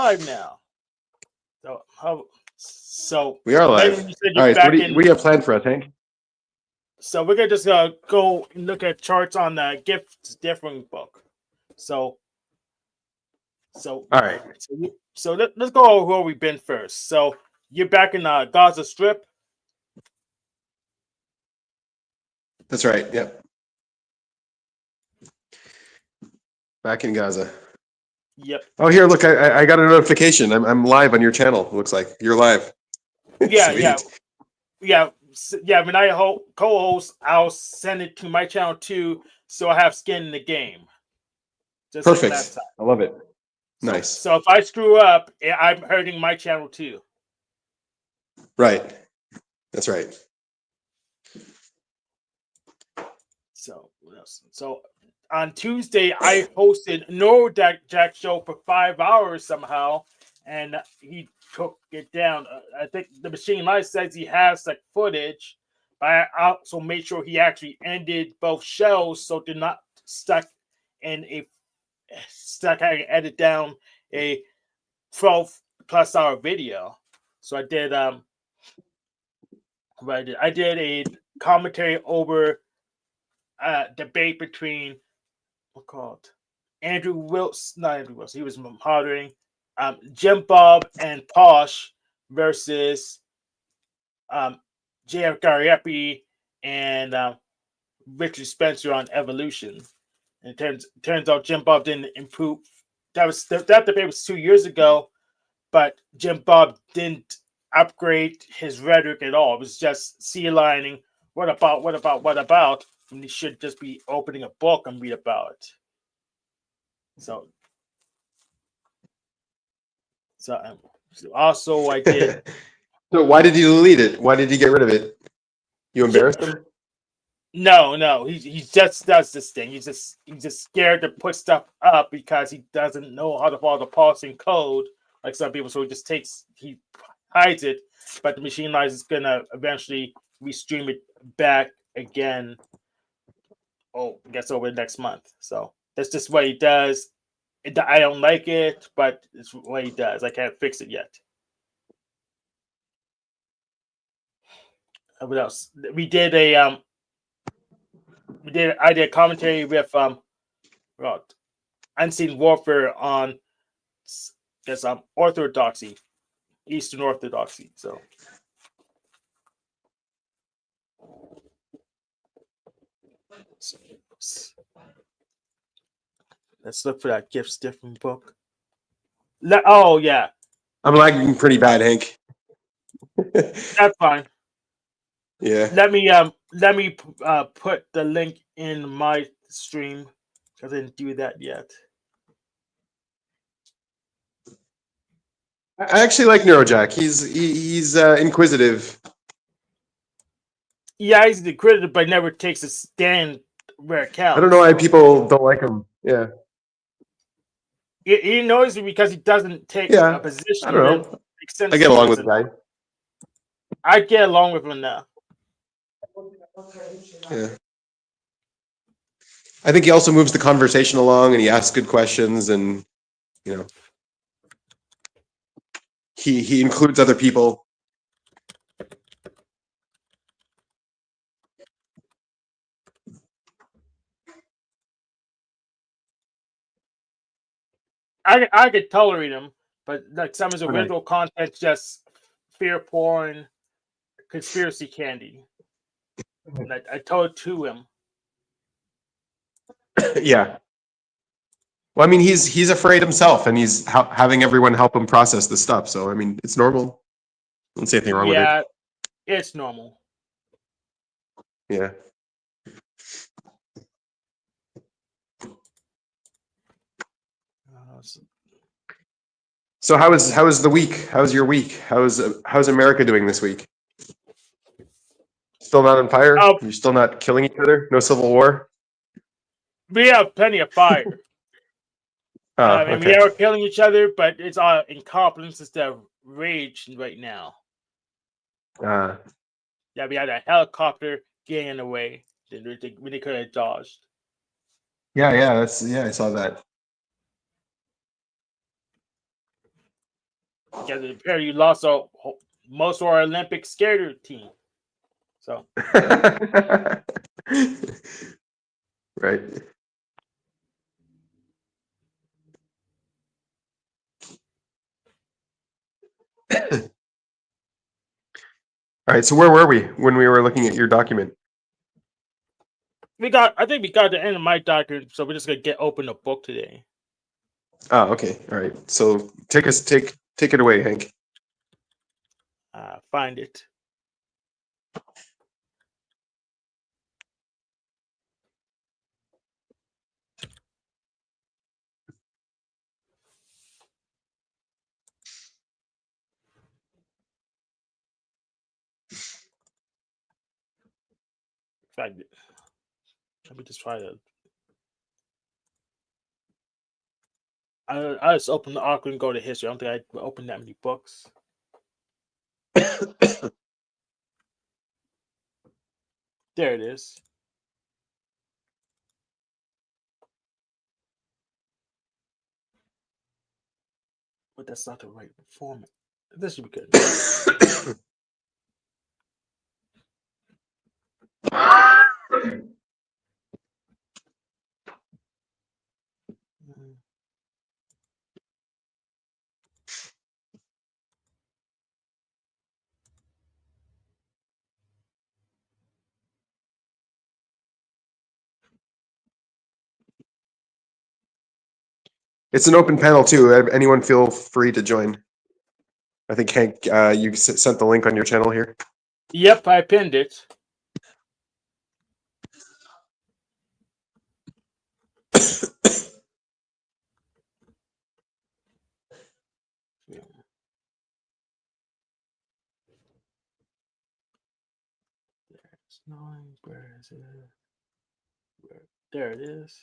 live now. So how? So We are live. Benjamin, you said All you're right. So back what do you have planned for us, Hank? So we're gonna just go and look at charts on the gift differing book. So so All right. let's go over where we've been first. So you're back in Gaza Strip. That's right. Yep. Back in Gaza. Yep. Oh, here, look, I got a notification. I'm live on your channel. It looks like you're live. Yeah, Sweet. yeah. When I co-host, I'll send it to my channel too, so I have skin in the game. Just like last Perfect. time. I love it. So, Nice. So if I screw up, I'm hurting my channel too. Right. That's right. So what else? So on Tuesday, I hosted No Jack show for 5 hours somehow, and he took it down. I think the Machine Life says he has like footage, but I also made sure he actually ended both shows, so they're not stuck in a stuck. I can edit down a 12+ hour video. So I did what I did a commentary over debate between what called Andrew Wilson, not Andrew Wilson, he was moderating Jim Bob and Posh versus J.F. Gariepi and Richard Spencer on evolution. And turns out Jim Bob didn't improve. That debate was 2 years ago, but Jim Bob didn't upgrade his rhetoric at all. It was just sea lining. What about? And he should just be opening a book and read about it. So also I did. So why did you delete it? Why did you get rid of it? You embarrassed him? No. He just does this thing. He's just scared to put stuff up because he doesn't know how to follow the policy and code like some people. So he hides it. But the Machine Lies is gonna eventually restream it back again. Oh, I guess over next month. So that's just what he does. I don't like it, but it's what he does. I can't fix it yet. What else? I did a commentary with Unseen Warfare on Orthodoxy, Eastern Orthodoxy. So let's look for that Gifts Different book. Oh yeah, I'm lagging pretty bad, Hank. that's fine. Yeah. Let me put the link in my stream because I didn't do that yet. I actually like Neurojack. He's inquisitive. Yeah, he's inquisitive, but never takes a stand where it counts. I don't know why people don't like him. Yeah. He knows it because he doesn't take a position. I don't know. I get along with the guy. I get along with him now. Yeah. I think he also moves the conversation along, and he asks good questions, and he includes other people. I could tolerate him, but like some of his original content, just fear porn, conspiracy candy. And I told it to him. Yeah. Well, I mean, he's afraid himself, and he's having everyone help him process the stuff. So, I mean, it's normal. Don't say anything wrong with it. Yeah, it's normal. Yeah. So how was the week? How's your week? How's America doing this week? Still not on fire? You're still not killing each other? No civil war? We have plenty of fire. Okay. We are killing each other, but it's all incompetence instead of rage right now. Yeah, we had a helicopter getting in the way. They could have dodged. Yeah, I saw that. Because apparently you lost most of our Olympic skater team. So Right. All right. So where were we when we were looking at your document? I think we got the end of my document, so we're just gonna open a book today. Oh, okay. All right. So take it away, Hank. Find it. Find it. Let me just try to. I just open the article and go to history. I don't think I opened that many books. There it is. But that's not the right format. This should be good. It's an open panel too. Anyone feel free to join. I think Hank, you sent the link on your channel here. Yep, I pinned it. Where is it? There it is.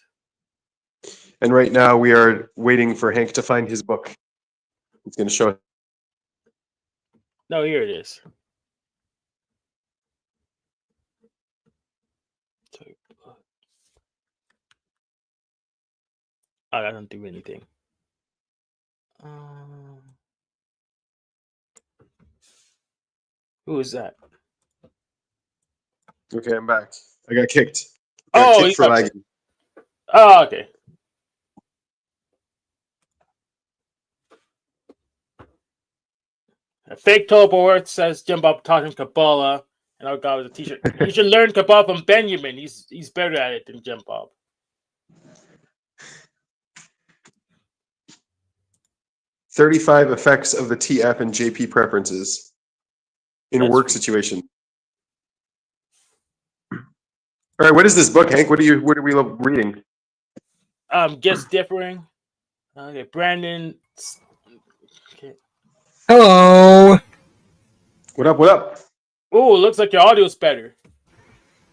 And right now we are waiting for Hank to find his book. He's going to show it. No, here it is. Oh, I don't do anything. Who is that? Okay, I'm back. I got kicked. Oh, for lagging. Oh, okay. A fake Toboworth says Jim Bob taught him Kabbalah, and our guy was a teacher. You should learn Kabbalah from Binyamin. He's better at it than Jim Bob. "35 effects of the TF and JP preferences in a work situation." All right, what is this book, Hank? What are we reading? Guess differing. Okay, Brandon. Okay. Hello. What up? What up? Oh, looks like your audio's better.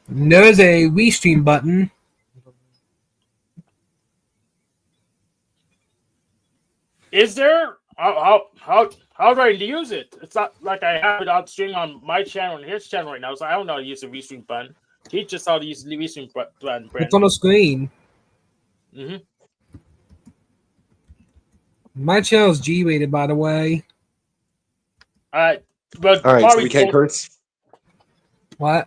There's a restream button. Is there? How do I use it? It's not like I have it on stream on my channel and his channel right now, so I don't know how to use the restream button. Teach us how to use the restream button, Brandon. It's on the screen. Mm-hmm. My channel's G-rated, by the way. But All right, so we can't curse? What?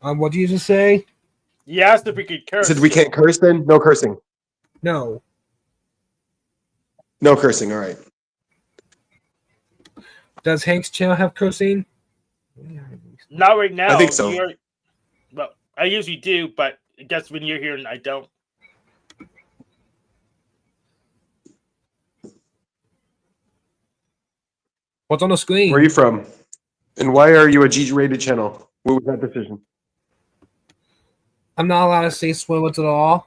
What did you just say? You asked if we could curse. Said we can't curse then? No cursing. No. No cursing, all right. Does Hank's channel have cursing? Not right now. I think so. Well, I usually do, but I guess when you're here and I don't. What's on the screen? Where are you from? And why are you a G-rated channel? What was that decision? I'm not allowed to say swear words at all.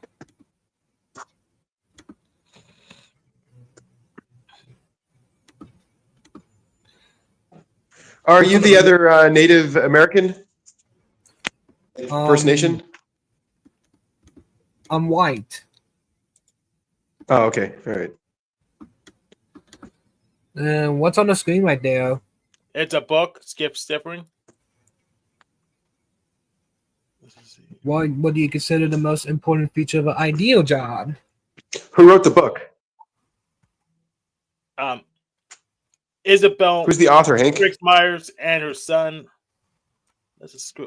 Are you the other Native American? First Nation? I'm white. Oh, okay. All right. What's on the screen right there? It's a book, Skip Stiffering. What do you consider the most important feature of an ideal job? Who wrote the book? Isabel Who's the author, Hank? Briggs Myers and her son. Let's just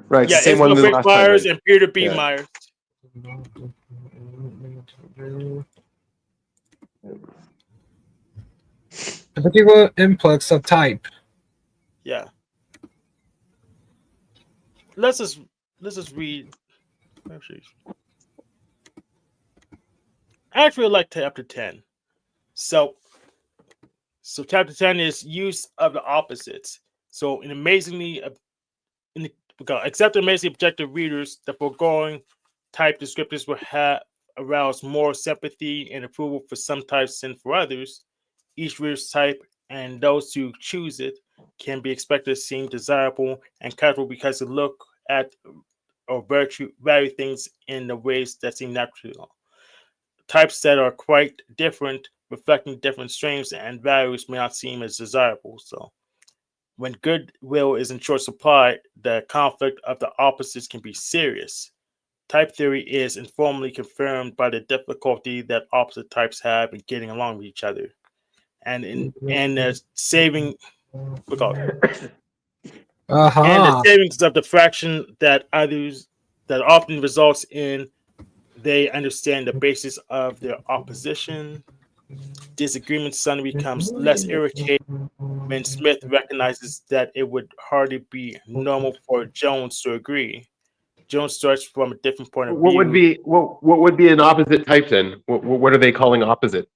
Right, it's yeah, the same Isabel one as Briggs last time. Myers Right? and Peter B. Yeah. Myers. A particular influx of type. Yeah. Let's just read. Actually, I like chapter 10. So chapter 10 is use of the opposites. So except amazingly objective readers, the foregoing type descriptors will have arouse more sympathy and approval for some types than for others. Each reader's type and those who choose it can be expected to seem desirable and comfortable because they look at or value things in the ways that seem natural. Types that are quite different, reflecting different strengths and values, may not seem as desirable. So, when goodwill is in short supply, the conflict of the opposites can be serious. Type theory is informally confirmed by the difficulty that opposite types have in getting along with each other, and the saving, and the savings of the fraction that often results in they understand the basis of their opposition. Disagreement suddenly becomes less irritating when Smith recognizes that it would hardly be normal for Jones to agree. Jones starts from a different point of What would view. be an opposite type then? What are they calling opposite?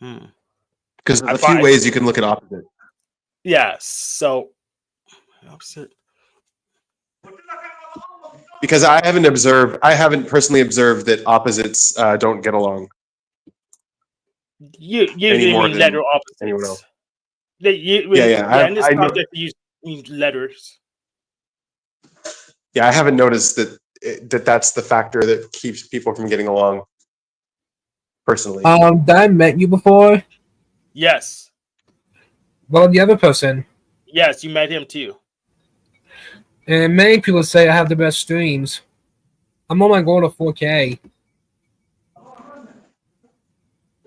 Because there's a few ways you can look at opposite. Yeah, so opposite. Because I haven't personally observed that opposites don't get along. You usually mean letter opposites. Anyone else? Yeah. In this context, you use letters. Yeah, I haven't noticed that's the factor that keeps people from getting along. Personally. Did I met you before? Yes. Well, the other person. Yes, you met him too. And many people say I have the best streams. I'm on my goal to 4K.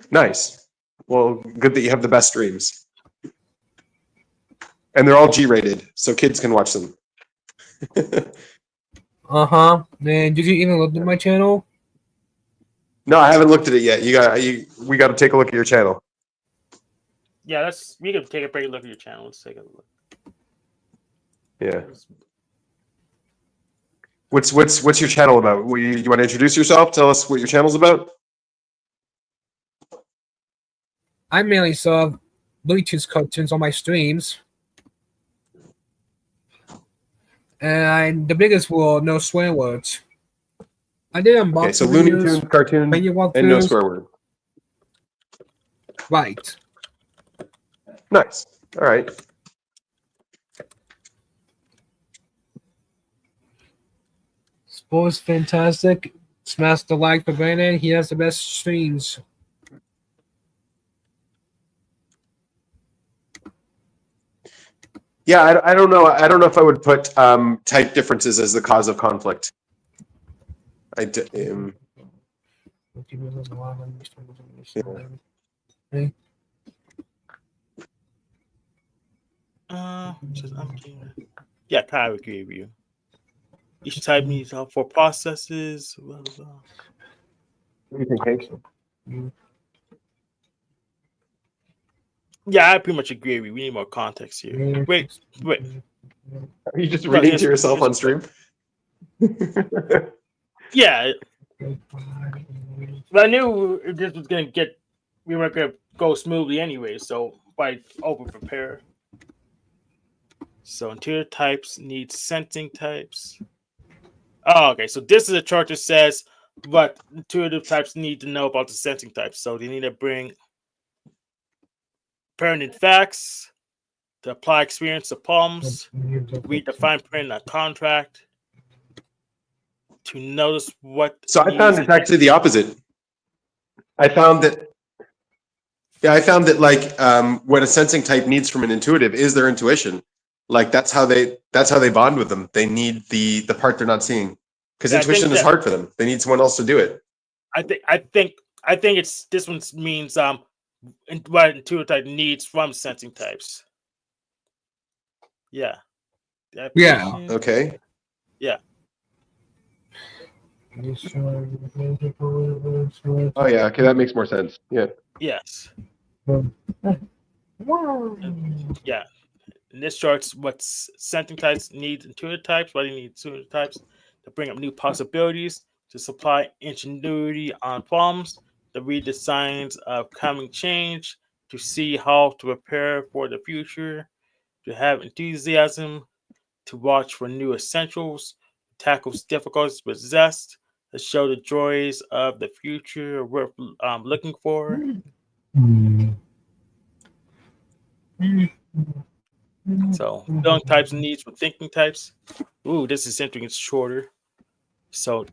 Nice. Well, good that you have the best streams. And they're all G-rated, so kids can watch them. Uh-huh. Man, did you even look at my channel? No, I haven't looked at it yet. We got to take a look at your channel. Yeah, we can take a break and look at your channel. Let's take a look. Yeah. What's your channel about? You want to introduce yourself? Tell us what your channel's about. I mainly saw Looney Tunes cartoons on my streams. And the biggest were no swear words. I did unboxing. Okay, so Looney Tunes cartoons and no swear word. Right. Nice. All right. Sports fantastic. Smash the like for Brandon. He has the best streams. Yeah, I don't know. I don't know if I would put type differences as the cause of conflict. Yeah. Yeah, I would agree with you. Each type needs help for processes. Blah, blah, blah. What do you think, Hank? Yeah, I pretty much agree with you. We need more context here. Wait. Are you just reading to yourself on stream? Yeah. But I knew this was we weren't gonna go smoothly anyway, so by over prepare. So interior types need sensing types. Oh, okay. So this is a chart that says what intuitive types need to know about the sensing types. So they need to bring pertinent facts, to apply experience to problems, read the fine print in a contract, to notice what. So I found it's actually the opposite. I found that like what a sensing type needs from an intuitive is their intuition. Like that's how they bond with them. They need the part they're not seeing because intuition is hard for them. They need someone else to do it. I I think it's this one means what intuitive type needs from sensing types. Yeah. Yeah. Okay. Yeah. Oh yeah. Okay, that makes more sense. Yeah. Yes. Yeah. And this charts what sensing types need intuitive types, what they need intuitive types to bring up new possibilities, to supply ingenuity on problems, to read the signs of coming change, to see how to prepare for the future, to have enthusiasm, to watch for new essentials, tackle difficulties with zest, to show the joys of the future worth looking for. So, feeling types and needs for thinking types. Ooh, this is interesting. It's shorter. So,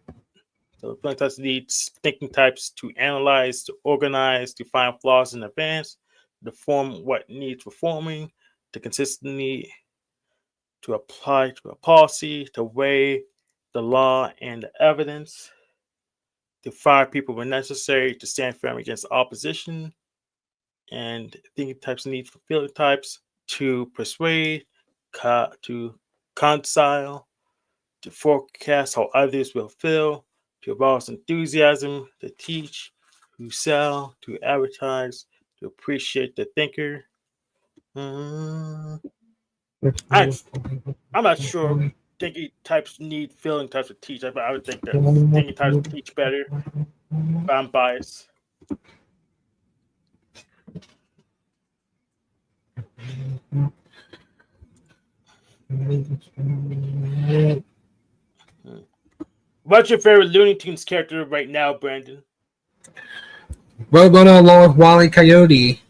feeling types needs thinking types to analyze, to organize, to find flaws in advance, to form what needs reforming, to consistently to apply to a policy, to weigh the law and the evidence, to fire people when necessary, to stand firm against opposition, and thinking types need for feeling types to persuade, to reconcile, to forecast how others will feel, to arouse enthusiasm, to teach, to sell, to advertise, to appreciate the thinker. Mm, I, I'm not sure thinking types need feeling types to teach. I would think that thinking types teach better, but I'm biased. What's your favorite Looney Tunes character right now, Brandon? We're going along with Wally Coyote.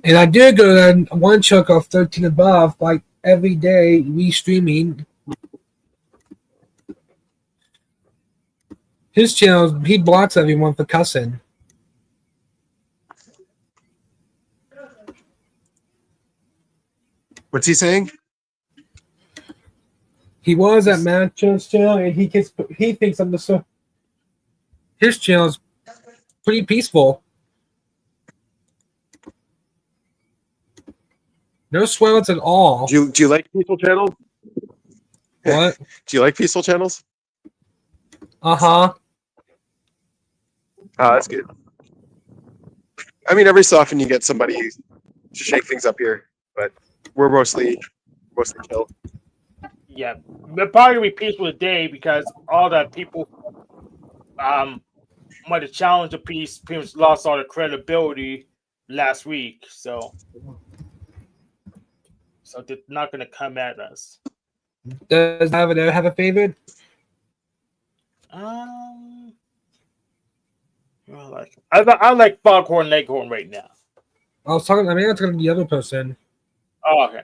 And I did go to one chunk of 13 above, like every day, re-streaming. His channel, he blocks everyone for cussing. What's he saying? He was at Manchester channel, and he thinks I'm the so. His channel is pretty peaceful. No swears at all. Do you like peaceful channels? What? Do you like peaceful channels? Uh-huh. Oh, that's good. I mean, every so often you get somebody to shake things up here, but we're mostly chill. Yeah, but probably be peaceful today because all the people might have challenged the piece pretty much lost all the credibility last week. So they're not gonna come at us. Does ever have a favorite? I like Foghorn Leghorn right now. I was talking to the other person. Oh, okay.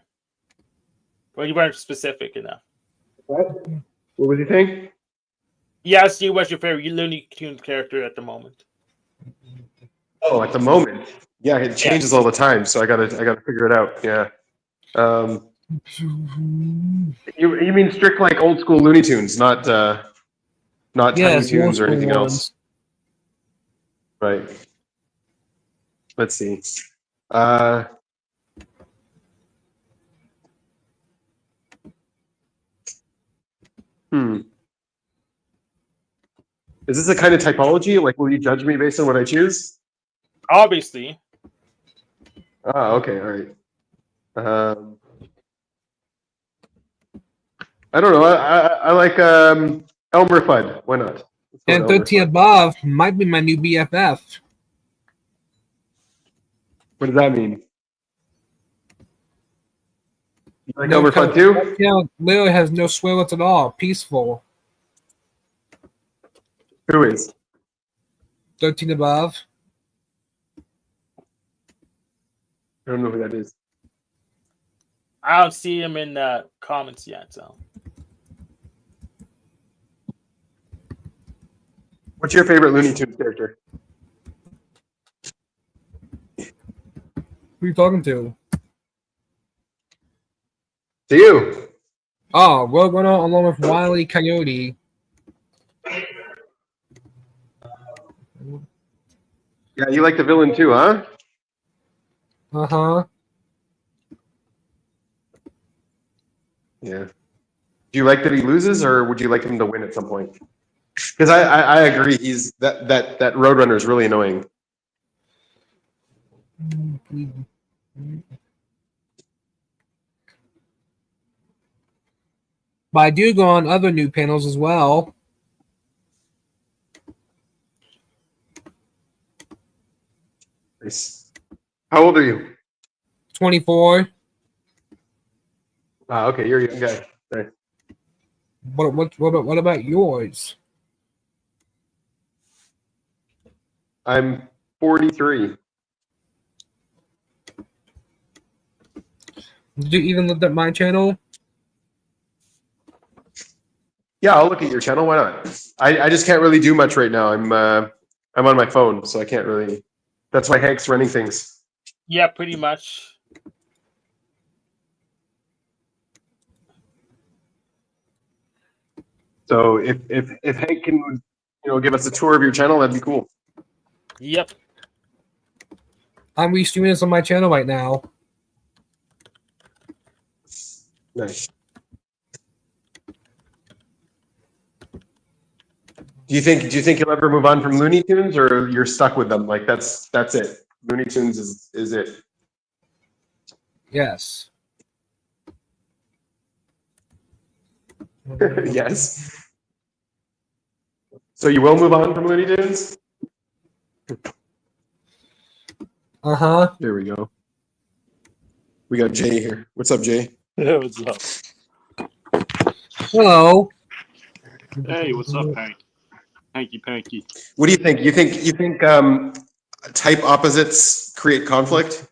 Well, you weren't specific enough. What was he saying? Yeah, see, what's your favorite Looney Tunes character at the moment? Oh, at the moment, yeah, it changes all the time, so I gotta figure it out. Yeah. You mean strict like old school Looney Tunes, not Tiny Toons or anything else? Right. Let's see. Is this a kind of typology? Like, will you judge me based on what I choose? Obviously. Ah, okay, all right. I don't know. I like Elmer Fudd. Why not? And 13 above might be my new BFF. What does that mean? You like Elmer Fudd too? Yeah, literally has no swear words at all. Peaceful. Who is? 13 above. I don't know who that is. I don't see him in the comments yet, so. What's your favorite Looney Tunes character? Who are you talking to? To you. Oh, we're going on along with Wile E. Coyote. Yeah, you like the villain too, huh? Uh-huh. Yeah. Do you like that he loses, or would you like him to win at some point? Because I agree, he's that Roadrunner is really annoying. But I do go on other new panels as well. Nice. How old are you? 24. Ah, okay, you're a young guy. Right. What about yours? I'm 43. Did you even look at my channel? Yeah, I'll look at your channel. Why not? I just can't really do much right now. I'm on my phone, so I can't really. That's why Hank's running things. Yeah, pretty much. So if Hank can give us a tour of your channel, that'd be cool. Yep. I'm restreaming this on my channel right now. Nice. Do you think you'll ever move on from Looney Tunes, or you're stuck with them? Like that's it. Looney Tunes is it. Yes. Yes. So you will move on from Looney Tunes? Uh-huh. There we go. We got Jay here. What's up, Jay? What's up? Hello. Hey, what's up, Hank? Hanky Panky. What do you think? You think type opposites create conflict?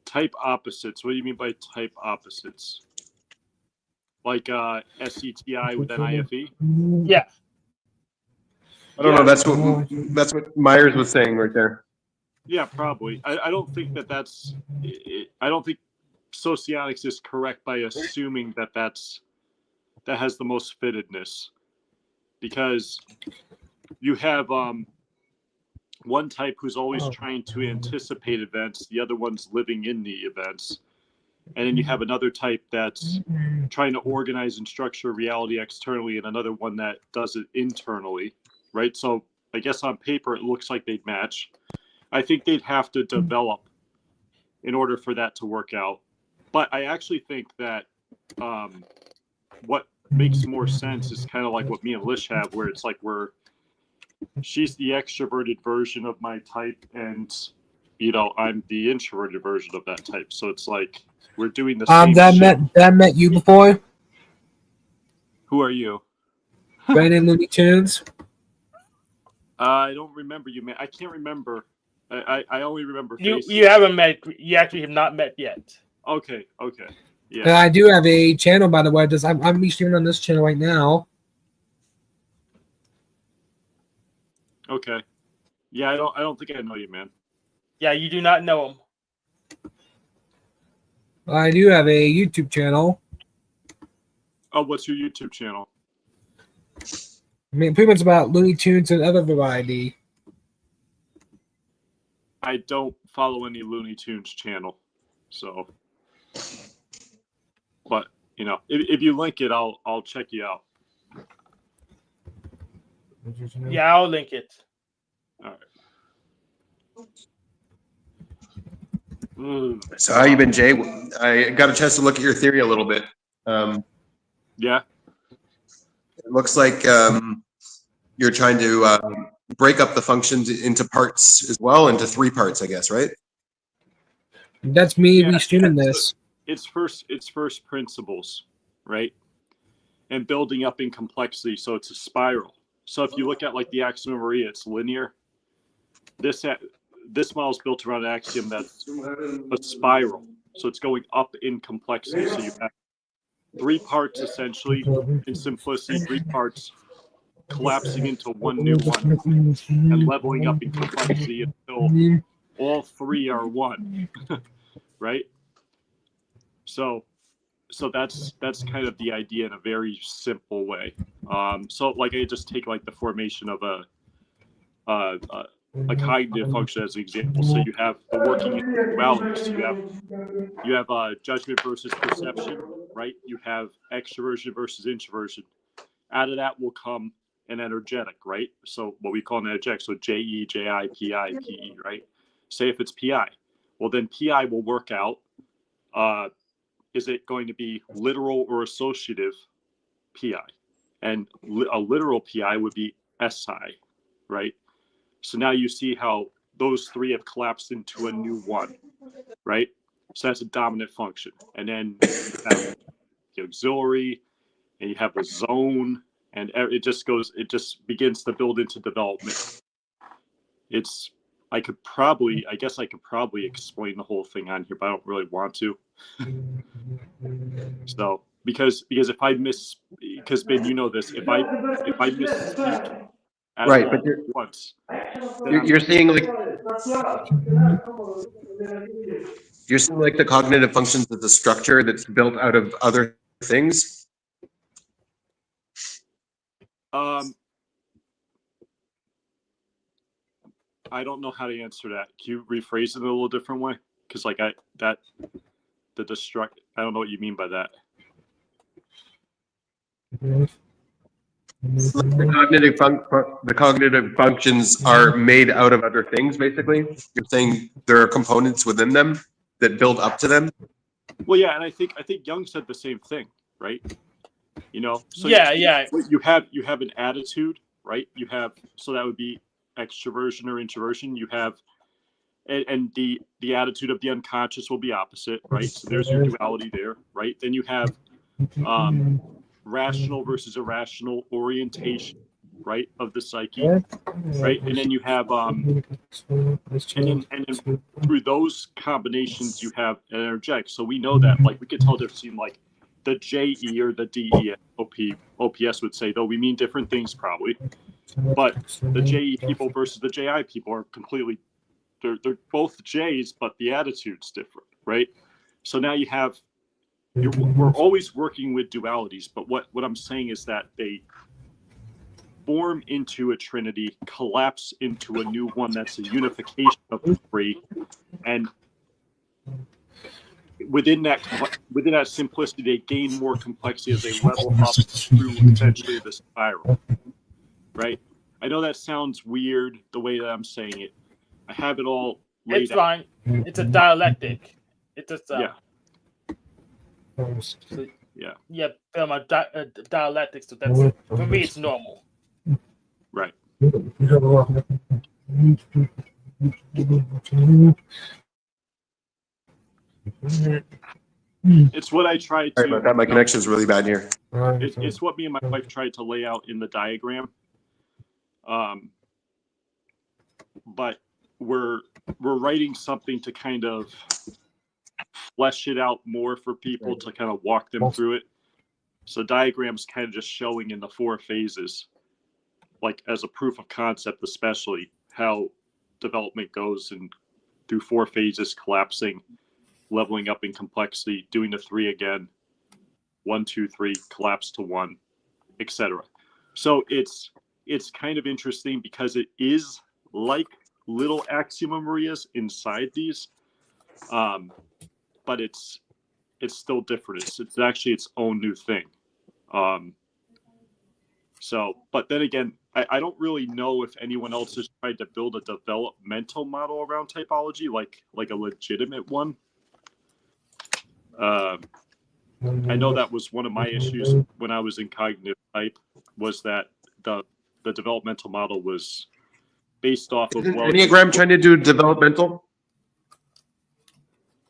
Type opposites. What do you mean by type opposites? Like SETI with an IFE? Yeah. I don't know. That's what Myers was saying right there. Yeah, probably. I don't think that's. I don't think sociotics is correct by assuming that has the most fittedness, because you have one type who's always trying to anticipate events, the other one's living in the events, and then you have another type that's trying to organize and structure reality externally, and another one that does it internally, right? So I guess on paper it looks like they'd match. I think they'd have to develop in order for that to work out. But I actually think that what makes more sense is kind of like what me and Lish have, where it's like she's the extroverted version of my type, and I'm the introverted version of that type. So it's like we're doing the same That met you before? Who are you? Brandon Looney Tunes? I don't remember you, man. I can't remember. I only remember faces. You haven't met. You actually have not met yet. Okay. Yeah. And I do have a channel, by the way. I'm restreaming on this channel right now. Okay. Yeah, I don't think I know you, man. Yeah, you do not know him. I do have a YouTube channel. Oh, what's your YouTube channel? I mean, pretty much about Looney Tunes and other variety. I don't follow any Looney Tunes channel, so. But if you link it, I'll check you out. Yeah, I'll link it. All right. So how you been, Jay? I got a chance to look at your theory a little bit. Yeah. It looks like you're trying to break up the functions into parts as well, into 3 parts, I guess, right? That's me restreaming this. It's first principles, right? And building up in complexity, so it's a spiral. So if you look at like the axiom of Maria, it's linear. This model is built around an axiom that's a spiral, so it's going up in complexity. So you have 3 parts essentially in simplicity, 3 parts collapsing into one new one and leveling up in complexity until all 3 are 1, right? So that's kind of the idea in a very simple way. So like I just take like the formation of a cognitive function as an example. So you have the working dualities. You have judgment versus perception, right? You have extroversion versus introversion. Out of that will come an energetic, right? So what we call an energetic. So JE, JI, PI, PE, right? Say if it's PI, well then PI will work out. Is it going to be literal or associative PI? And a literal PI would be SI, right? So now you see how those three have collapsed into a new one, right? So that's a dominant function. And then you have the auxiliary, and you have a zone, and it just begins to build into development. I guess I could probably explain the whole thing on here, but I don't really want to. So because if I because Ben, you know this, if I misspeak at Right, all but once, you're seeing like the cognitive functions as a structure that's built out of other things. I don't know how to answer that. Can you rephrase it a little different way? Because I don't know what you mean by that. The cognitive functions are made out of other things, basically. You're saying there are components within them that build up to them. Well, yeah, and I think Jung said the same thing, right? So yeah. You have an attitude, right? So that would be extroversion or introversion. You have, and the attitude of the unconscious will be opposite, right? So there's your duality there, right? Then you have rational versus irrational orientation, right, of the psyche, right? And then you have and then through those combinations you have an energetic. So we know that, we could tell difference between the JE or the DE OPS would say, though we mean different things probably, but the JE people versus the JI people are completely, they're both J's, but the attitude's different, right? So now you have, we're always working with dualities, but what I'm saying is that they form into a trinity, collapse into a new one that's a unification of the three, and within that simplicity, they gain more complexity as they level up through essentially the spiral, right? I know that sounds weird the way that I'm saying it. I have it all laid It's fine. It's a dialectic. It's just so, yeah, dialectic. So that's, for me, it's normal. Right. It's what I tried to. Sorry about that. My connection is really bad here. It's what me and my wife tried to lay out in the diagram. But we're writing something to kind of flesh it out more for people to kind of walk them through it. So diagrams kind of just showing in the 4 phases, as a proof of concept, especially how development goes and through 4 phases, collapsing, leveling up in complexity, doing the 3 again, 1, 2, 3, collapse to 1, etc. So it's kind of interesting because it is like little Axioma Marias inside these, but it's still different. It's actually its own new thing. So, but then again, I don't really know if anyone else has tried to build a developmental model around typology, like a legitimate one. I know that was one of my issues when I was in cognitive type, was that the developmental model was based off of Enneagram trying to do developmental.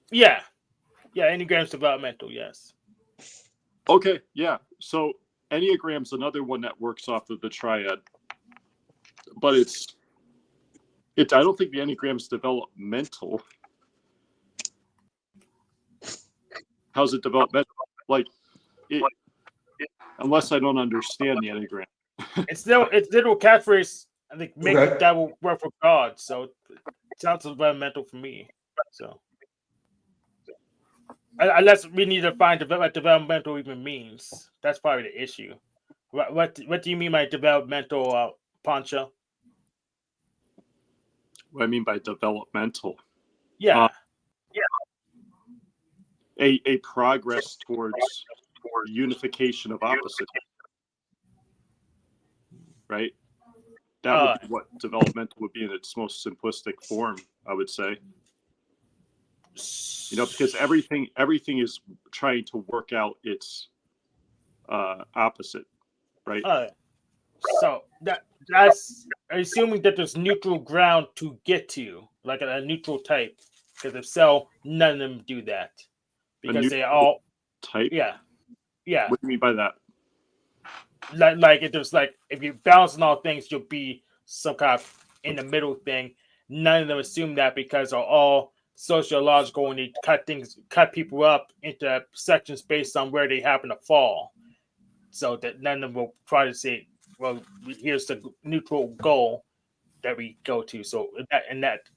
Yeah, Enneagram's developmental. Yes. Okay. Yeah. So Enneagram's another one that works off of the triad, but I don't think the Enneagram's developmental. How's it developmental? Unless I don't understand the Enneagram. It's little catchphrase. I think that will work for God. So it sounds developmental for me. So unless we need to find what developmental even means, that's probably the issue. What do you mean by developmental, Pancho? what I mean by developmental. Yeah. A progress towards unification of opposites, right? That would be what developmental would be in its most simplistic form, I would say. Because everything is trying to work out its opposite, right? So that's assuming that there's neutral ground to get to, like a neutral type. Because if so, none of them do that. Because they all type. Yeah. What do you mean by that? Like if you balance on all things, you'll be some kind of in the middle thing. None of them assume that because they're all sociological and they cut people up into sections based on where they happen to fall. So that none of them will try to say, well, here's the neutral goal that we go to. So in that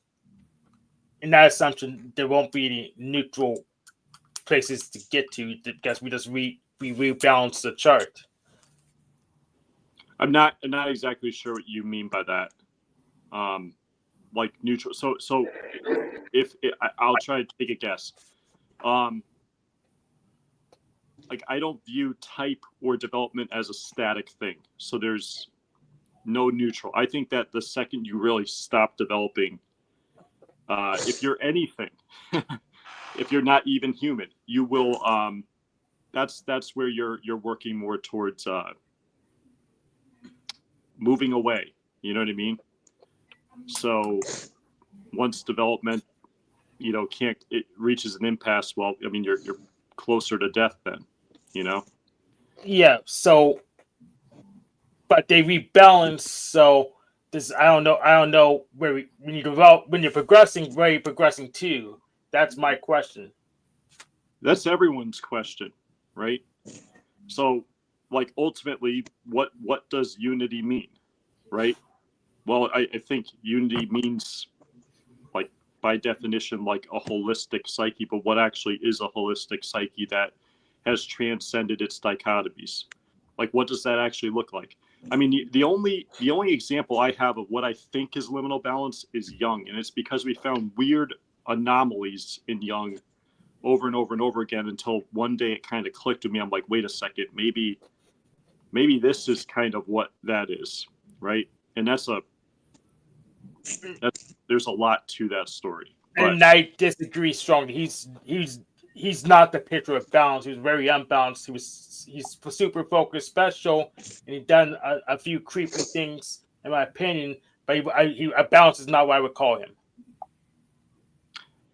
assumption, there won't be any neutral places to get to because we just we rebalance the chart. I'm not exactly sure what you mean by that. Like neutral. So if I'll try to take a guess. Like I don't view type or development as a static thing. So there's no neutral. I think that the second you really stop developing, if you're anything, if you're not even human, you will. That's where you're working more towards moving away. You know what I mean? So once development, it reaches an impasse. Well, I mean, you're closer to death then. Yeah. So, but they rebalance. So this, I don't know when you're progressing, where you're progressing to. That's my question. That's everyone's question, right? So, like, ultimately, what does unity mean, right? Well, I think unity means, like, by definition, like a holistic psyche. But what actually is a holistic psyche that has transcended its dichotomies? Like, what does that actually look like? I mean, the only example I have of what I think is liminal balance is Jung, and it's because we found weird anomalies in Jung over and over and over again until one day it kind of clicked with me. I'm like, wait a second, maybe this is kind of what that is, right? And there's a lot to that story. But And I disagree strongly. He's not the picture of balance. He was very unbalanced. He's super focused, special, and he done a few creepy things, in my opinion. But a balance is not what I would call him.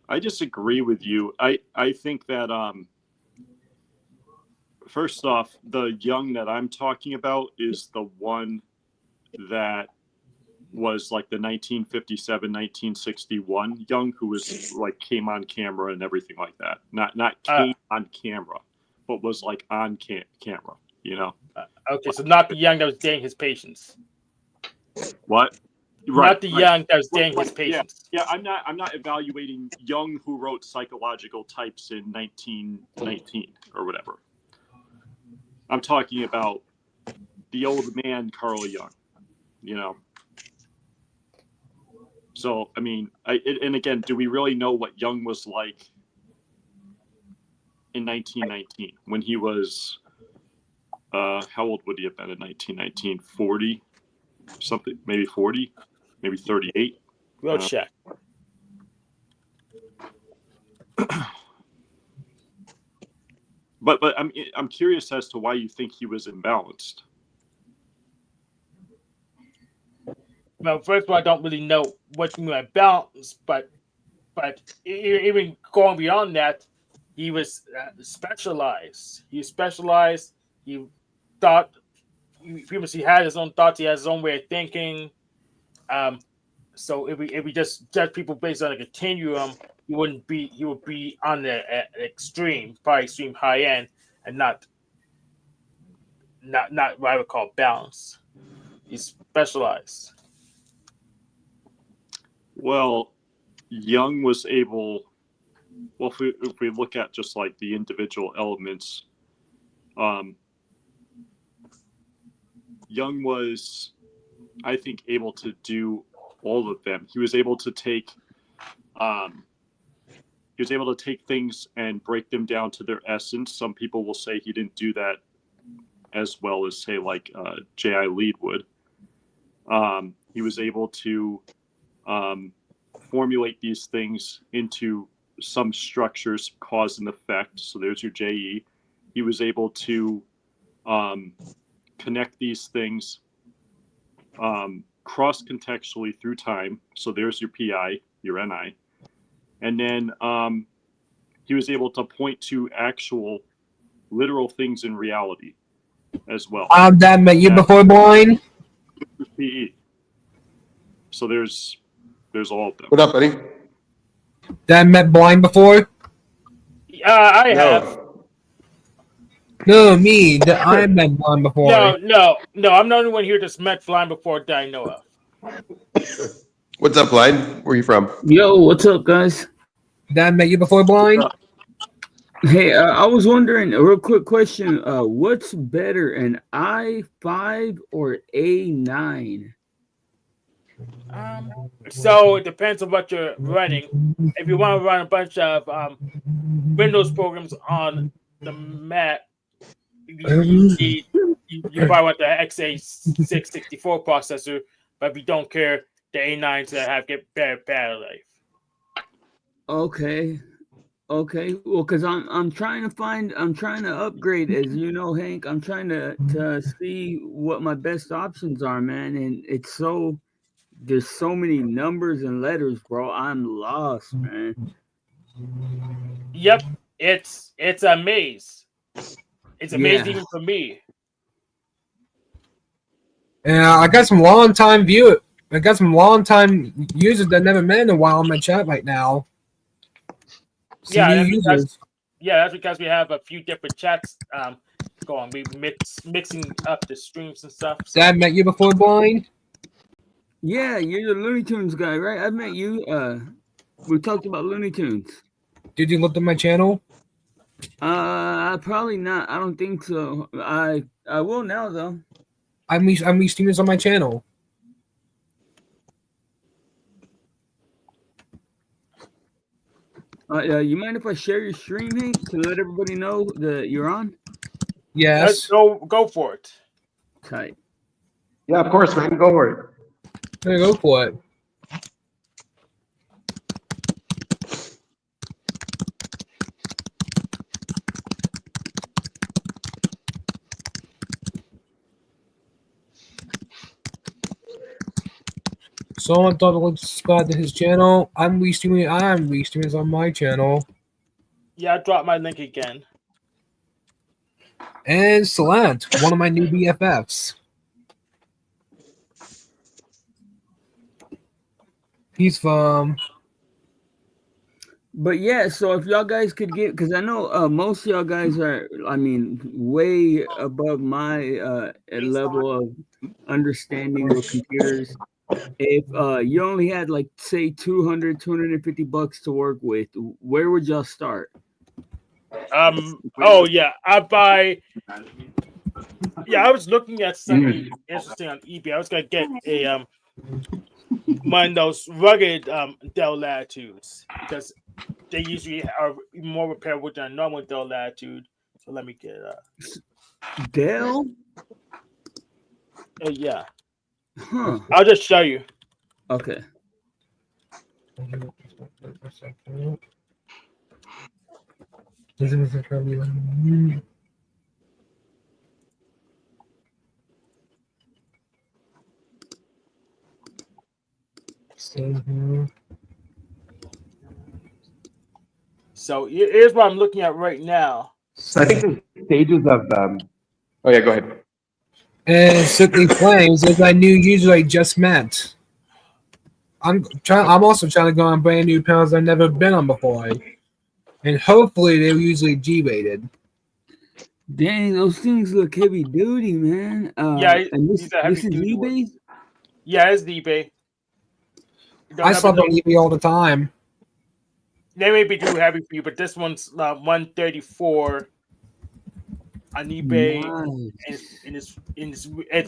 I disagree with you. I think that first off, the Jung that I'm talking about is the one that was like the 1957, 1961 Jung, who was like came on camera and everything like that. Not came on camera, but was like on camera. Okay, so not the Jung that was dating his patients. What? Right, not the Jung that was dating his patients. Yeah, I'm not evaluating Jung who wrote Psychological Types in 1919 or whatever. I'm talking about the old man Carl Jung. So I mean, and again, do we really know what Jung was like in 1919 when he was? How old would he have been in 1919? 40, something, maybe 40. Maybe 38. We'll check. But I'm curious as to why you think he was imbalanced. Well, first of all, I don't really know what you mean by balance, but even going beyond that, he was specialized. He was specialized. He thought. He had his own thoughts. He had his own way of thinking. So if we just judge people based on a continuum, he would be on the extreme, probably extreme high end, and not what I would call balance. He's specialized. Well, Jung was able. Well, if we look at just like the individual elements, Jung was, I think, able to do all of them. He was able to take things and break them down to their essence. Some people will say he didn't do that as well as, say, like J.I. Lead would. He was able to formulate these things into some structures, cause and effect. So there's your JE. He was able to connect these things cross-contextually through time. So there's your PI, your NI. And then he was able to point to actual literal things in reality as well. That met you before blind? PE. So there's all of them. What up, buddy? That met blind before? I have. No, me. I met blind before. No. I'm the only one here that's met blind before that I know of. What's up, Blind? Where are you from? Yo, what's up, guys? That met you before blind? Hey, I was wondering, a real quick question. What's better, an i5 or A9? So it depends on what you're running. If you want to run a bunch of Windows programs on the Mac, you probably want the x86-64 processor. But if you don't care, the A9s that have get better battery life. Okay. Well, because I'm trying to upgrade, as you know, Hank. I'm trying to see what my best options are, man. And there's so many numbers and letters, bro. I'm lost, man. Yep, it's a maze. It's a maze even for me. Yeah, I got some long time users that never met in a while in my chat right now. That's because we have a few different chats going. We mixing up the streams and stuff. So. Dad met you before blind? Yeah, you're the Looney Tunes guy, right? I met you. We talked about Looney Tunes. Did you look at my channel? Probably not. I don't think so. I will now though. I'm streaming on my channel. You mind if I share your stream, Hank, to let everybody know that you're on? Yes. Go for it. Tight. Yeah, of course, man. Go for it. Go for it. Someone thought to subscribe to his channel. I'm restreaming on my channel. Yeah, I dropped my link again. And Salant, one of my new BFFs. He's from. But yeah, so if y'all guys could get, because I know most of y'all guys are, way above my level of understanding with computers. If you only had say $200-$250 to work with, where would y'all start? I was looking at something interesting on eBay. I was gonna get a one of those rugged Dell Latitudes because they usually are more repairable than a normal Dell Latitude. So let me get it up. Dell? Yeah. Huh. I'll just show you. Okay. So here's what I'm looking at right now. So I think the stages of oh yeah, go ahead. And Sickly Flames is my new user I just met. I'm also trying to go on brand new panels I've never been on before. And hopefully they're usually G-rated. Dang, those things look heavy duty, man. And this is eBay? Yeah, it's eBay. I slept on eBay all the time. They may be too heavy for you, but this one's 134 on eBay, nice. and it's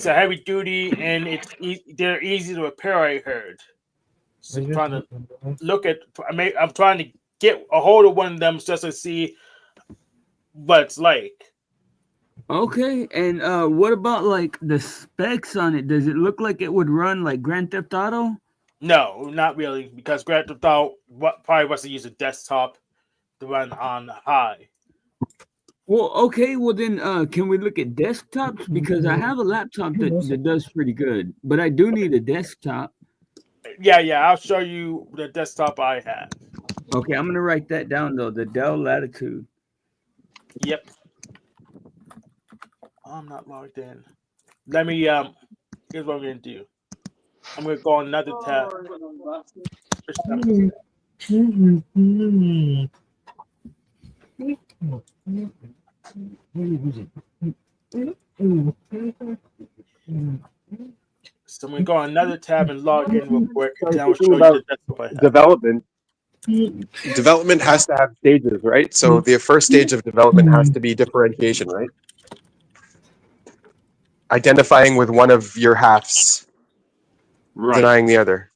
a heavy duty, and they're easy to repair. I heard. So I'm trying to look at. I'm trying to get a hold of one of them just to see what it's like. Okay, and what about like the specs on it? Does it look like it would run like Grand Theft Auto? No, not really, because Grand Theft Auto probably wants to use a desktop to run on high. Well, okay, well then can we look at desktops? Because I have a laptop that does pretty good, but I do need a desktop. Yeah, I'll show you the desktop I have. Okay, I'm gonna write that down though. The Dell Latitude. Yep. I'm not logged in. Let me here's what I'm gonna do. I'm gonna go on another tab. So I'm gonna go on another tab and log in real quick, and then I'll show you the desktop I have. Development has to have stages, right? So the first stage of development has to be differentiation, right? Identifying with one of your halves, denying the other.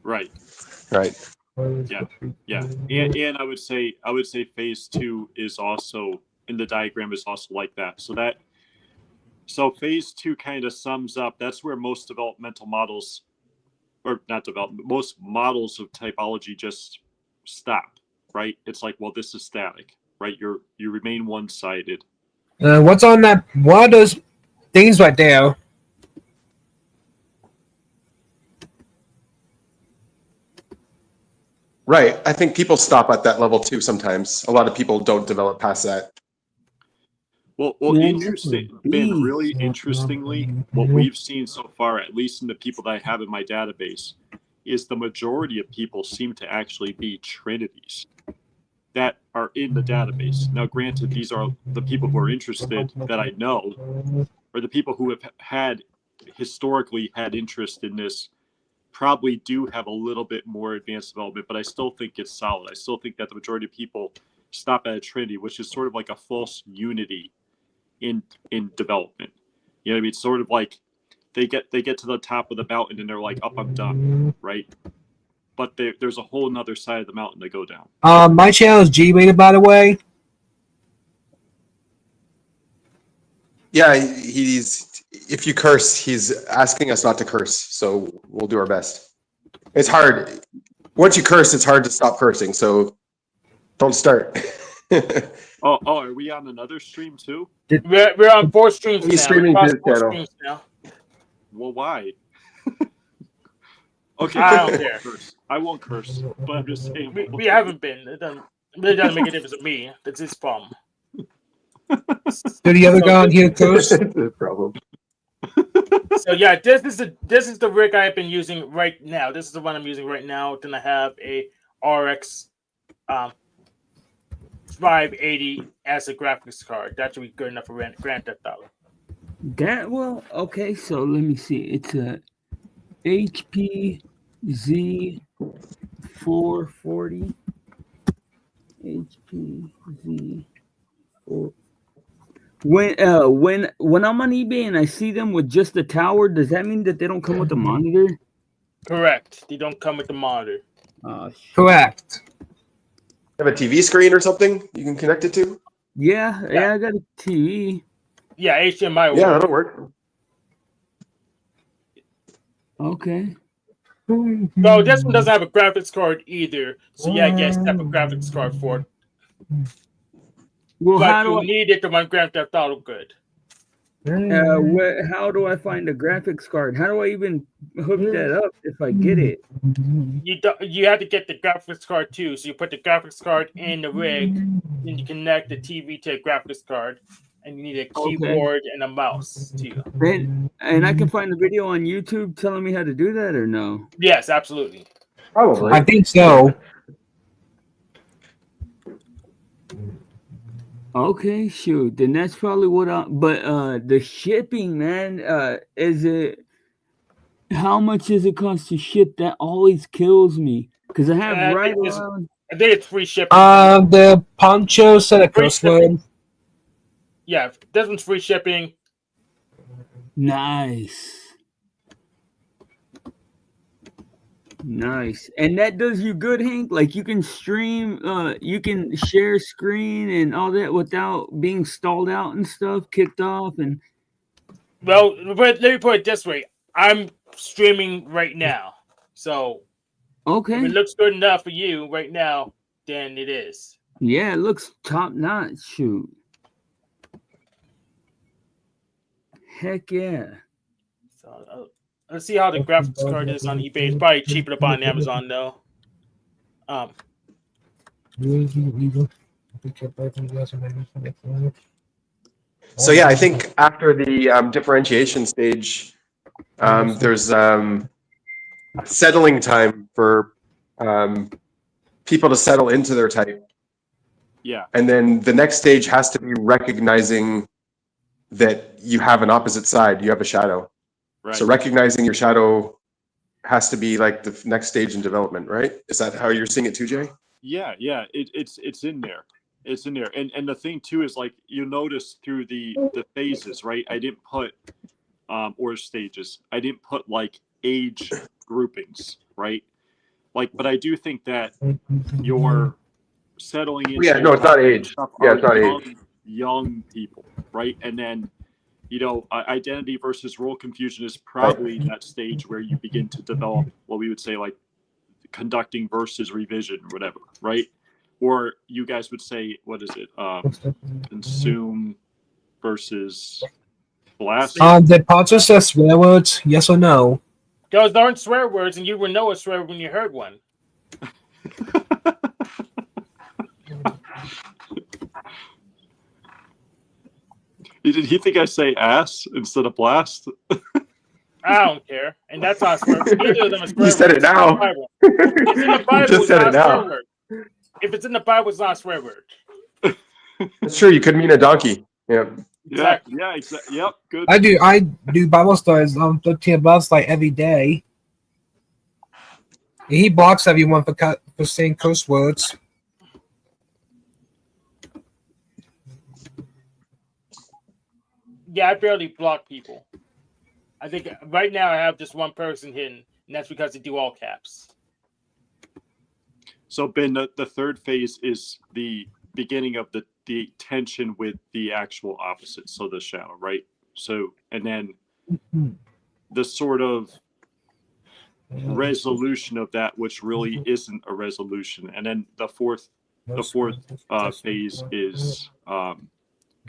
Right. Yeah. And I would say phase 2 is also in the diagram is also like that. So phase 2 kind of sums up. That's where most developmental models, or not development, most models of typology just stop. Right? It's like, well, this is static. Right? You remain one-sided. What's on that? What are those things right there? Right. I think people stop at that level too sometimes. A lot of people don't develop past that. Well, interesting. Ben, really interestingly, what we've seen so far, at least in the people that I have in my database, is the majority of people seem to actually be trinities that are in the database. Now, granted, these are the people who are interested that I know, or the people who have historically had interest in this, probably do have a little bit more advanced development, but I still think it's solid. I still think that the majority of people stop at a trinity, which is sort of like a false unity in development. You know what I mean? It's sort of like they get to the top of the mountain and they're like, "Up, I'm done," right? But there's a whole another side of the mountain to go down. My channel is G-rated, by the way. Yeah, if you curse, he's asking us not to curse, so we'll do our best. It's hard. Once you curse, it's hard to stop cursing, so don't start. Oh, are we on another stream too? We're on 4 streams He's now. streaming his channel. Streams now. Well, why? Okay, I don't care. I won't curse, but I'm just saying. We haven't been. It doesn't make a difference to me. That's his problem. Did the other guy on here curse? That's the problem. So yeah, this is the rig I've been using right now. This is the one I'm using right now. Then I have a RX 580 as a graphics card. That should be good enough for Grand Theft Auto. Okay, so let me see. It's a HP Z440. HP Z4. When I'm on eBay and I see them with just the tower, does that mean that they don't come with the monitor? Correct. They don't come with the monitor. Correct. Have a TV screen or something you can connect it to? Yeah, I got a TV. Yeah, HDMI. Yeah, that'll work. Okay. No, this one doesn't have a graphics card either. So yeah, yes, have a graphics card for it. Well, but how do you I need it to run Grand Theft Auto good. How do I find a graphics card? How do I even hook that up if I get it? You have to get the graphics card too. So you put the graphics card in the rig, then you connect the TV to a graphics card, and you need a keyboard and a mouse too. And I can find the video on YouTube telling me how to do that, or no? Yes, absolutely. Probably. I think so. Okay, shoot. Then that's probably what but the shipping, man, is it how much does it cost to ship? That always kills me. Because I have I think it's free shipping. The poncho said a curse word. Yeah, this one's free shipping. Nice. Nice. And that does you good, Hank? Like you can stream, you can share screen and all that without being stalled out and stuff, kicked off and Well, but let me put it this way: I'm streaming right now, so if okay. it looks good enough for you right now, then it is. Yeah, it looks top notch. Shoot. Heck yeah. So let's see how the graphics card is on eBay. It's probably cheaper to buy on Amazon though. So yeah, I think after the differentiation stage, there's settling time for people to settle into their type. Yeah. And then the next stage has to be recognizing that you have an opposite side, you have a shadow. Right. So recognizing your shadow has to be like the next stage in development, right? Is that how you're seeing it too, Jay? Yeah. It's in there. It's in there. And the thing too is like you notice through the phases, right? I didn't put or stages. I didn't put like age groupings, right? Like, but I do think that you're settling into Yeah, no, it's not age. Yeah, it's not age. Young people, right? And then, identity versus role confusion is probably that stage where you begin to develop what we would say like conducting versus revision or whatever, right? Or you guys would say, what is it? Consume versus blast. Did Potter say swear words? Yes or no? Those aren't swear words, and you would know a swear when you heard one. Did he think I say ass instead of blast? I don't care, and that's not swear. Neither of them are swear You said words. it now. It's in the Bible. You just said it now. If it's in the Bible, it's not a swear word. That's true. You could mean a donkey. Yeah. Exactly. Yeah, exactly. Yep, good. I do Bible studies 13 bucks like every day. And he blocks everyone for saying curse words. Yeah, I barely block people. I think right now I have just one person hidden, and that's because they do all caps. So Ben, the third phase is the beginning of the tension with the actual opposite, so the shadow, right? So, and then the sort of resolution of that, which really isn't a resolution, and then the fourth phase is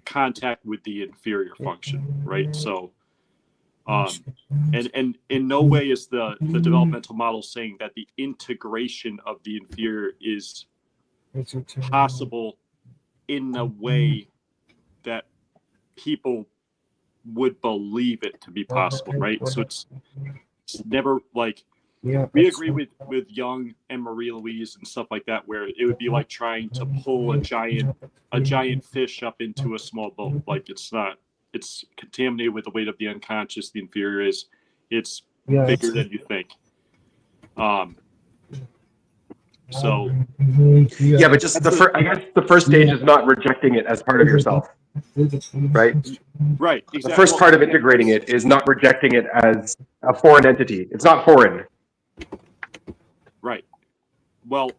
contact with the inferior function, right? So, and in no way is the developmental model saying that the integration of the inferior is possible in a way that people would believe it to be possible, right? So it's never like we agree with Young and Marie Louise and stuff like that, where it would be like trying to pull a giant fish up into a small boat. Like it's not. It's contaminated with the weight of the unconscious. The inferior is. It's bigger than you think. So. Yeah, but just I guess the first stage is not rejecting it as part of yourself, right? Right. Exactly. The first part of integrating it is not rejecting it as a foreign entity. It's not foreign. Right. Well.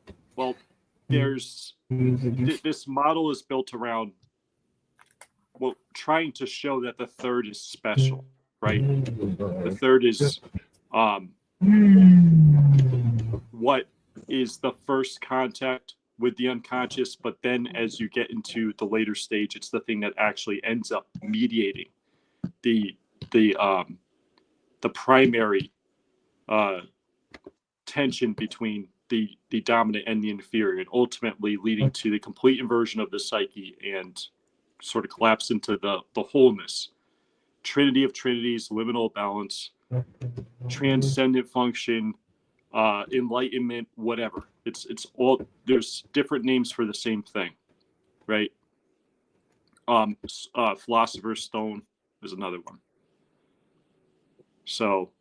There's this model is built around. Well, trying to show that the third is special, right? The third is what is the first contact with the unconscious, but then as you get into the later stage, it's the thing that actually ends up mediating the primary tension between the dominant and the inferior, and ultimately leading to the complete inversion of the psyche and sort of collapse into the wholeness, trinity of trinities, liminal balance, transcendent function, enlightenment, whatever. It's all, there's different names for the same thing, right? Philosopher's Stone is another one. So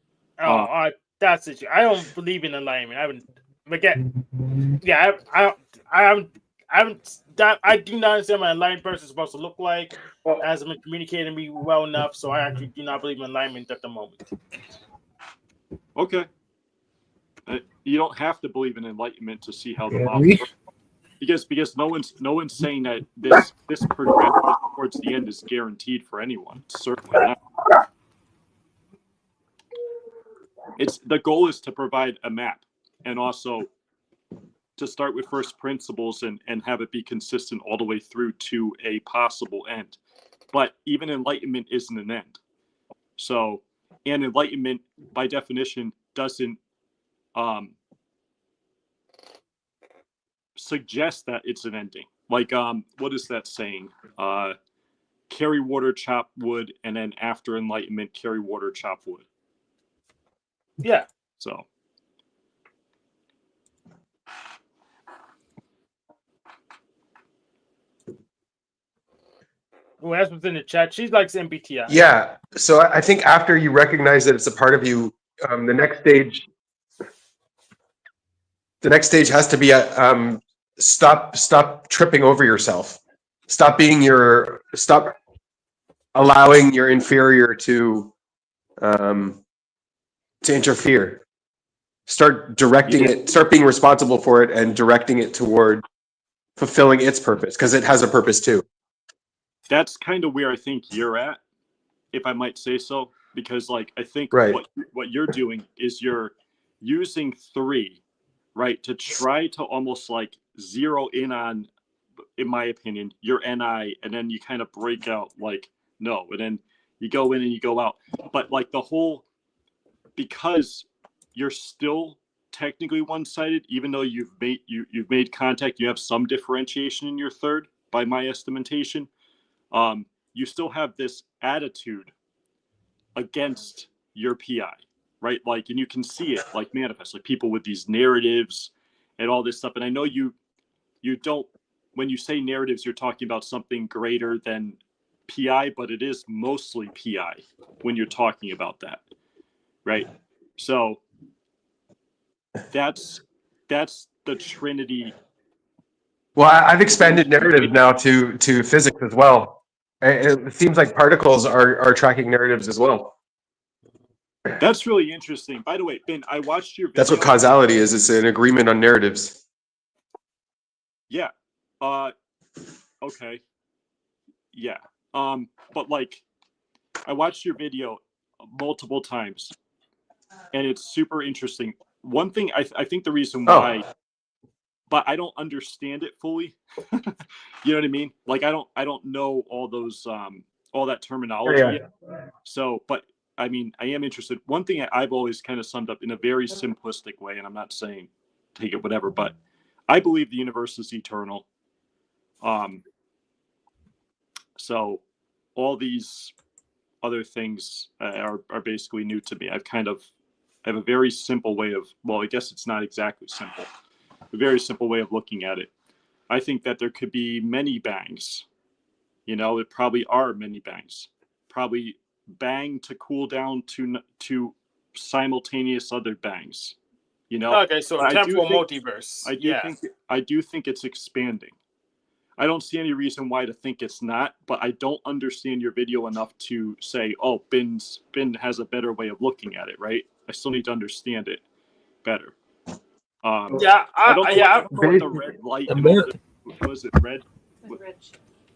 that's it. I don't believe in enlightenment. I haven't. Again, yeah, I do not understand what an enlightened person is supposed to look like. Hasn't been communicating to me well enough, so I actually do not believe in enlightenment at the moment. Okay. you don't have to believe in enlightenment to see how the model Really? works. Because no one's saying that this progression towards the end is guaranteed for anyone. It's certainly not. It's the goal is to provide a map and also to start with first principles and have it be consistent all the way through to a possible end. But even enlightenment isn't an end. So, and enlightenment by definition doesn't suggest that it's an ending. Like, what is that saying? Carry water, chop wood, and then after enlightenment, carry water, chop wood. Yeah. So. Who has within the chat? She likes MBTI. Yeah. So I think after you recognize that it's a part of you, the next stage has to be a stop tripping over yourself. Stop allowing your inferior to interfere. Start directing it. Start being responsible for it and directing it toward fulfilling its purpose, because it has a purpose too. That's kind of where I think you're at, if I might say so, because like I think Right. what you're doing is you're using 3, right, to try to almost like zero in on, in my opinion, your NI, and then you kind of break out like no, and then you go in and you go out. But like the whole, because you're still technically one-sided, even though you've made contact, you have some differentiation in your third, by my estimation. You still have this attitude against your PI, right? Like, and you can see it like manifest, like people with these narratives and all this stuff. And I know you don't, when you say narratives, you're talking about something greater than PI, but it is mostly PI when you're talking about that, right? So that's the Trinity. Well, I've expanded narrative now to physics as well. It seems like particles are tracking narratives as well. That's really interesting. By the way, Ben, I watched your video. That's what causality is. It's an agreement on narratives. Yeah. Okay. Yeah. But like, I watched your video multiple times, and it's super interesting. One thing I think the reason why, but I don't understand it fully. You know what I mean? Like I don't know all those all that terminology yet. So, but I mean, I am interested. One thing I've always kind of summed up in a very simplistic way, and I'm not saying take it whatever, but I believe the universe is eternal. So all these other things are basically new to me. I have a very simple way of, well, I guess it's not exactly simple. A very simple way of looking at it. I think that there could be many bangs. You know, it probably are many bangs. Probably bang to cool down to simultaneous other bangs. You know. Okay, so temporal multiverse. I do think it's expanding. I don't see any reason why to think it's not, but I don't understand your video enough to say, oh, Ben has a better way of looking at it, right? I still need to understand it better. I don't know what the red light was. It red?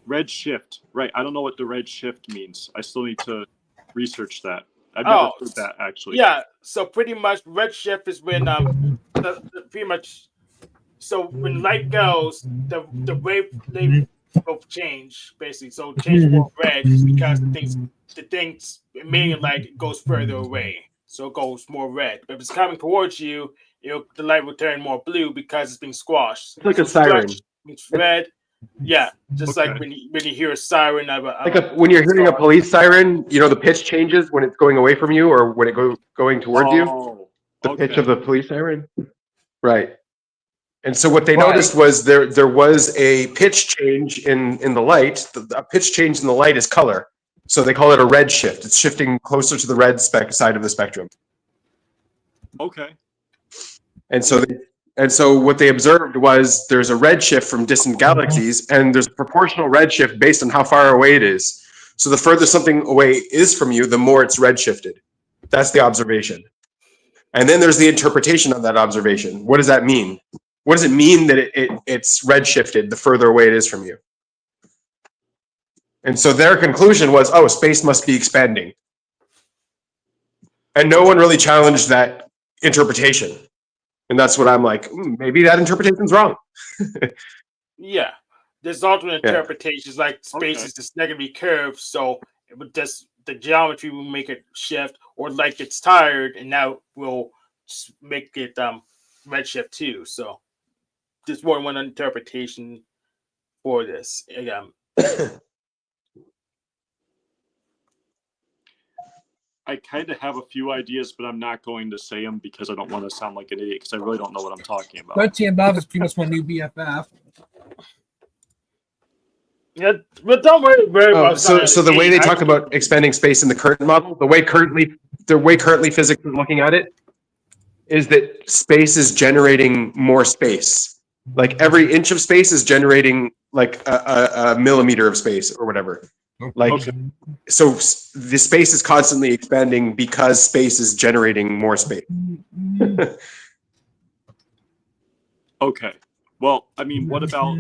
Red shift, right? I don't know what the red shift means. I still need to research that. I've never heard that actually. Yeah, so pretty much red shift is when pretty much. So when light goes, the wavelength will change basically. So change more red because the things emitting light goes further away, so it goes more red. But if it's coming towards you, the light will turn more blue because it's being squashed. It's like a siren. It's red. Yeah, just like when you hear a siren. When you're hearing a police siren, the pitch changes when it's going away from you or when it going towards you. The pitch of the police siren. Right. And so what they noticed was there was a pitch change in the light. A pitch change in the light is color. So they call it a red shift. It's shifting closer to the red side of the spectrum. Okay. And so what they observed was there's a red shift from distant galaxies, and there's a proportional red shift based on how far away it is. So the further something away is from you, the more it's red shifted. That's the observation. And then there's the interpretation of that observation. What does that mean? What does it mean that it's redshifted the further away it is from you? And so their conclusion was, oh, space must be expanding. And no one really challenged that interpretation. And that's what I'm like, maybe that interpretation's wrong. Yeah. There's alternate Yeah. interpretations, like space is just negatively curved, so it would just the geometry will make it shift, or like it's tired, and now we'll make it redshift too. So there's more than one interpretation for this. I kind of have a few ideas, but I'm not going to say them because I don't want to sound like an idiot because I really don't know what I'm talking about. 13 Bob is pretty much my new BFF. Yeah, but don't worry about so the way they talk about expanding space in the current model, the way currently physics is looking at it, is that space is generating more space. Like every inch of space is generating like a millimeter of space or whatever. Like, so the space is constantly expanding because space is generating more space. Okay. Well, I mean, what about?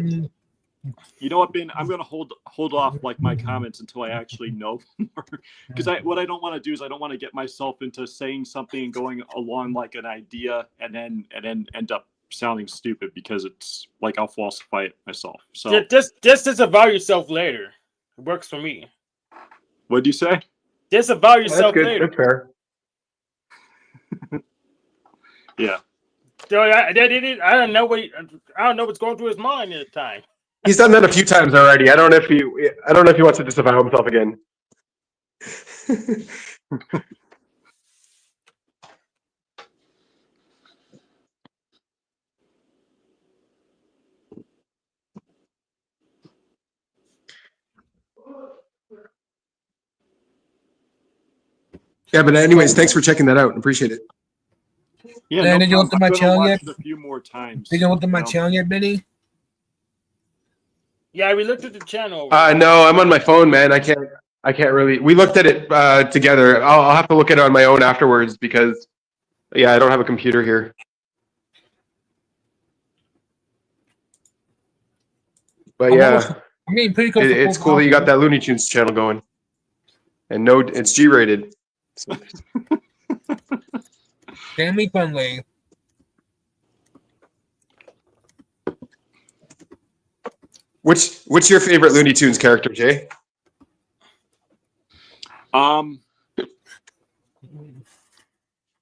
You know what, Ben? I'm going to hold off like my comments until I actually know more. Because what I don't want to do is I don't want to get myself into saying something and going along like an idea and then end up sounding stupid because it's like I'll falsify it myself. So just disavow yourself later. It works for me. What'd you say? Disavow yourself That's good. later. That's fair. Yeah. So I don't know what's going through his mind at the time. He's done that a few times already. I don't know if he wants to disavow himself again. Yeah, but anyways, thanks for checking that out. Appreciate it. Yeah. And did you look at my channel yet? A few more times. Did you look at my channel yet, Benny? Yeah, we looked at the channel. No, I'm on my phone, man. I can't really. We looked at it together. I'll have to look at it on my own afterwards because, yeah, I don't have a computer here. But yeah, I'm getting pretty close. it's cool that you got that Looney Tunes channel going, and no, it's G-rated. So. Family friendly. What's your favorite Looney Tunes character, Jay?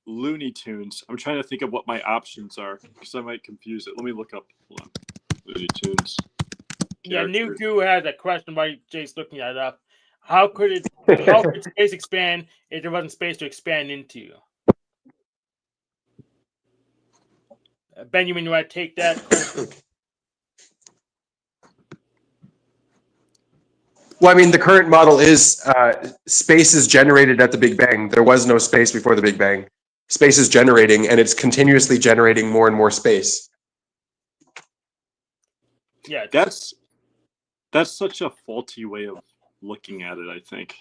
Looney Tunes. I'm trying to think of what my options are because I might confuse it. Let me look up. Hold on. Looney Tunes. Yeah, New Goo had a question while Jay's looking that up. How could space expand if there wasn't space to expand into? Binyamin, you want to take that? Well, I mean, the current model is space is generated at the Big Bang. There was no space before the Big Bang. Space is generating, and it's continuously generating more and more space. Yeah, that's such a faulty way of looking at it. I think.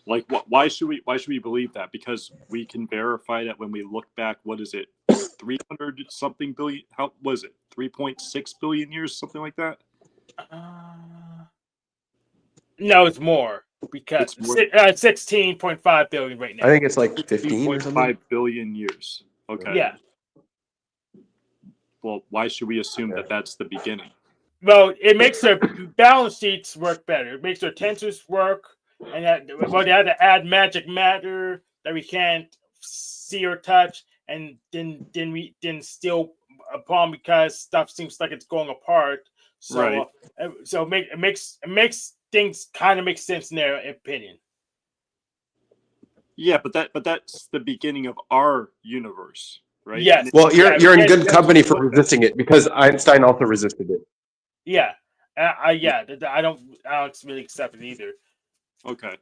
Like, why should we believe that? Because we can verify that when we look back. What is it? 300 something billion? How was it? 3.6 billion years, something like that. No, it's more because it's 16.5 billion right now. I think it's like 15 or something. 5 billion years. Okay. Yeah. Well, why should we assume that that's the beginning? Well, it makes their balance sheets work better. It makes their tensors work, and they had to add magic matter that we can't see or touch, and then still a problem because stuff seems like it's going apart. So, right. It makes things kind of make sense in their opinion. Yeah, but that's the beginning of our universe, right? Yes. Well, you're in good company for resisting it because Einstein also resisted it. Yeah. I don't really accept it either. Okay.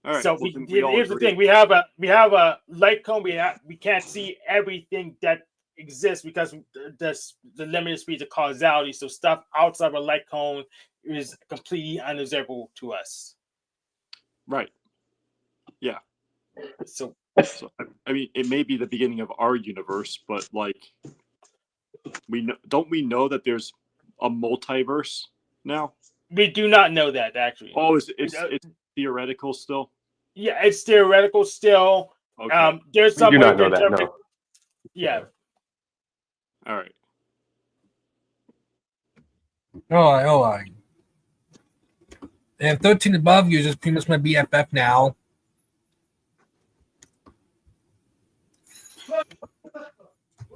All right. So well, here's the thing: we have a light cone. We can't see everything that exists because the limited speed of causality. So stuff outside of a light cone is completely unobservable to us. Right. Yeah. So So I mean, it may be the beginning of our universe, but like, don't we know that there's a multiverse now? We do not know that actually. Oh, it's theoretical still? Yeah, it's theoretical still. Okay. There's We some do way not know to that. interpret. No. Yeah, All right. All right. And 13 above you is just pretty much my BFF now.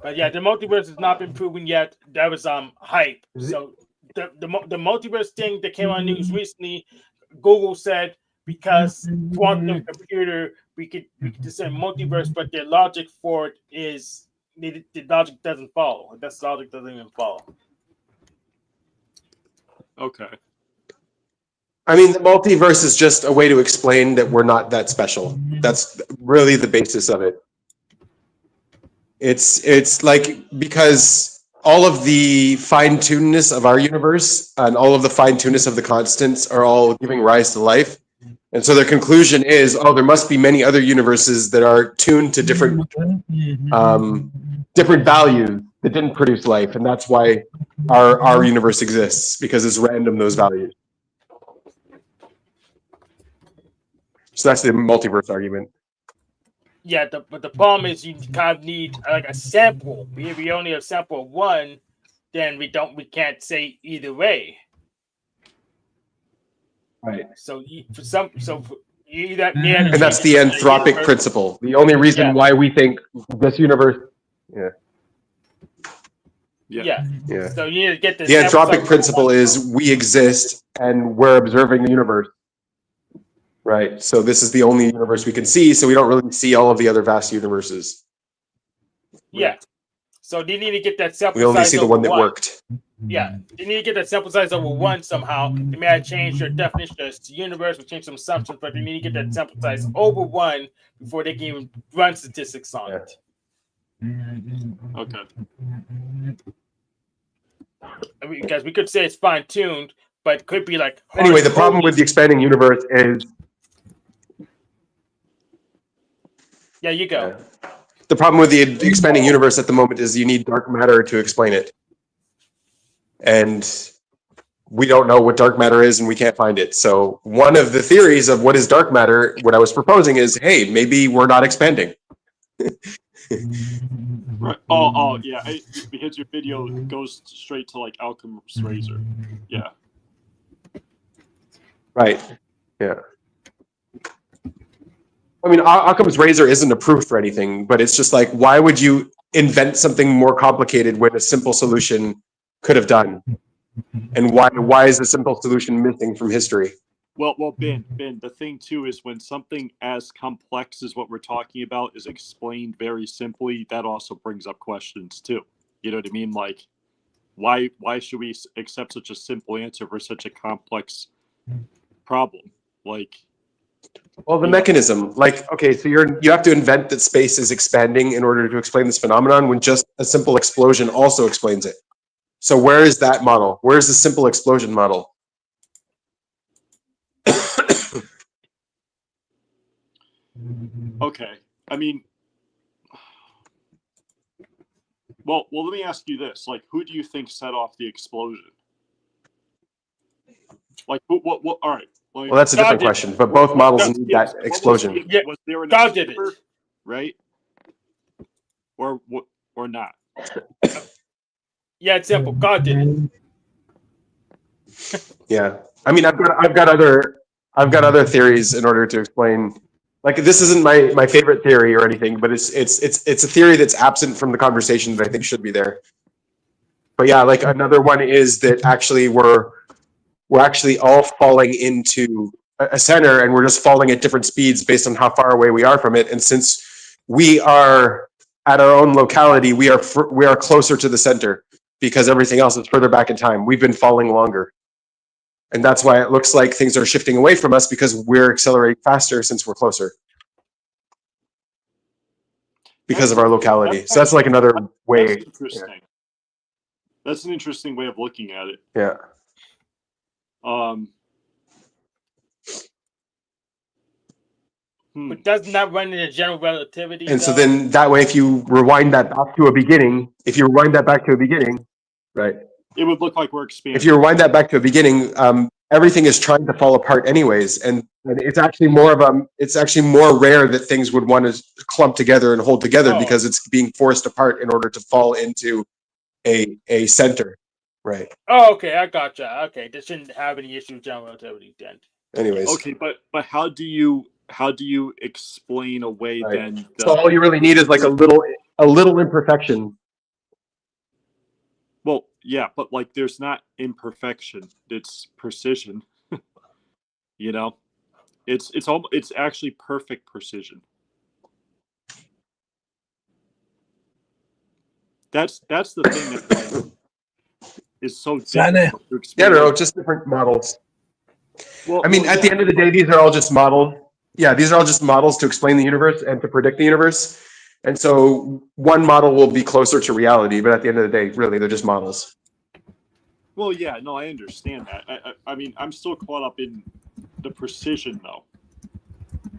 but yeah, the multiverse has not been proven yet. That was hype. So the multiverse thing that came on news recently, Google said because quantum computer we could just say multiverse, but their logic for it is the logic doesn't follow. That logic doesn't even follow. Okay. I mean, the multiverse is just a way to explain that we're not that special. That's really the basis of it. It's like, because all of the fine-tunedness of our universe and all of the fine-tunedness of the constants are all giving rise to life. And so their conclusion is, oh, there must be many other universes that are tuned to different different values that didn't produce life. And that's why our universe exists, because it's random, those values. So that's the multiverse argument. Yeah, but the problem is you kind of need like a sample. If we only have sample of one, then we can't say either way. Right. So you either And that's the anthropic principle. The only reason why we think this universe. Yeah. Yeah. So you need to get The anthropic principle is we exist and we're observing the universe. Right. So this is the only universe we can see. So we don't really see all of the other vast universes. Yeah. So they need to get that sample We only size see the over one that worked. Yeah. They need to get that sample size over one somehow. They may have changed their definition of the universe, or change some assumptions, but they need to get that sample size over one before they can even run statistics on it. Okay. I mean, because we could say it's fine-tuned, but it could be like Anyway, the problem with the expanding universe is. Yeah, you go. The problem with the expanding universe at the moment is you need dark matter to explain it. And we don't know what dark matter is and we can't find it. So one of the theories of what is dark matter, what I was proposing is, hey, maybe we're not expanding. Right. Oh, yeah. Because your video goes straight to like Alchemist's Razor. Yeah. Right. Yeah. I mean, Occam's razor isn't a proof for anything, but it's just like, why would you invent something more complicated when a simple solution could have done? And why is the simple solution missing from history? Well, Ben, the thing too is when something as complex as what we're talking about is explained very simply, that also brings up questions too. You know what I mean? Like, why should we accept such a simple answer for such a complex problem? Like, well, the mechanism, like, okay, so you have to invent that space is expanding in order to explain this phenomenon, when just a simple explosion also explains it. So where is that model? Where is the simple explosion model? okay, I mean, well, let me ask you this: like, who do you think set off the explosion? Like, what? All right. Like, well, that's a different question, but both models need that explosion. Was there an God did it, right? Or not? Yeah, it's simple. God did it. Yeah, I mean, I've got other theories in order to explain. Like, this isn't my favorite theory or anything, but it's a theory that's absent from the conversation that I think should be there. But yeah, like, another one is that actually we're actually all falling into a center, and we're just falling at different speeds based on how far away we are from it. And since we are at our own locality, we are closer to the center because everything else is further back in time. We've been falling longer. And that's why it looks like things are shifting away from us, because we're accelerating faster since we're closer. Because of our locality. So that's like another way. That's interesting. Yeah. That's an interesting way of looking at it. Yeah. But doesn't that run into general relativity? And so though? then that way, if you rewind that back to a beginning, right? It would look like we're expanding. If you rewind that back to a beginning, everything is trying to fall apart anyways, and it's actually more rare that things would want to clump together and hold together because it's being forced apart in order to fall into a center, right? Oh, okay, I gotcha. Okay, this shouldn't have any issue with general relativity then. Anyways, Okay, but how do you explain away right. then? So all you really need is like a little imperfection. Well, yeah, but like there's not imperfection; it's precision. You know, it's actually perfect precision. That's the thing that like, is so difficult to explain. Yeah, no, just different models. Well, I mean, at the end of the day, these are all just models. Yeah, these are all just models to explain the universe and to predict the universe. And so one model will be closer to reality, but at the end of the day, really, they're just models. Well, yeah, no, I understand that. I mean, I'm still caught up in the precision, though.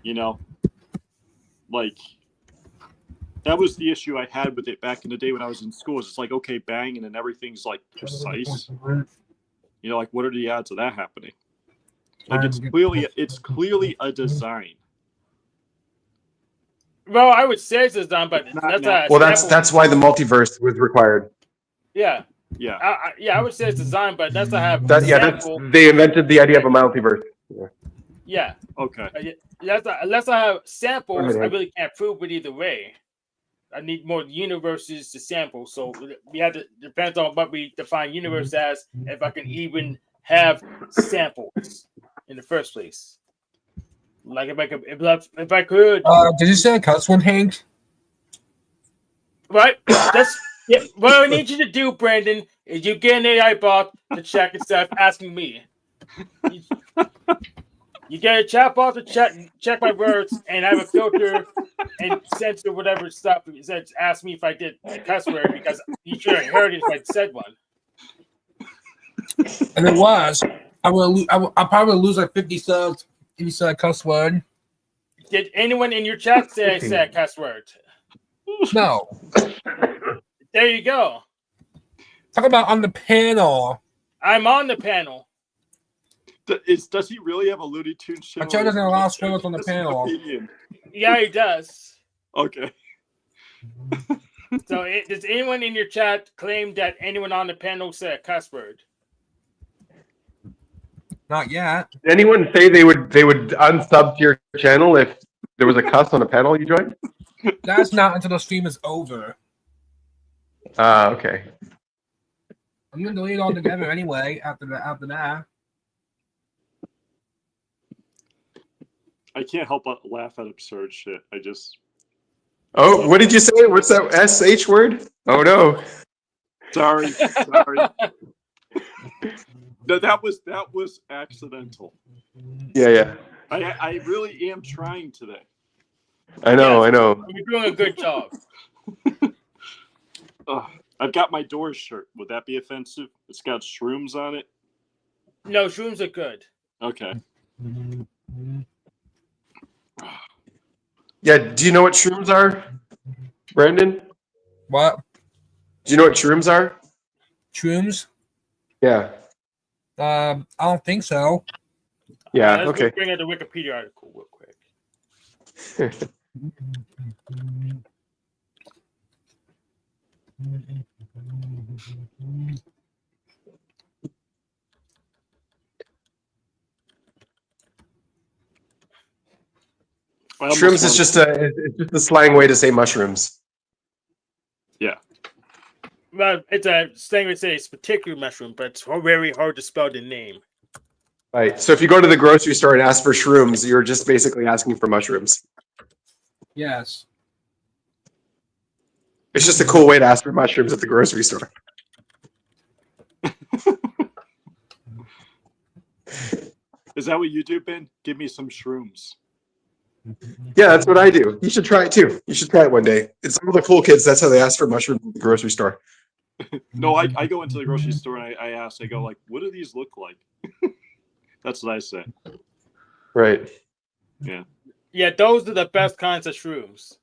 You know, like that was the issue I had with it back in the day when I was in school. It's like, okay, bang, and then everything's like precise. You know, like what are the odds of that happening? Like it's clearly a design. Well, I would say it's design, but that's why the multiverse was required. Yeah. Yeah. I would say it's design, but that's to have they invented the idea of a multiverse. Yeah. Okay. Unless I have samples, I really can't prove it either way. I need more universes to sample, so we have to depends on what we define universe as. If I can even have samples in the first place, like if I could. Did you say a cuss one, Hank? Right. What I need you to do, Brandon, is you get an AI bot to check instead of asking me. You get a chat bot to check my words, and I have a filter and censor whatever stuff. Ask me if I did a cuss word because you should have heard it if I said one. And it was. I probably lose like 50 subs if you said a cuss word. Did anyone in your chat say I said a cuss word? No. There you go. Talk about on the panel. I'm on the panel. Does he really have a Looney Tunes show? I'm doesn't allow spoilers on the panel. Yeah, he does. Okay. So, does anyone in your chat claim that anyone on the panel said a cuss word? Not yet. Did anyone say they would unsub to your channel if there was a cuss on a panel you joined? That's not until the stream is over. Okay. I'm gonna delete it all together anyway. After that. I can't help but laugh at absurd shit. I just. Oh, what did you say? What's that SH word? Oh no. Sorry. No, that was accidental. Yeah. I really am trying today. I know. You're doing a good job. I've got my Doors shirt. Would that be offensive? It's got shrooms on it. No, shrooms are good. Okay. Yeah. Do you know what shrooms are, Brandon? What? Do you know what shrooms are? Shrooms? Yeah. I don't think so. Yeah. Let's Okay. bring out the Wikipedia article real quick. Shrooms is just a slang way to say mushrooms. Yeah. Well, it's a thing that says particular mushroom, but it's very hard to spell the name. Right. So if you go to the grocery store and ask for shrooms, you're just basically asking for mushrooms. Yes. It's just a cool way to ask for mushrooms at the grocery store. Is that what you do, Ben? Give me some shrooms. Yeah, that's what I do. You should try it too. You should try it one day. It's all the cool kids. That's how they ask for mushrooms at the grocery store. No, I go into the grocery store and I ask, I go like, what do these look like? That's what I say. Right. Yeah. Yeah, those are the best kinds of shrooms.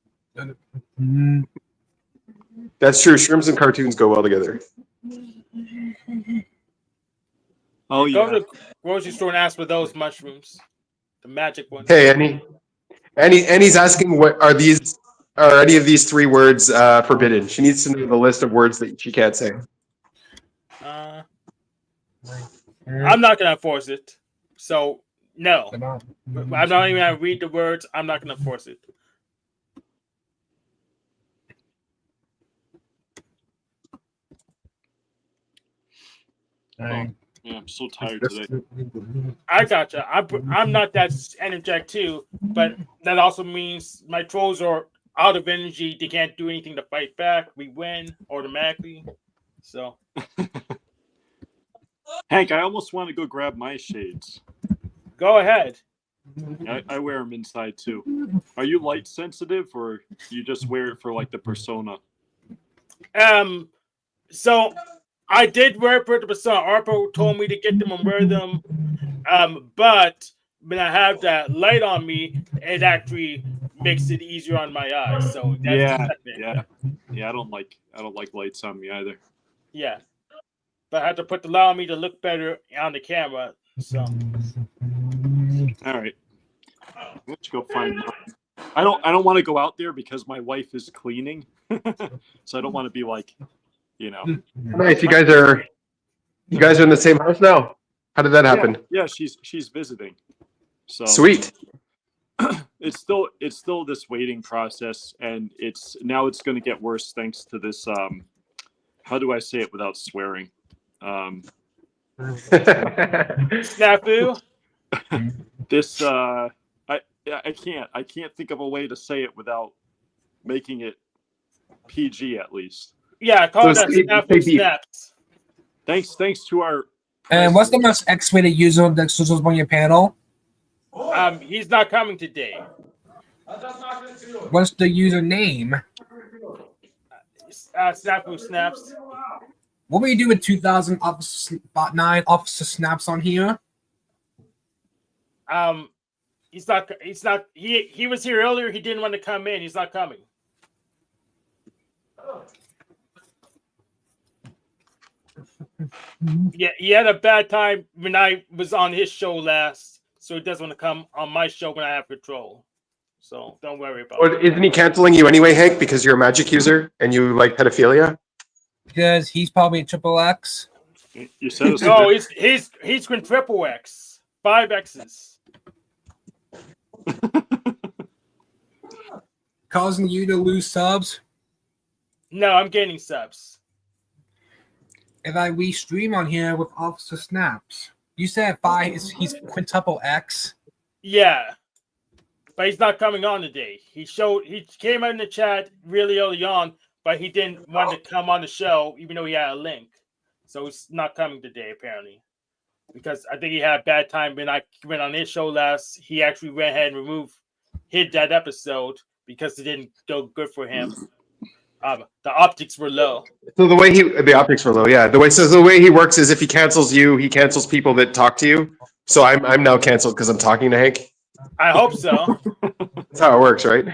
That's true. Shrooms and cartoons go well together. Oh Go yeah. to the grocery store and ask for those mushrooms, the magic ones. Hey, Annie's asking what are these? Are any of these three words forbidden? She needs to know the list of words that she can't say. I'm not gonna enforce it. So no, I'm not even gonna read the words. I'm not gonna force it. Yeah, I'm so tired today. I gotcha. I'm not that energetic too, but that also means my trolls are out of energy. They can't do anything to fight back. We win automatically. So Hank, I almost want to go grab my shades. go ahead. I wear them inside too. Are you light sensitive, or you just wear it for like the persona? So I did wear it for the persona. Arpo told me to get them and wear them. But when I have that light on me, it actually makes it easier on my eyes. So that's yeah. I don't like lights on me either. Yeah. But I have to put the light on me to look better on the camera. So All right, let's go find mine. I don't want to go out there because my wife is cleaning, so I don't want to be like, Nice. You guys are in the same house now. How did that happen? Yeah, she's visiting. So Sweet. It's still this waiting process, and it's going to get worse thanks to this. How do I say it without swearing? snafu. This I can't think of a way to say it without making it PG at least. Yeah, call So that say snafu beep. snaps. Thanks to our. And what's the most X-rated user that's on your panel? He's not coming today. What's the username? Snafu snaps. What will you do with 2,000 Bot 9 officer snaps on here? He's not. He was here earlier. He didn't want to come in. He's not coming. Yeah, he had a bad time when I was on his show last, so he doesn't want to come on my show when I have control. So don't worry about it. Isn't he canceling you anyway, Hank, because you're a magic user and you like pedophilia? Because he's probably a triple X. You said No, he's triple X, 5 X's. Causing you to lose subs. No, I'm gaining subs. If I restream on here with officer snaps, you said he's quintuple X. Yeah, but he's not coming on today. He came out in the chat really early on, but he didn't want to come on the show, even though he had a link. So he's not coming today, apparently. Because I think he had a bad time when I went on his show last. He actually went ahead and hid that episode because it didn't go good for him. The optics were low. So the optics were low, yeah. The way he works is if he cancels you, he cancels people that talk to you. So I'm now canceled because I'm talking to Hank. I hope so. That's how it works, right?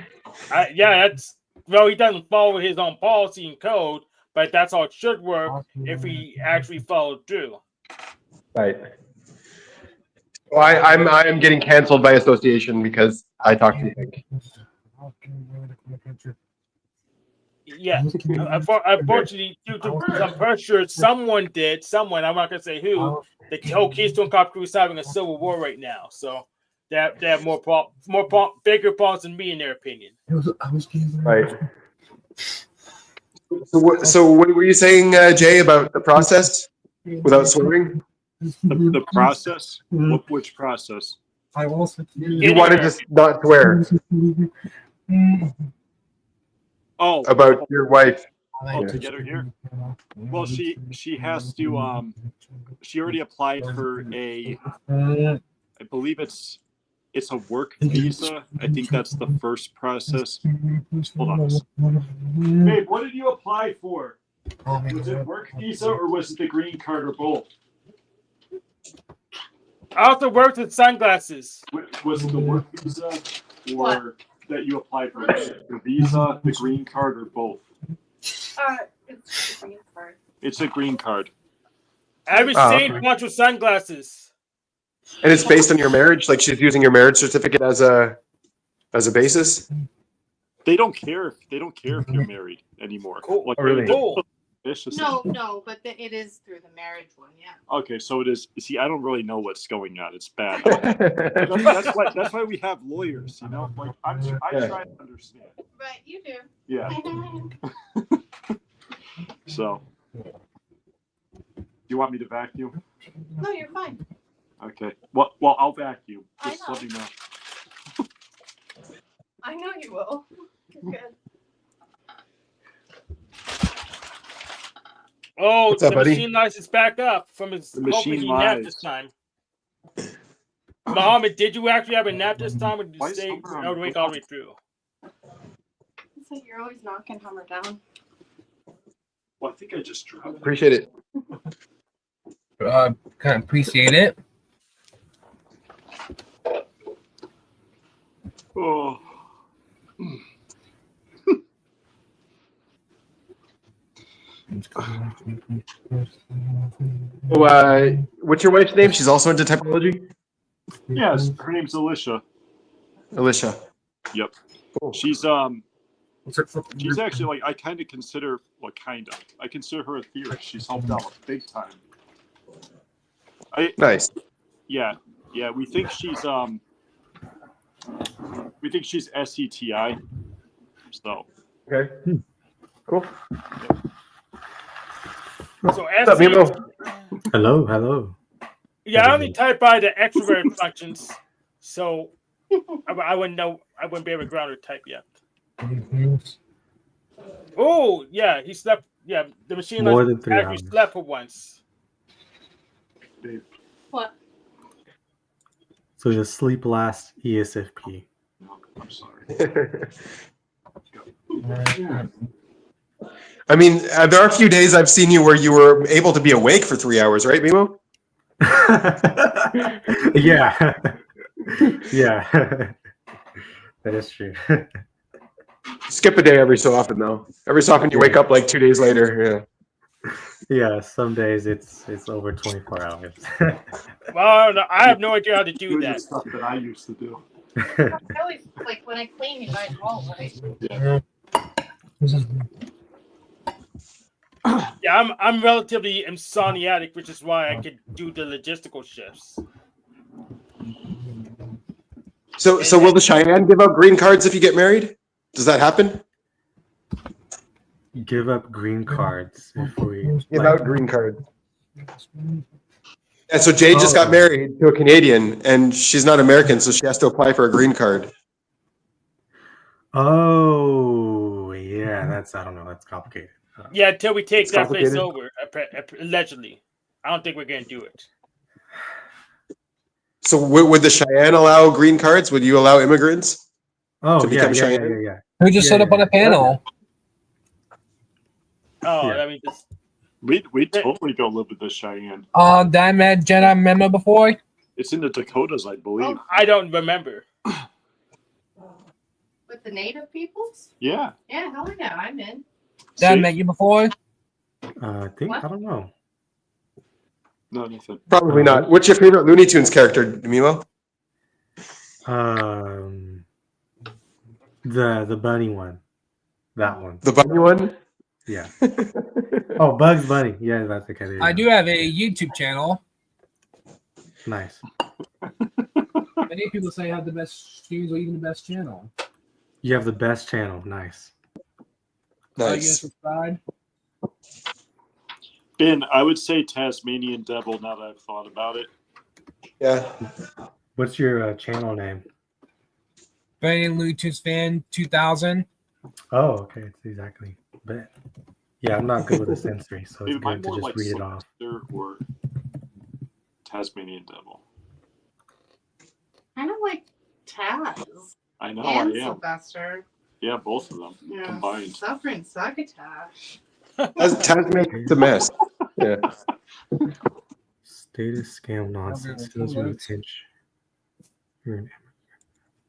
He doesn't follow his own policy and code, but that's how it should work if he actually followed through. Right. Well, I'm getting canceled by association because I talk to Hank. Yeah, unfortunately, due to some pressure, someone, I'm not going to say who, the whole Keystone Cop crew is having a civil war right now. So they have bigger problems than me, in their opinion. Right. So what were you saying, Jay, about the process without swearing? The process? Which process? You wanted to not swear. Oh, about your wife. to get her here. Well, she has to. She already applied for I believe it's a work visa. I think that's the first process. Hold on. Babe, what did you apply for? Was it work visa or was it the green card or both? I also worked with sunglasses. Was it the work visa? or What? that you applied for? The visa, the green card, or both? It's the green card. It's a green card. Every Oh, same okay. bunch with sunglasses. And it's based on your marriage. Like she's using your marriage certificate as a basis. They don't care if you're married anymore. Cool. Like, Oh, really? Cool. it's just No, but it is through the marriage one, yeah. okay, so it is. See, I don't really know what's going on. It's bad. That's why we have lawyers. You know, like I Yeah. try to understand. But you do. Yeah. So, you want me to vacuum? No, you're fine. Okay. Well, I'll vacuum. I Just know. let me know. I know you will. Good. Oh, What's up, the buddy? machine lights back up from his. The Hopefully machine he napped lies. this time. Muhammad, did you actually have a nap this time, or did Why you is stay Humber on awake all the way through? It's like you're always knocking Hummer down. Well, I think I just dropped it. Appreciate it. Kind of appreciate it. Oh. So, what's your wife's name? She's also into typology. Yes, her name's Alicia. Alicia. Yep. Cool. She's actually like I consider her a theorist. She's helped out big time. Nice. Yeah. We think she's SETI. So Okay. Cool. So What's up, SC, Mimo? Hello. yeah, I only type by the extrovert functions, so I wouldn't know. I wouldn't be able to ground or type yet. Oh, yeah, he slept. Yeah, the machine More lights than 3 actually hours. slept for once. What? So the sleep last ESFP. no, I'm sorry. I mean, there are a few days I've seen you where you were able to be awake for 3 hours, right, Mimo? Yeah. Yeah. That is true. Skip a day every so often, though. Every so often you wake up like 2 days later. Yeah, some days it's over 24 hours. Well, no, I have no idea how to do Doing the that. stuff that I used to do. I always, like, when I clean, you guys all, right? Yeah, I'm relatively insomniatic, which is why I could do the logistical shifts. So will the Cheyenne give out green cards if you get married? Does that happen? Give up green cards if we Give out green cards. And so Jade just got married to a Canadian, and she's not American, so she has to apply for a green card. Oh, yeah, I don't know, that's complicated. Yeah, until we take It's that place complicated. over, allegedly. I don't think we're going to do it. So would the Cheyenne allow green cards? Would you allow immigrants? Oh, To yeah, become Cheyenne? yeah. We just set up on a panel. Oh, Yeah. I mean, just, We'd totally go live with the Cheyenne. That I met Jedi member before. It's in the Dakotas, I believe. I don't remember. With the native peoples? Yeah. Yeah, hell yeah, I'm in. Did I See? met you before? I think, What? I don't know. No, nothing. Probably not. What's your favorite Looney Tunes character, Mimo? The bunny one. That one. The bunny one? Yeah. Oh, Bugs Bunny. Yeah, that's the kind of. I do have a YouTube channel. Nice. Many people say I have the best streams or even the best channel. You have the best channel. Nice. Are you Nice. subscribed? Ben, I would say Tasmanian Devil now that I've thought about it. Yeah. What's your channel name? Brandon Looney Tunes fan 2000. Oh, okay. It's exactly. But yeah, I'm not good with the sensory, so it's Maybe mine good to more just like read it off. Sylvester or Tasmanian Devil. Kind of like Taz I know and I am. Sylvester. Yeah, both of them Yeah. combined. Suffering succotash. Taz makes a mess. Yeah. Status scam nonsense. Feels really pinch. You're an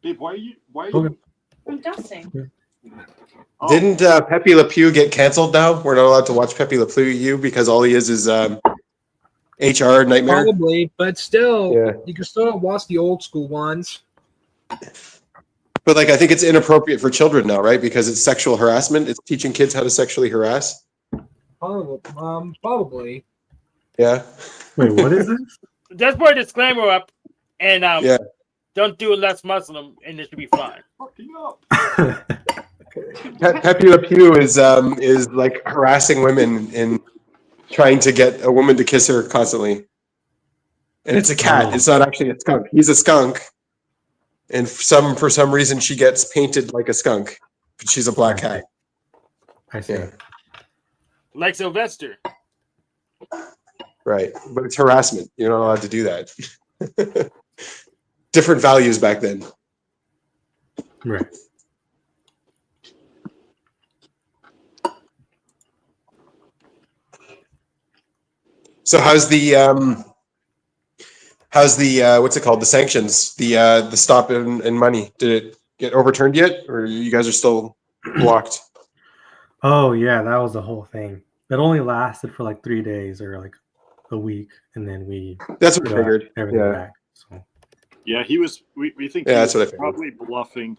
Babe, why are you? Okay. I'm dusting. Oh, Didn't Pepe Le Pew get canceled now? We're not allowed to watch Pepe Le Pew because all he is HR nightmare. Probably, but still, Yeah. you can still watch the old school ones. But like, I think it's inappropriate for children now, right? Because it's sexual harassment. It's teaching kids how to sexually harass. Probably. Yeah. Wait, what is this? Just put a disclaimer up, and Yeah. don't do it less Muslim, and it should be fine. fucking up. Pepe Le Pew is like harassing women and trying to get a woman to kiss her constantly. And it's a cat. Oh. It's not actually a skunk. He's a skunk. And for some reason she gets painted like a skunk. But she's a black cat. I see. Yeah. Like Sylvester. Right. But it's harassment. You're not allowed to do that. Different values back then. Right. So how's the what's it called? The sanctions, the stop in money. Did it get overturned yet, or you guys are still blocked? Oh yeah, that was the whole thing. That only lasted for like 3 days or like a week, and then we That's what I got figured. everything Yeah. back. So Yeah, he was. We think Yeah, he that's was what I figured. probably bluffing.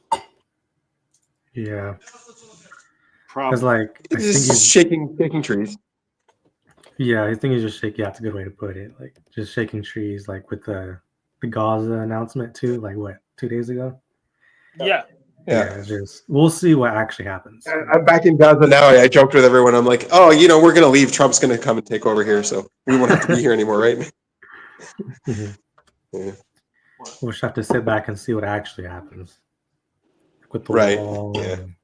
yeah, Probably. because like I think Just he's shaking trees. yeah, I think he's just shaking. Yeah, that's a good way to put it. Like just shaking trees, like with the Gaza announcement too. Like what 2 days ago? Yeah. Yeah. it's just we'll see what actually happens. I'm back in Gaza now. I joked with everyone. I'm like, oh, we're gonna leave. Trump's gonna come and take over here, so we won't have to be here anymore, right? Mhm. Yeah. We'll just have to sit back and see what actually happens with the Right, wall, yeah. and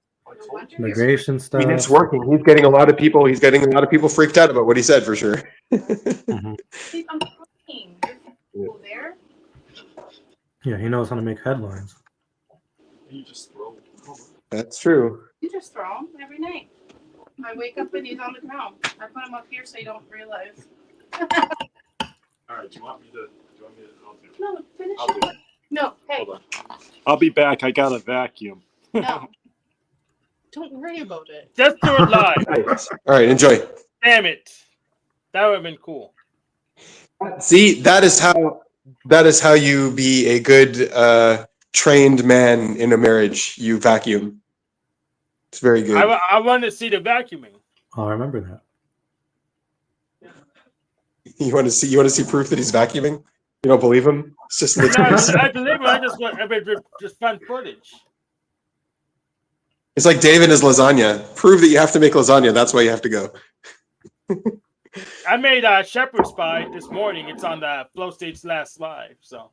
immigration I stuff. mean, it's working. He's getting a lot of people. He's getting a lot of people freaked out about what he said, for sure. Mhm. Babe, I'm talking. You're cool there. Yeah, he knows how to make headlines. You just throw. That's true. You just throw them every night. I wake up and he's on the ground. I put him up here so you don't realize. All right. Do you want me to? I'll do it. No, finish I'll do it. No, hey, Hold on. I'll be back. I got a vacuum. no. Don't worry about it. Just do it live. Nice. All right, enjoy. Damn it. That would have been cool. See, that is how you be a good trained man in a marriage. You vacuum. It's very good. I want to see the vacuuming. Oh, I remember that. You want to see proof that he's vacuuming? You don't believe him? It's just an No, excuse. I believe it. I just want just fun footage. It's like Dave and his lasagna. Prove that you have to make lasagna. That's why you have to go. I made Shepherd's Pie this morning. It's on the Flow State's last live. So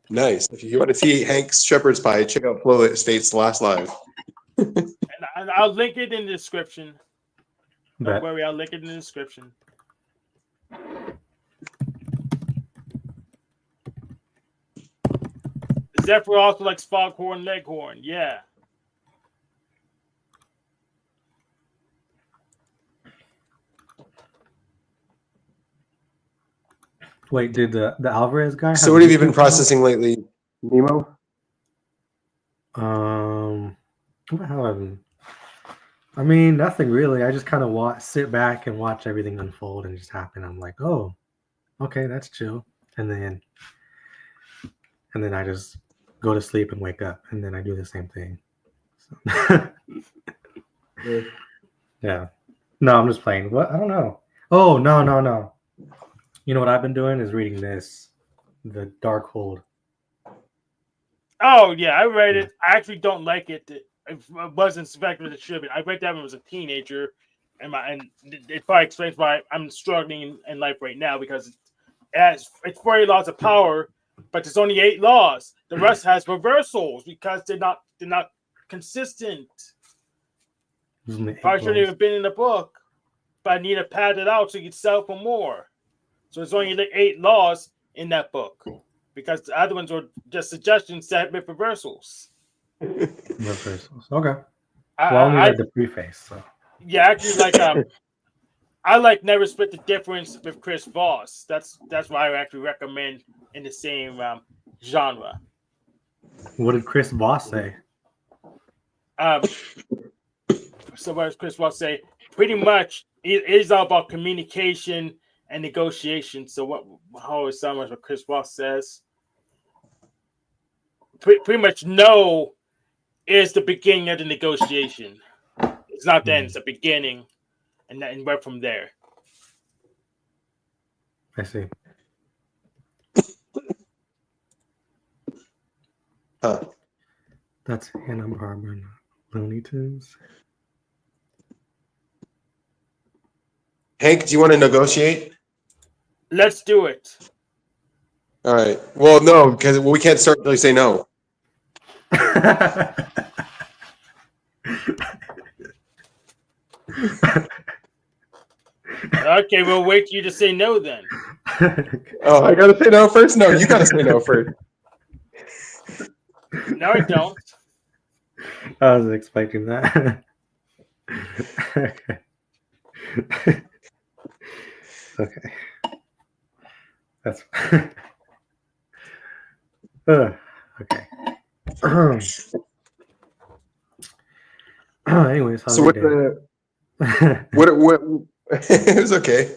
Nice. If you want to see Hank's shepherd's pie, check out Flow State's last live. and I'll link it in the description. Don't Bet. worry, I'll link it in the description. Zephyr also likes foghorn leghorn. Yeah. Wait, did the Alvarez guy? So what have you been processing lately, Nemo? What the hell have I been? I mean, nothing really. I just kind of sit back and watch everything unfold and just happen. I'm like, oh, okay, that's chill. And then I just go to sleep and wake up, and then I do the same thing. So. Yeah. No, I'm just playing. What? I don't know. Oh, no. You know what I've been doing is reading this, The Darkhold. Oh yeah, I read it. I actually don't like it. It wasn't expected it should be. I read that when I was a teenager, and it probably explains why I'm struggling in life right now because it's 40 laws of power, but there's only 8 laws. The rest has reversals because they're not consistent. Probably shouldn't even been in the book, but I need to pad it out so you can sell for more. So there's only like 8 laws in that book because the other ones were just suggestions set with reversals. Reversals. Okay. I Well, I only read the preface, so. Yeah, actually, I like Never Split the Difference with Chris Voss. That's why I actually recommend in the same genre. What did Chris Voss say? So what does Chris Ross say? Pretty much, it is all about communication and negotiation. So how is so much what Chris Ross says? Pretty much, no is the beginning of the negotiation. It's not the end; it's the beginning, and right from there. I see. That's Hanna-Barbera, not Looney Tunes. Hank, do you want to negotiate? Let's do it. All right. Well, no, because we can't start until you say no. Okay, we'll wait for you to say no then. Oh, I gotta say no first? No, you gotta say no first. No, I don't. I was expecting that. Okay. That's okay. Anyways, how's So your what day? what it was okay.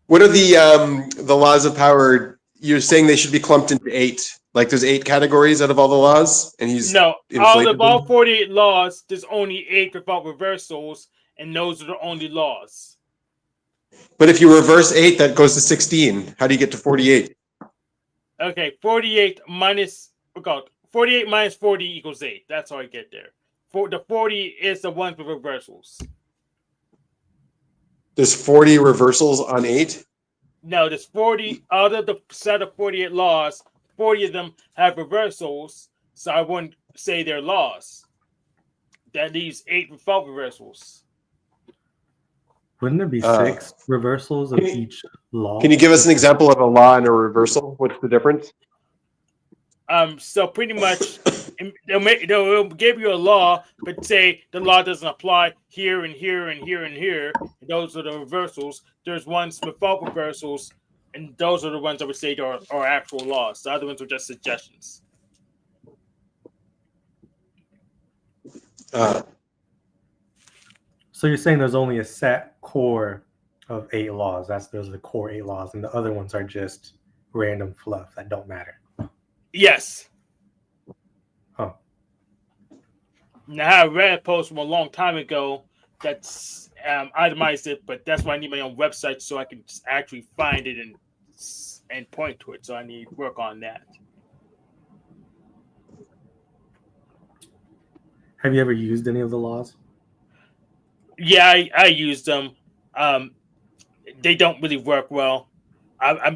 What are the laws of power? You're saying they should be clumped into 8. Like there's 8 categories out of all the laws, and he's No, inflated of all them? 48 laws, there's only 8 without reversals, and those are the only laws. But if you reverse 8, that goes to 16. How do you get to 48? Okay, 48 minus 40 equals 8. That's how I get there. The 40 is the one with reversals. There's 40 reversals on 8? No, there's 40 out of the set of 48 laws. 40 of them have reversals, so I wouldn't say they're laws. That leaves 8 without reversals. Wouldn't there be 6 reversals of each law? Can you give us an example of a law and a reversal? What's the difference? So pretty much, they'll give you a law, but say the law doesn't apply here and here and here and here. And those are the reversals. There's ones without reversals, and those are the ones I would say are actual laws. The other ones are just suggestions. So you're saying there's only a set core of 8 laws. Those are the core 8 laws, and the other ones are just random fluff that don't matter. Yes. Huh. Now I read a post from a long time ago that's itemized it, but that's why I need my own website so I can actually find it and point to it. So I need work on that. Have you ever used any of the laws? Yeah, I used them. They don't really work well.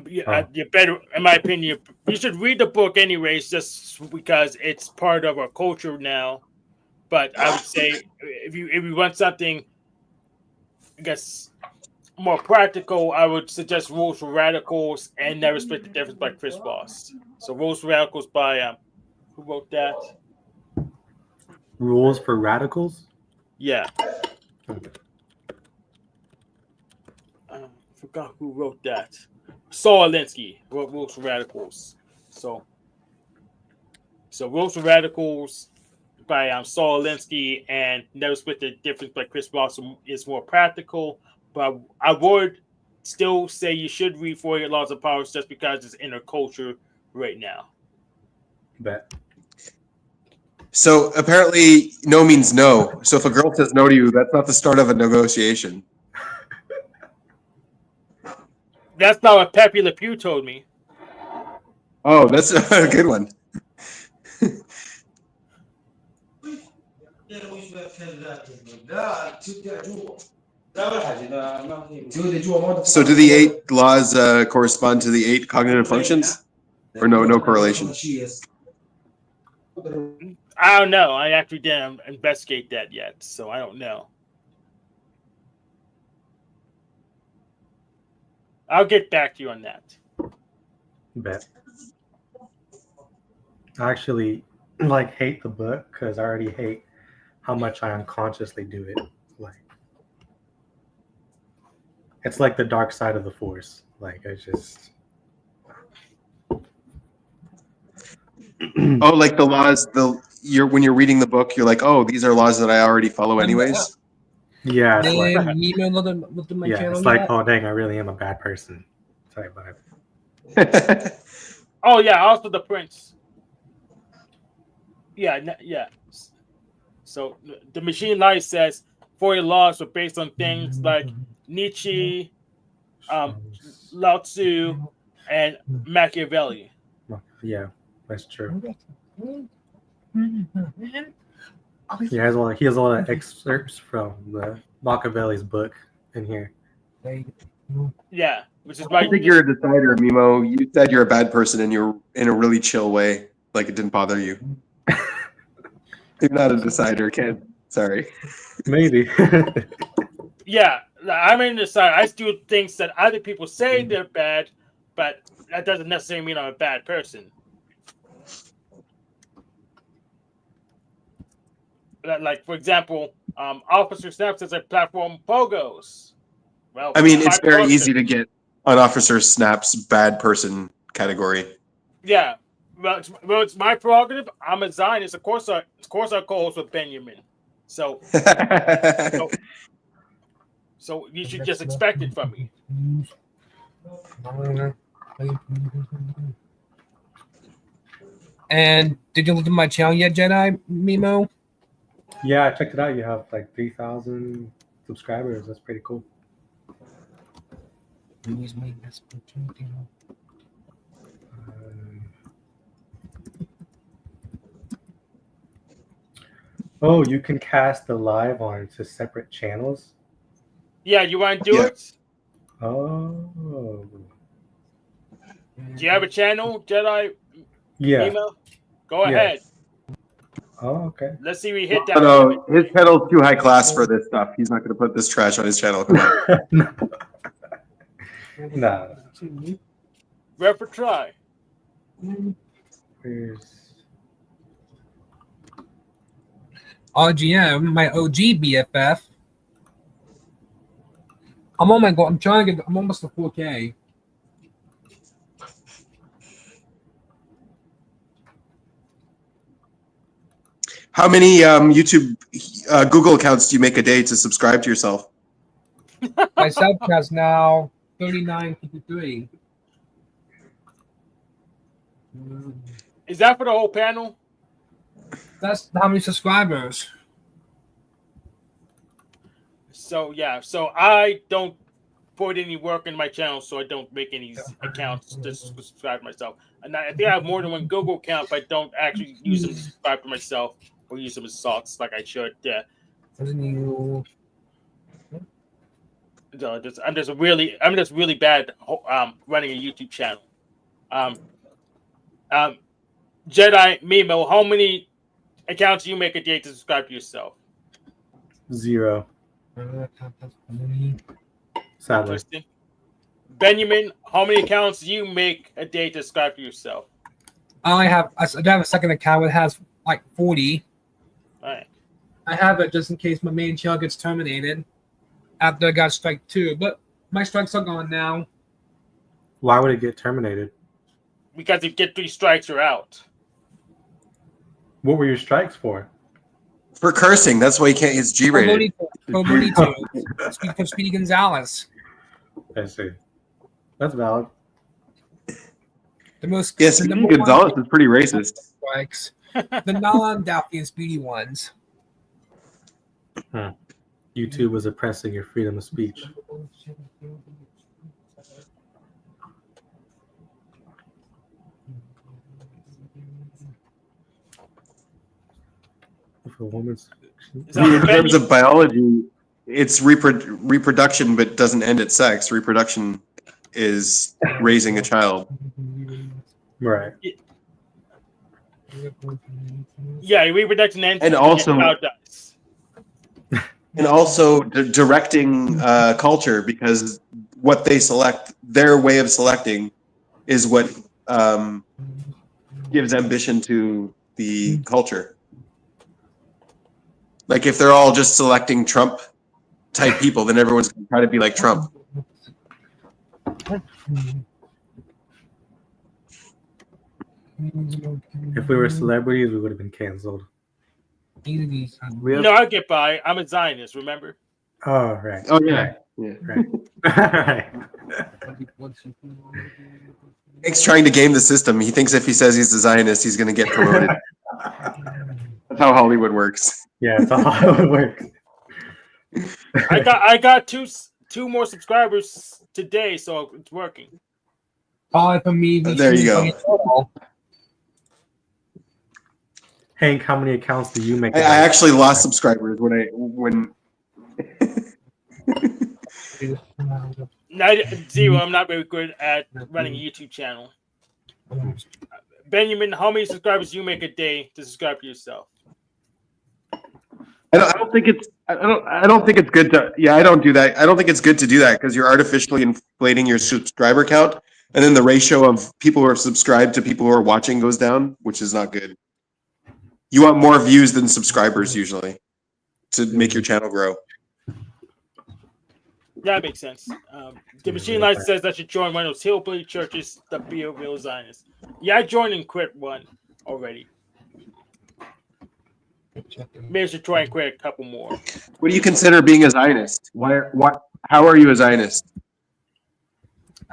You're better, in my opinion. You should read the book anyways, just because it's part of our culture now. But I would say if you want something, I guess, more practical, I would suggest Rules for Radicals and Never Split the Difference by Chris Voss. So Rules for Radicals by who wrote that? Rules for Radicals? Yeah. I forgot who wrote that. Saul Alinsky wrote Rules for Radicals. So Rules for Radicals by Saul Alinsky and Never Split the Difference by Chris Voss is more practical. But I would still say you should read 48 Laws of Power just because it's in our culture right now. Bet. So apparently no means no. So if a girl says no to you, that's not the start of a negotiation. That's not what Pepe Le Pew told me. Oh, that's a good one. So do the 8 laws correspond to the 8 cognitive functions? Or no correlation? I don't know. I actually didn't investigate that yet, so I don't know. I'll get back to you on that. Bet. I actually hate the book because I already hate how much I unconsciously do it. It's like the dark side of the Force. It's just Oh, like the laws. When you're reading the book, you're like, oh, these are laws that I already follow anyways. Yeah, it's like And Nemo looked at my yeah, channel it's like yet? oh dang, I really am a bad person type vibe. Oh yeah, also the prince. Yeah, yeah. So the Machine Light says 40 laws were based on things like Nietzsche, Lao Tzu, and Machiavelli. Yeah, that's true. He has a lot of excerpts from the Machiavelli's book in here. Yeah, which is I why don't think you're a decider, Mimo. You said you're a bad person, and you're in a really chill way, like it didn't bother you. You're not a decider, kid. Sorry. Maybe. yeah, I'm in the side. I do things that other people say they're bad, but that doesn't necessarily mean I'm a bad person. Like for example, Officer Snap says I platform pogos. Well, I mean, my it's very prerogative. easy to get on Officer Snap's bad person category. Yeah, well, it's my prerogative. I'm a Zionist. Of course, I co-host with Binyamin. So you should just expect it from me. And did you look at my channel yet, Jedi Mimo? Yeah, I checked it out. You have like 3,000 subscribers. That's pretty cool. Oh, you can cast the live onto separate channels. Yeah, you want to do Yeah. it? Oh. Do you have a channel, Jedi Yeah. Mimo? Go Yeah. ahead. Oh, okay. Let's see we hit that. No, his channel's too high class for this stuff. He's not going to put this trash on his channel. Come on. Nah. Rep for try. Here's... RGM, my OG BFF. I'm on my goal. I'm almost to 4K. How many YouTube, Google accounts do you make a day to subscribe to yourself? My subcast now 3953. Is that for the whole panel? That's how many subscribers. So yeah, so I don't put any work in my channel, so I don't make any accounts to subscribe to myself. And I think I have more than one Google account, but I don't actually use them to subscribe to myself or use them as socks like I should. Yeah. So I'm just really bad running a YouTube channel. Jedi Mimo, how many accounts do you make a day to subscribe to yourself? 0. Sadly. Interesting. Benjamin, how many accounts do you make a day to subscribe to yourself? I have a second account that has like 40. All right. I have it just in case my main channel gets terminated after I got strike 2, but my strikes are gone now. Why would it get terminated? Because if you get 3 strikes, you're out. What were your strikes for? For cursing. That's why he can't. It's G-rated. Bonito. Speak for Speedy Gonzalez. I see. That's valid. The most Yes, the Speedy number Gonzalez one is pretty racist. strikes. The Nala, Daffy, and Speedy ones. YouTube was oppressing your freedom of speech. If a woman's In terms of biology, it's reproduction, but doesn't end at sex. Reproduction is raising a child. right. Yeah, reproduction ends And when also- your child dies. And also directing culture, because what they select, their way of selecting, is what gives ambition to the culture. Like if they're all just selecting Trump type people, then everyone's going to try to be like Trump. If we were celebrities, we would have been canceled. We have, No, I get by. I'm a Zionist, remember? Oh, right. Oh yeah. Yeah. Right. Hank's trying to game the system. He thinks if he says he's a Zionist, he's going to get promoted. That's how Hollywood works. Yeah, it's all how it works. I got two more subscribers today, so it's working. 5 for me. There you go. Hank, how many accounts do you make? I actually lost subscribers when Zero. I'm not very good at running a YouTube channel. Binyamin, how many subscribers do you make a day to subscribe to yourself? I don't think it's good to. Yeah, I don't do that. I don't think it's good to do that because you're artificially inflating your subscriber count, and then the ratio of people who are subscribed to people who are watching goes down, which is not good. You want more views than subscribers usually to make your channel grow. That makes sense. The Machine Light says that you join one of those hillbilly churches to be a real Zionist. Yeah, I joined and quit one already. Maybe I should try and quit a couple more. What do you consider being a Zionist? How are you a Zionist?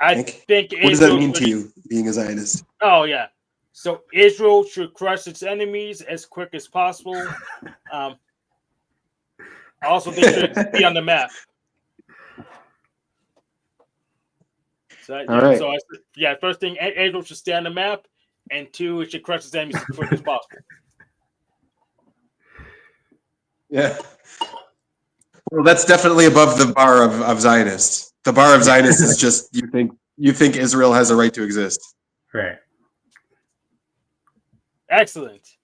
I think What does that mean to you, being a Zionist? Oh yeah. So Israel should crush its enemies as quick as possible. Also, they should be on the map. So, All right. so first thing, Israel should stay on the map, and 2, it should crush its enemies as quick as possible. Yeah. Well, that's definitely above the bar of Zionists. The bar of Zionists is just you think Israel has a right to exist. Right. Excellent.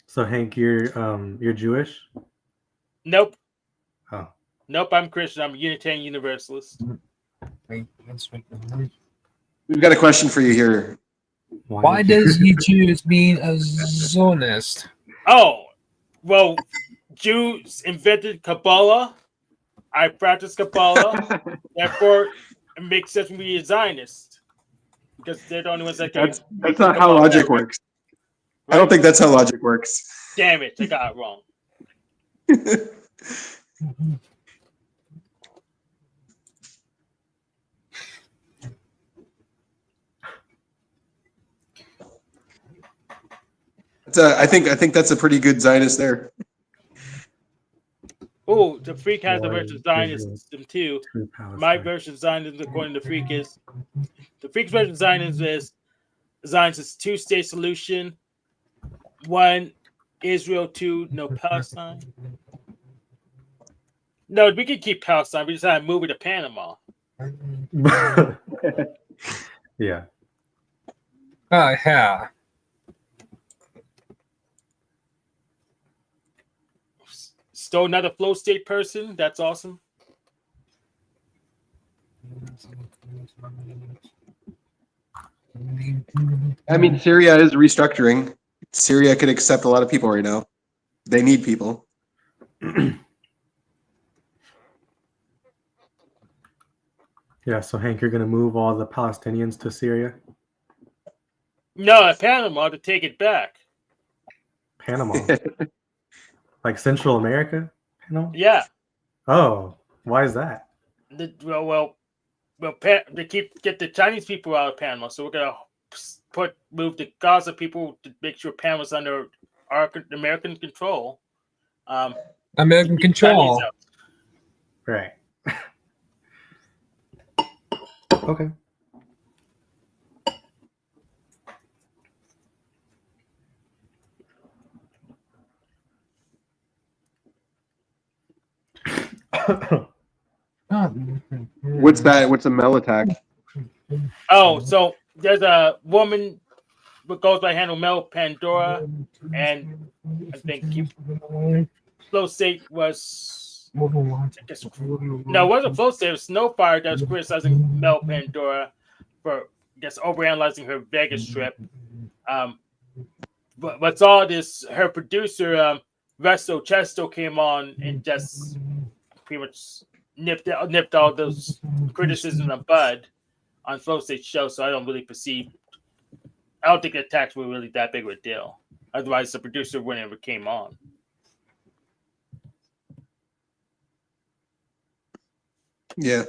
So Hank, you're Jewish? Nope. Oh. Nope, I'm Christian. I'm a Unitarian Universalist. We've got a question for you here. Why does he choose being a Zionist? Oh, well, Jews invented Kabbalah. I practice Kabbalah. Therefore, it makes sense to be a Zionist. Because they're the only ones that can. That's not how logic works. I don't think that's how logic works. Damn it, I got it wrong. I think that's a pretty good Zionist there. Oh, the Freak has a version of Zionism too. My version of Zionism, according to Freak, is the Freak's version of Zionism is Zionist's 2-state solution. 1 Israel, 2 no Palestine. No, we can keep Palestine. We just had to move it to Panama. Yeah. Oh, yeah. Still another flow state person. That's awesome. I mean, Syria is restructuring. Syria could accept a lot of people right now. They need people. Yeah, so Hank, you're gonna move all the Palestinians to Syria? No, Panama to take it back. Panama. Like Central America? Panama? Yeah. Oh, why is that? Well, they get the Chinese people out of Panama, so we're gonna move the Gaza people to make sure Panama's under our American control. American control. Right. Okay. What's that? What's a Mel attack? Oh, so there's a woman who goes by handle Mel Pandora, and I think Flow State was. No, it wasn't Flow State. It was Snowfire that was criticizing Mel Pandora for just overanalyzing her Vegas trip. But what's odd is her producer, Resto Chesto, came on and just pretty much nipped all those criticisms in the bud on Flow State show. So I don't really perceive I don't think the attacks were really that big of a deal. Otherwise, the producer wouldn't ever came on. Yeah.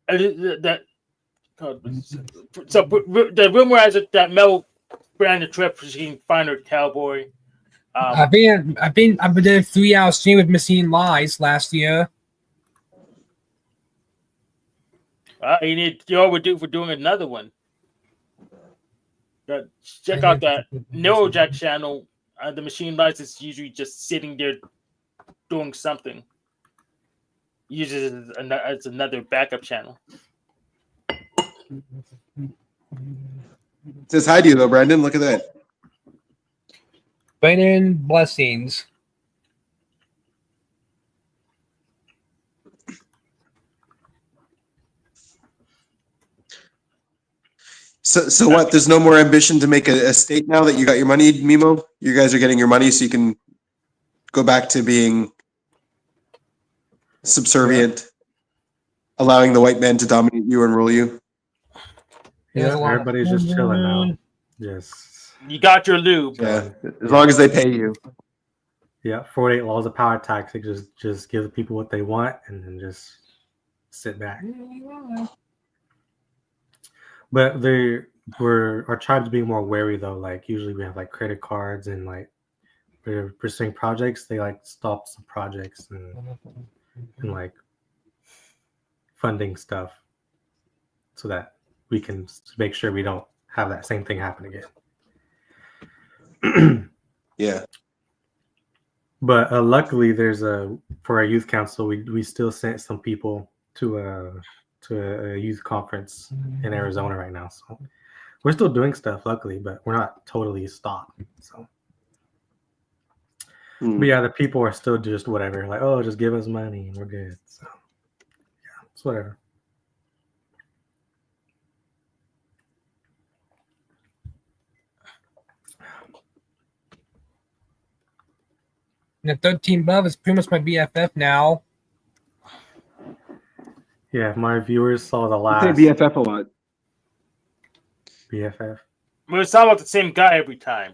That so the rumor has it that Mel ran the trip so she can find her cowboy. I've been doing a 3-hour stream with Machine Lies last year. You overdue for doing another one. Check out that Neurojack channel. The Machine Lies is usually just sitting there doing something. Uses it as another backup channel. It says hi to you though, Brandon. Look at that. Brandon, blessings. So what? There's no more ambition to make a state now that you got your money, Mimo? You guys are getting your money so you can go back to being subservient, allowing the white man to dominate you and rule you. There's a Yeah, lot of everybody's just fun chilling going now. on. Just You got your lube. Yeah, as long as they pay you. yeah, 48 laws of power tactic. Just give the people what they want and then just sit back. But our tribe's being more wary though. Like usually we have like credit cards and like we're pursuing projects. They like stop some projects and like funding stuff so that we can make sure we don't have that same thing happen again. Yeah. But luckily, for our youth council, we still sent some people to a youth conference in Arizona right now. So we're still doing stuff, luckily, but we're not totally stopped. So, but yeah, the people are still just whatever, like, oh, just give us money and we're good. So yeah, it's whatever. And the 13 Love is pretty much my BFF now. Yeah, if my viewers saw the You last say BFF a lot. BFF. We're talking about the same guy every time.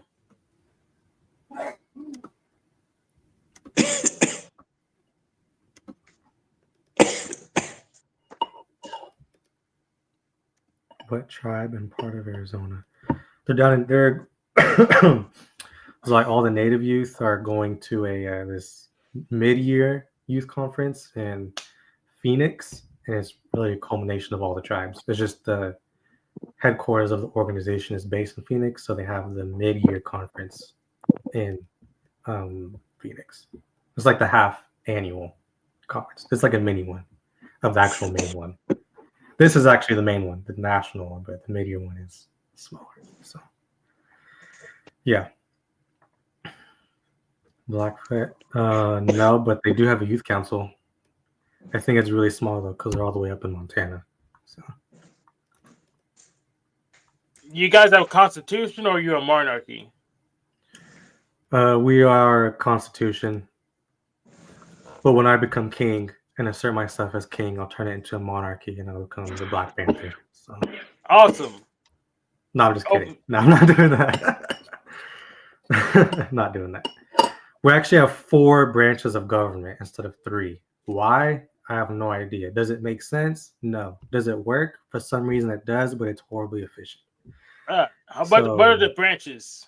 What tribe and part of Arizona? They're down in there. It's like all the native youth are going to a this mid-year youth conference in Phoenix, and it's really a culmination of all the tribes. It's just the headquarters of the organization is based in Phoenix, so they have the mid-year conference in Phoenix. It's like the half annual conference. It's like a mini one of the actual main one. This is actually the main one, the national one, but the mid-year one is smaller. So, yeah. Blackfoot, no, but they do have a youth council. I think it's really small though, because they're all the way up in Montana. So, You guys have a constitution or you're a monarchy? we are a constitution, but when I become king and assert myself as king, I'll turn it into a monarchy and I'll become the Black Panther. So, Awesome. no, I'm just kidding. No, I'm not doing that. Not doing that. We actually have 4 branches of government instead of 3. Why? I have no idea. Does it make sense? No. Does it work? For some reason it does, but it's horribly efficient. What are the branches?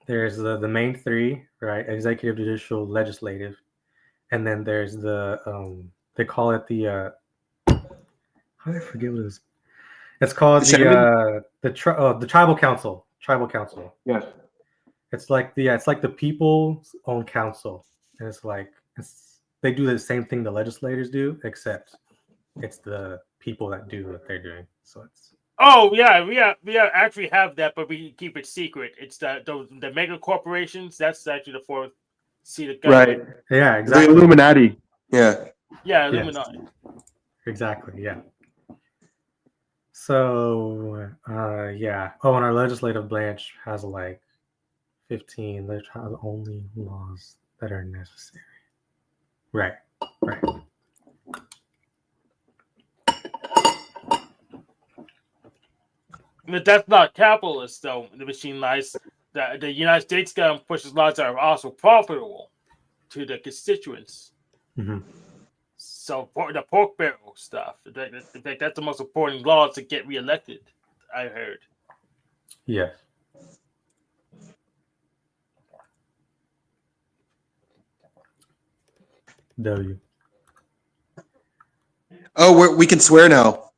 There's the main 3, right? Executive, judicial, legislative. And then there's the they call it the how did I forget what it is? It's called the tribal council. Tribal council. Yeah. It's like the people's own council, and they do the same thing the legislators do, except it's the people that do what they're doing. So it's we actually have that, but we keep it secret. It's the mega corporations. That's actually the 4th seat of government. Right. yeah, exactly. The Illuminati. Yeah. Yeah, Yes. Illuminati. Exactly. Yeah. So yeah. Oh, and our legislative branch has like 15. They're the only laws that are necessary. Right. But that's not capitalist, though. The machine lies. The United States government pushes laws that are also profitable to the constituents. Hmm. So for the pork barrel stuff, that's the most important law to get reelected. I heard. Yes. W. Oh, we can swear now.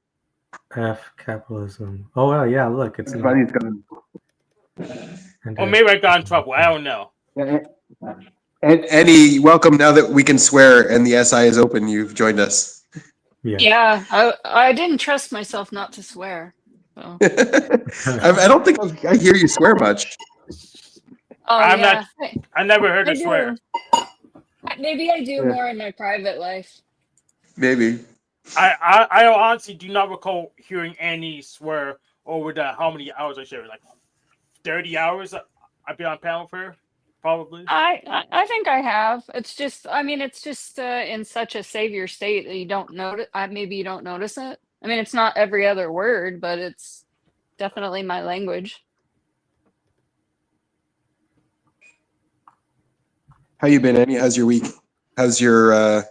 F. Capitalism. Oh, well, yeah, look. It's not. Everybody's gone. And Or maybe I got in trouble. I don't know. And Eddie, welcome now that we can swear and the SI is open. You've joined us. Yeah. Yeah, I didn't trust myself not to swear. So. I don't think I hear you swear much. Oh I'm yeah, I never heard I her swear. do. Maybe I do Yeah. more in my private life. Maybe. I honestly do not recall hearing Annie swear over the how many hours I shared. Like 30 hours I've been on panel for her, probably. I think I have. It's just, I mean, it's just in such a savior state that you don't notice. Maybe you don't notice it. I mean, it's not every other word, but it's definitely my language. How you been, Annie? How's your week? How's your are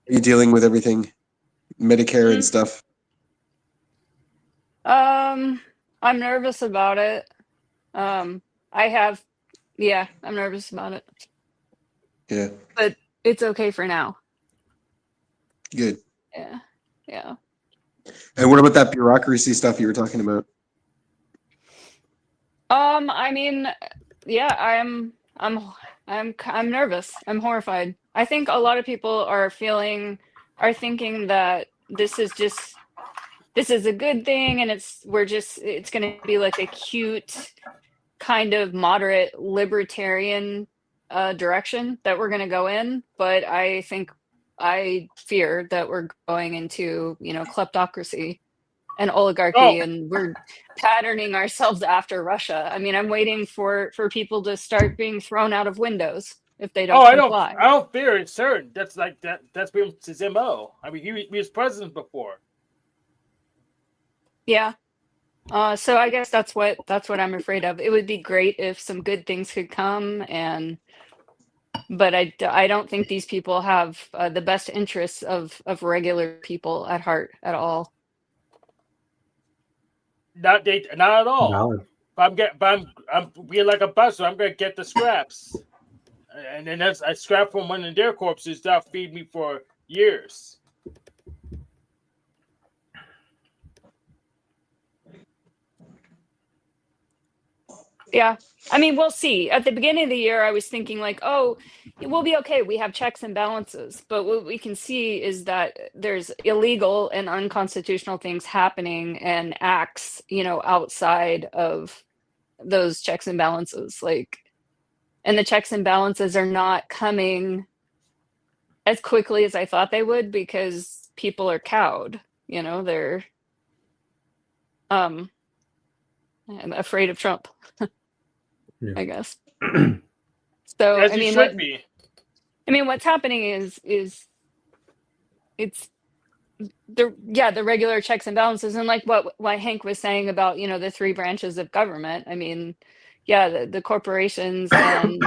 you dealing with everything? Medicare and stuff? I'm nervous about it. I'm nervous about it. Yeah. But it's okay for now. Good. Yeah. Yeah. And what about that bureaucracy stuff you were talking about? I mean, yeah, I'm nervous. I'm horrified. I think a lot of people are thinking that this is a good thing, and it's going to be like a cute kind of moderate libertarian direction that we're going to go in. But I fear that we're going into, kleptocracy and oligarchy, and we're patterning ourselves after Russia. I mean, I'm waiting for people to start being thrown out of windows if they don't comply. I don't fear it, certain. That's like that. That's been his MO. I mean, he was president before. Yeah. So I guess that's what I'm afraid of. It would be great if some good things could come, but I don't think these people have the best interests of regular people at heart at all. Not at all. Valid. But I'm being like a buzzer. I'm gonna get the scraps, and then that's I scrap from one of their corpses that feed me for years. Yeah. I mean, we'll see. At the beginning of the year, I was thinking like, oh, we'll be okay. We have checks and balances. But what we can see is that there's illegal and unconstitutional things happening and acts, outside of those checks and balances. And the checks and balances are not coming as quickly as I thought they would because people are cowed. They're I'm afraid of Trump. Yeah. I guess. So As I you mean, should be. what's happening is it's the regular checks and balances, and like what Hank was saying about the three branches of government. I mean, yeah, the corporations and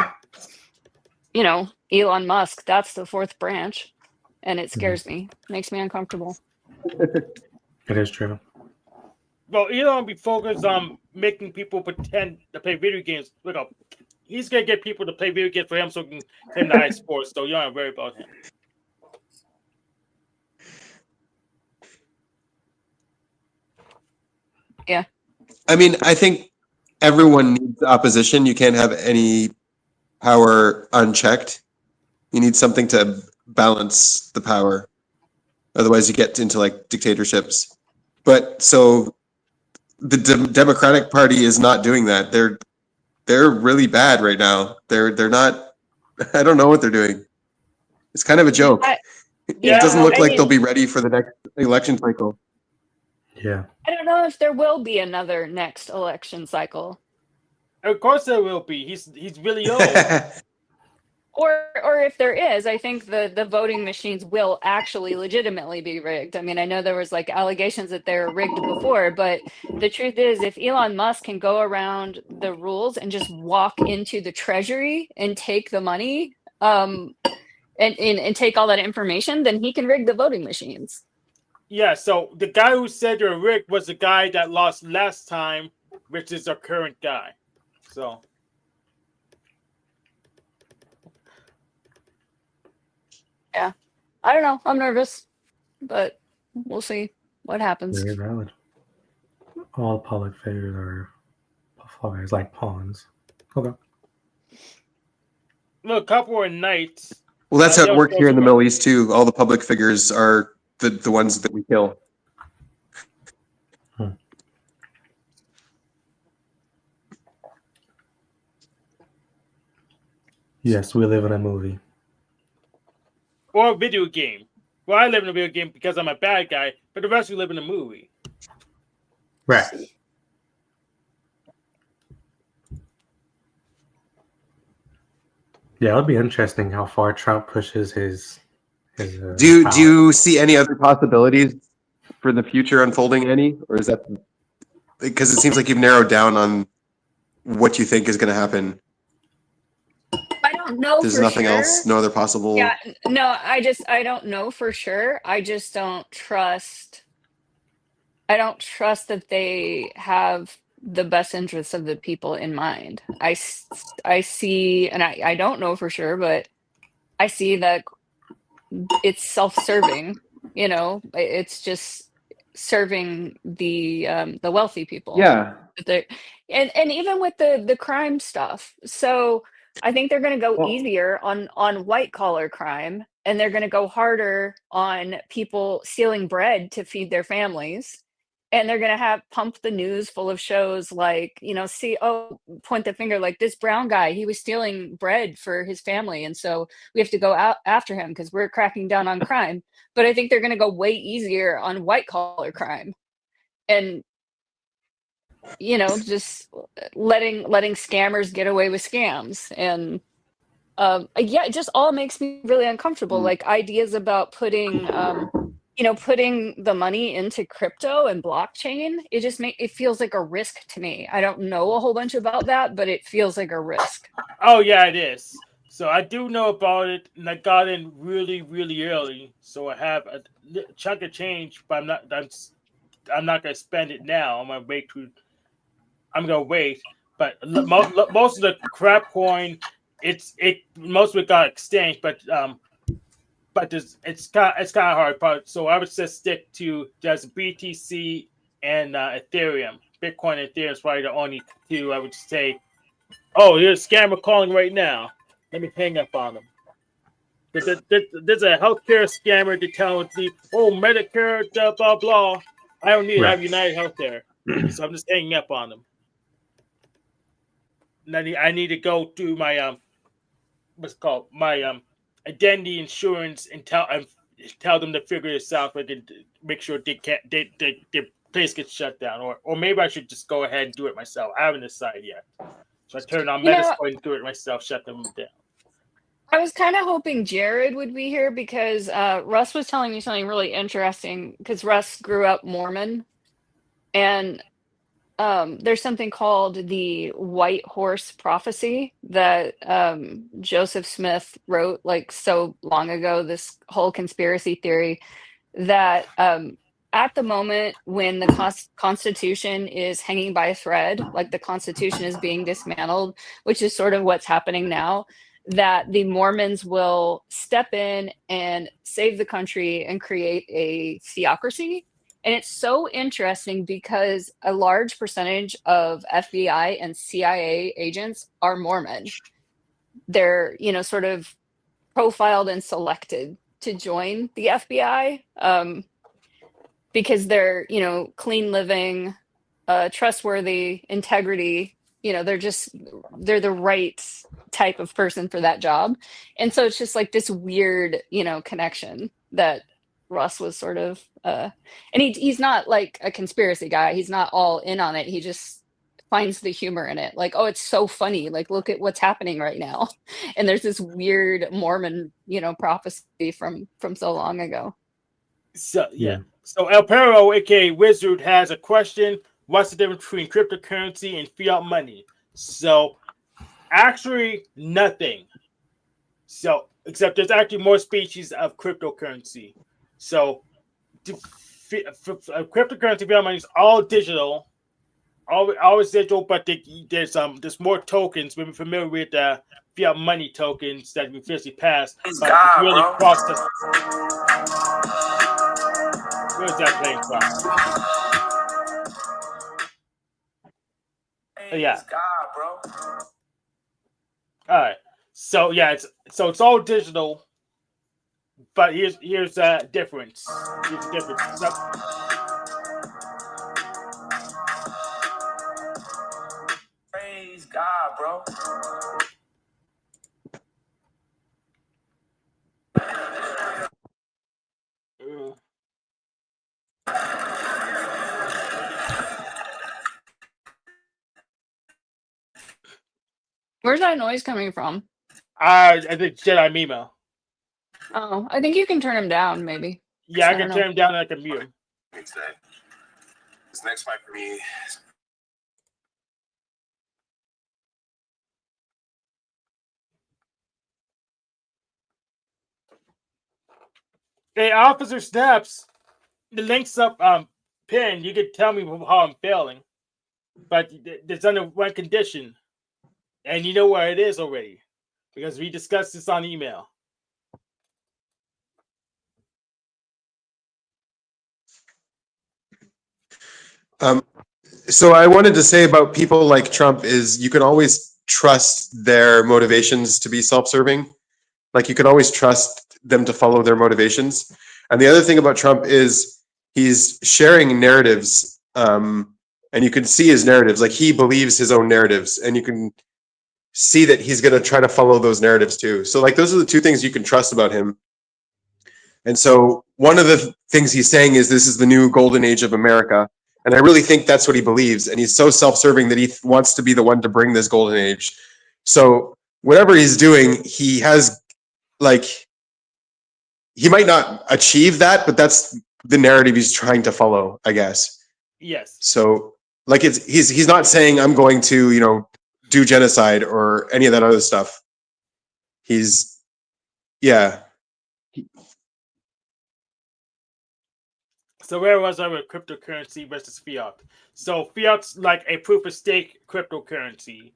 Elon Musk. That's the fourth branch, and it scares me. Makes me uncomfortable. It is true. Well, Elon be focused on making people pretend to play video games. Look up, he's gonna get people to play video games for him, so he can claim the high sports. So you don't worry about him. Yeah. I mean, I think everyone needs opposition. You can't have any power unchecked. You need something to balance the power. Otherwise, you get into like dictatorships. But so the Democratic Party is not doing that. They're really bad right now. They're not. I don't know what they're doing. It's kind of a joke. It doesn't look like they'll be ready for the next election cycle. Yeah. I don't know if there will be another next election cycle. Of course there will be. He's really old. Or if there is, I think the voting machines will actually legitimately be rigged. I mean, I know there was like allegations that they were rigged before, but the truth is, if Elon Musk can go around the rules and just walk into the treasury and take the money, and take all that information, then he can rig the voting machines. Yeah, so the guy who said they're rigged was the guy that lost last time, which is our current guy. So Yeah, I don't know. I'm nervous, but we'll see what happens. Very valid. All public figures are performers, like pawns. Okay. look, a couple of nights. Well, that's how it They'll works show here in the some- Middle East too. All the public figures are the ones that we kill. Yes, we live in a movie. or a video game. Well, I live in a video game because I'm a bad guy, but the rest of you live in a movie. Right. Yeah, it'll be interesting how far Trump pushes his. Do power. you see any other possibilities for the future unfolding? Any, or is that because it seems like you've narrowed down on what you think is going to happen? I don't know. There's for nothing sure. else. No other possible. Yeah, no, I don't know for sure. I just don't trust. I don't trust that they have the best interests of the people in mind. I see, and I don't know for sure, but I see that it's self-serving. You know, it's just serving the wealthy people. Yeah. And even with the crime stuff. So I think they're going to go Well- easier on white collar crime, and they're going to go harder on people stealing bread to feed their families. And they're going to have pump the news full of shows like, point the finger like this brown guy, he was stealing bread for his family. And so we have to go out after him because we're cracking down on crime. But I think they're going to go way easier on white collar crime. And just letting scammers get away with scams. And it just all makes me really uncomfortable. Like ideas about putting the money into crypto and blockchain, it feels like a risk to me. I don't know a whole bunch about that, but it feels like a risk. Oh yeah, it is. So I do know about it, and I got in really, really early. So I have a chunk of change, but I'm not gonna spend it now. I'm gonna wait. But most of the crap coin, most of it got exchanged, but it's kind of hard. But so I would just stick to just BTC and Ethereum. Bitcoin and Ethereum is probably the only two I would say. Oh, here's a scammer calling right now. Let me hang up on them. There's a healthcare scammer to tell me, Medicare, blah, blah, blah. I don't need it. I have United Healthcare. So I'm just hanging up on them. And I need to go to my, my identity insurance and tell them to figure this out so I can make sure their place gets shut down. Or maybe I should just go ahead and do it myself. I haven't decided yet. So I turn on Metascoin and do it myself, shut them down. I was kind of hoping Jared would be here because Russ was telling me something really interesting because Russ grew up Mormon. And there's something called the White Horse Prophecy that Joseph Smith wrote like so long ago, this whole conspiracy theory that at the moment when the Constitution is hanging by a thread, like the Constitution is being dismantled, which is sort of what's happening now, that the Mormons will step in and save the country and create a theocracy. And it's so interesting because a large percentage of FBI and CIA agents are Mormon. They're, sort of profiled and selected to join the FBI because they're, clean living, trustworthy, integrity. They're the right type of person for that job. And so it's just like this weird, connection that Russ was sort of, and he's not like a conspiracy guy. He's not all in on it. He just finds the humor in it. Like, oh, it's so funny. Like, look at what's happening right now. And there's this weird Mormon, prophecy from so long ago. So yeah. Yeah. So El Perro, aka Wizard, has a question. What's the difference between cryptocurrency and fiat money? So actually nothing. So except there's actually more species of cryptocurrency. So cryptocurrency fiat money is all digital. Always digital, but there's more tokens. We're familiar with fiat money tokens that we officially passed. But it's really crossed the. Where's that playing from? Yeah. All right. So yeah, it's all digital. But here's a difference. Here's a difference. Praise God, bro. Where's that noise coming from? I think Jedi Mimo. Oh, I think you can turn him down, maybe. Yeah, I I can don't turn know. him down and I can mute him. Today. This next fight for me. Hey, Officer Snaps, the link's up pinned. You can tell me how I'm failing. But there's under one condition. And you know where it is already. Because we discussed this on email. So I wanted to say about people like Trump is you can always trust their motivations to be self-serving. Like you can always trust them to follow their motivations. And the other thing about Trump is he's sharing narratives, and you can see his narratives. Like he believes his own narratives, and you can see that he's going to try to follow those narratives too. So like those are the two things you can trust about him. And so one of the things he's saying is this is the new golden age of America. And I really think that's what he believes. And he's so self-serving that he wants to be the one to bring this golden age. So whatever he's doing, he has like, he might not achieve that, but that's the narrative he's trying to follow, I guess. Yes. So like he's not saying I'm going to, do genocide or any of that other stuff. Yeah. So where was I with cryptocurrency versus fiat? So fiat's like a proof of stake cryptocurrency,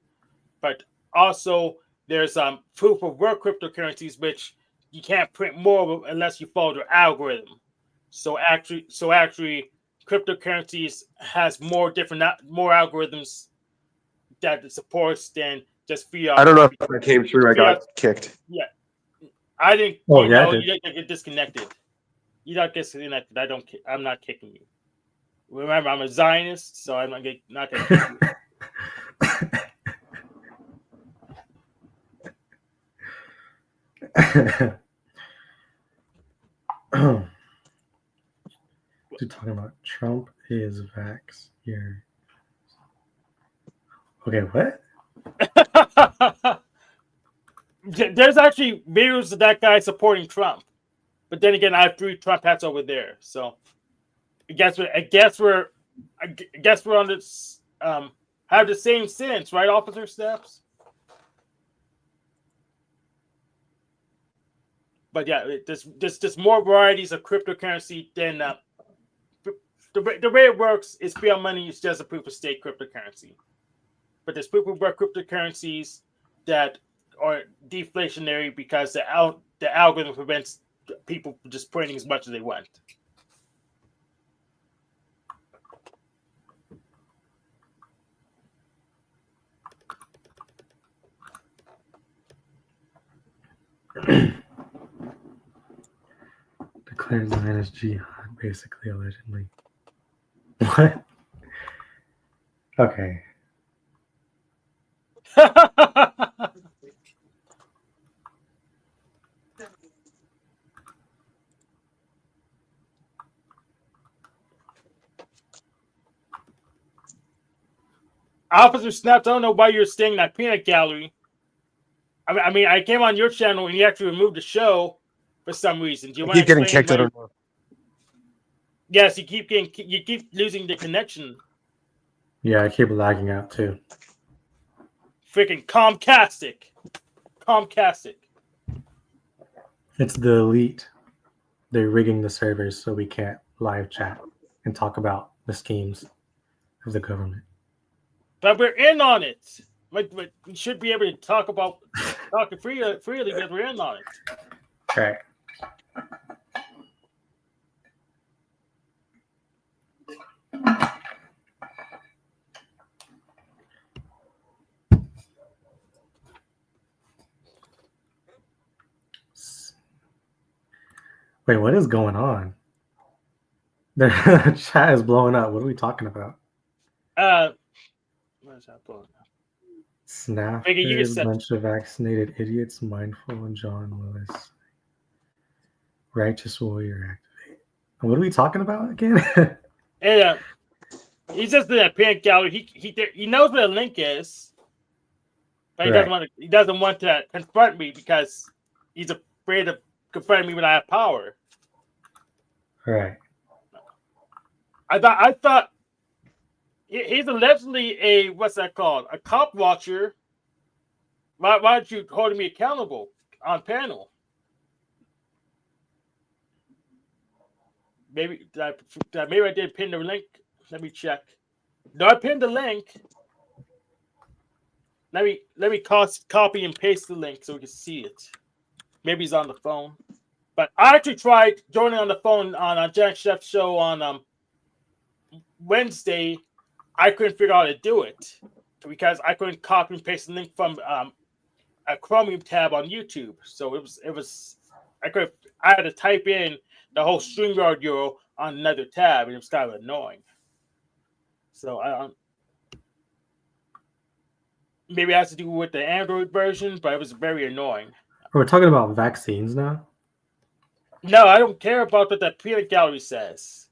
but also there's proof of work cryptocurrencies which you can't print more of unless you follow the algorithm. So actually, cryptocurrencies has more algorithms that it supports than just fiat. I don't know if that came through. I got kicked. Yeah, I didn't. Oh, you yeah, I know, did. you didn't get disconnected. You don't get disconnected. I'm not kicking you. Remember, I'm a Zionist, so I'm not gonna kick you. You're talking about Trump is vax here. Okay, what? There's actually videos of that guy supporting Trump, but then again, I have 3 Trump hats over there, so I guess we're on this have the same sense, right, Officer Steps? But yeah, there's more varieties of cryptocurrency than the way it works is fiat money is just a proof of stake cryptocurrency, but there's proof of work cryptocurrencies that are deflationary because the algorithm prevents people from just printing as much as they want. Declares Zionist jihad, basically, allegedly. What? Okay. Officer Snaps, I don't know why you're staying in that peanut gallery. I mean, I came on your channel and you actually removed the show for some reason. Do you I want to keep getting explain kicked. I why? don't know. Yes, you keep losing the connection. Yeah, I keep lagging out too. Freaking Comcastic. It's the elite. They're rigging the servers so we can't live chat and talk about the schemes of the government. But we're in on it. But we should be able to talk freely because we're in on it. Right. Wait, what is going on? The chat is blowing up. What are we talking about? Where's that blowing up? Snap, Biggie, you just said- bunch of vaccinated idiots, mindful, and John Lewis. Righteous warrior activate. What are we talking about again? And he's just in that peanut gallery. He knows where the link is, but he doesn't want to confront me because he's afraid of confronting me when I have power. Right. I thought he's allegedly a what's that called? A cop watcher. Why aren't you holding me accountable on panel? Maybe maybe I did pin the link. Let me check. No, I pinned the link. Let me copy and paste the link so we can see it. Maybe he's on the phone. But I actually tried joining on the phone on Jack Chef's show on Wednesday. I couldn't figure out how to do it because I couldn't copy and paste the link from a Chromium tab on YouTube. So it was I had to type in the whole StreamYard URL on another tab, and it was kind of annoying. So maybe it has to do with the Android version, but it was very annoying. We're talking about vaccines now? No, I don't care about what that peanut gallery says.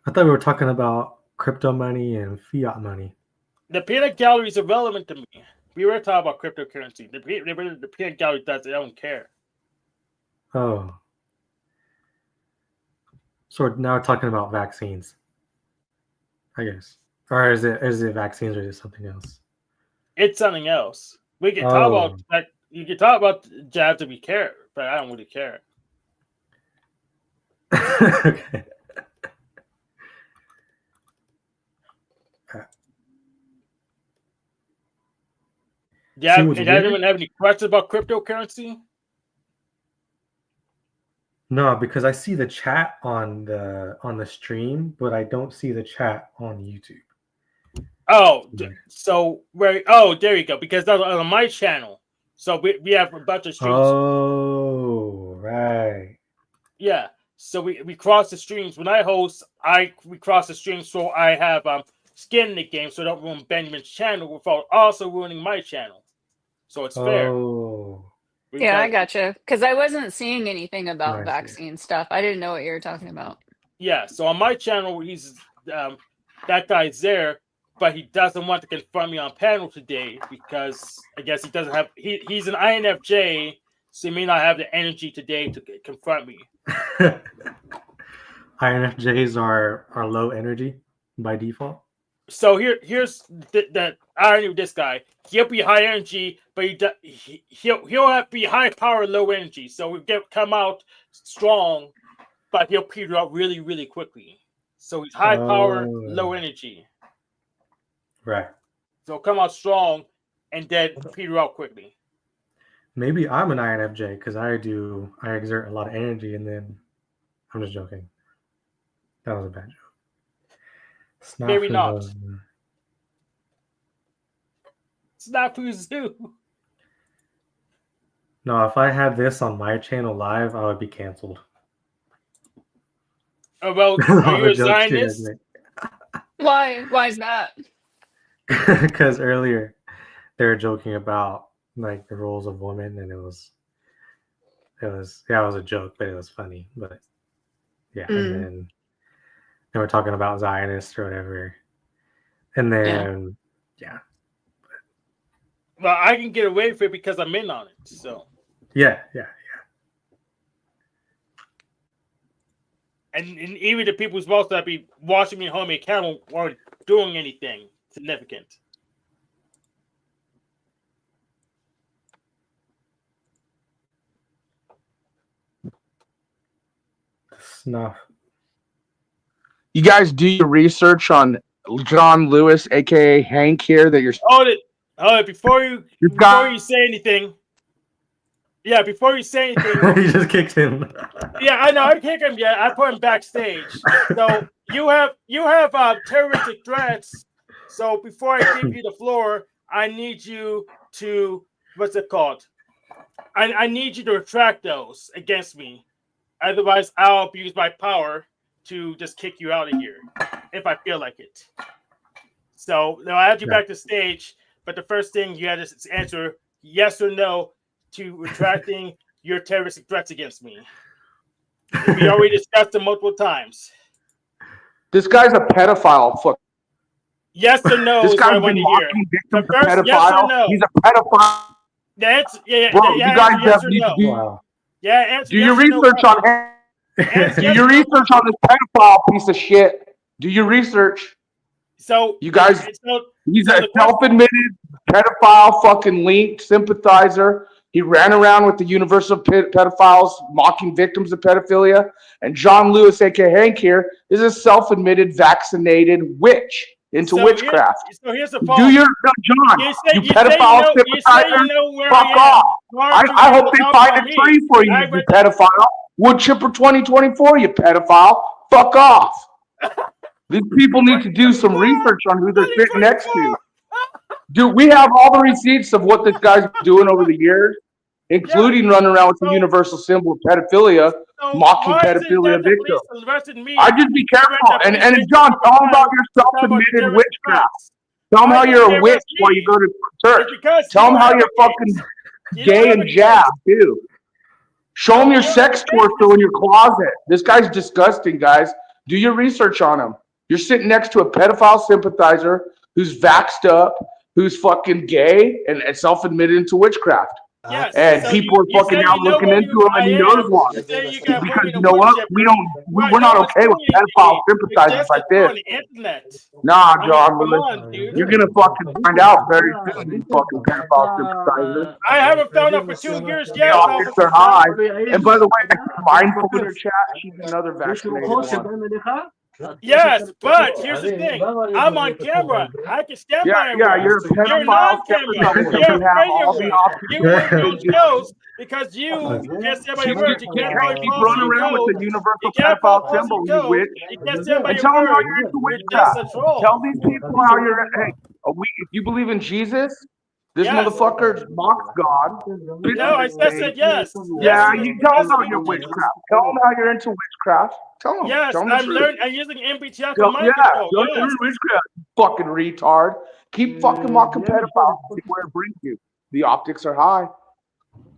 I thought we were talking about crypto money and fiat money. The peanut gallery is irrelevant to me. We were talking about cryptocurrency. The peanut gallery does. I don't care. Oh. So now we're talking about vaccines, I guess. Or is it vaccines or is it something else? It's something else. We can talk about that. You can talk about jabs if you care, but I don't really care. Okay. Yeah, and anyone have any questions about cryptocurrency? No, because I see the chat on the stream, but I don't see the chat on YouTube. Oh, so where? Oh, there you go. Because that's on my channel, so we have a bunch of streams. Oh, right. Yeah. So we cross the streams. When I host, we cross the streams, so I have skin in the game, so I don't ruin Benjamin's channel without also ruining my channel. So it's fair. Oh. Yeah, I gotcha. Because I wasn't seeing anything about I see. vaccine stuff. I didn't know what you were talking about. Yeah. So on my channel, he's that guy's there, but he doesn't want to confront me on panel today because I guess he doesn't have. He's an INFJ, so he may not have the energy today to confront me. INFJs are low energy by default. So here's the irony with this guy. He'll be high energy, but he'll have to be high power, low energy. So he'll come out strong, but he'll peter out really, really quickly. So he's high power, low energy. Right. So come out strong and then peter out quickly. Maybe I'm an INFJ because I exert a lot of energy and then I'm just joking. That was a bad joke. Maybe not. Snafu Zoo. No, if I had this on my channel live, I would be canceled. Well, are you a Zionist? Why? Why is that? Because earlier they were joking about like the roles of women, and it was a joke, but it was funny. But yeah, and then they were talking about Zionists or whatever, And then, yeah. Well, I can get away with it because I'm in on it. So. Yeah. And even the people who's supposed to be watching me hold me accountable weren't doing anything significant. Snuff. You guys do your research on John Lewis, aka Hank here, that you're Hold it before you say anything. Yeah, before you say anything. You just kicked him. Yeah, I know. I kicked him. Yeah, I put him backstage. So you have terroristic threats. So before I give you the floor, I need you to what's it called? I need you to retract those against me. Otherwise, I'll abuse my power to just kick you out of here if I feel like it. So now I have you back to stage, but the first thing you had to answer yes or no to retracting your terroristic threats against me. We already discussed them multiple times. This guy's a pedophile. Fuck. Yes or no? This is what I guy's want been to hear. mocking The victims first, of pedophile. yes or no? He's a pedophile. That's Bro, you guys yes or need no. to Wow. Yeah, answer do your yes or no. research on him. Answer Do yes your or no. research on this pedophile piece of shit. Do your research. So You guys, so he's so a the question- self-admitted pedophile, fucking linked sympathizer. He ran around with the universe of pedophiles, mocking victims of pedophilia. And John Lewis, aka Hank here, is a self-admitted vaccinated witch into witchcraft. Here's the Do problem. your John, you say pedophile you say sympathizer. you know where Fuck I am. off. Why aren't you I willing hope to they talk find about a me? tree for you, I you read- pedophile. Wood chipper 2024, you pedophile. Fuck off. These people need to do some research on who they're sitting next to. Dude, we have all the receipts of what this guy's doing over the years, including running around with the universal symbol of pedophilia, mocking why is it pedophilia that the victims. police arrested me? I just be careful. And John, tell them about your self-admitted witchcraft. Tell them how you're a witch while you go to church. Tell them how you're fucking gay and jabbed, too. Show them your sex torso in your closet. This guy's disgusting, guys. Do your research on him. You're sitting next to a pedophile sympathizer who's vaxxed up, who's fucking gay and self-admitted into witchcraft. Yes. And So people are you fucking say now you know looking where into him, and he knows why. You say you got Because women you know what? We're not okay with pedophile sympathizers like this. on the internet. Nah, John, come on, dude. you're gonna fucking find out very soon. You fucking pedophile sympathizers. I haven't found out for 2 years The yet. optics are high. And by the way, mindful in her chat, she's another vaccinated one. Yes, but here's the thing. I'm on camera. I can stand by Yeah, you're a You're pedophile not camera. sympathizer. You're You have afraid all of the it. optics. You work on shows because you can't stand by your words. You can't keep running around with the universal pedophile symbol, you witch. You can't stand by And your tell them how words. you're into You're just witchcraft. a troll. Tell these people how you're. Hey, if you believe in Jesus, this motherfucker mocks God. No, I said yes. Yeah, Yes, you tell yes, them how you're witchcraft. Tell them how you're into witchcraft. Tell them. Yes, Tell them the I'm truth. learning. I'm using MBTI Tell, for mind control. don't Yes. do witchcraft, you fucking retard. Keep fucking mocking pedophiles and see where it brings you. The optics are high.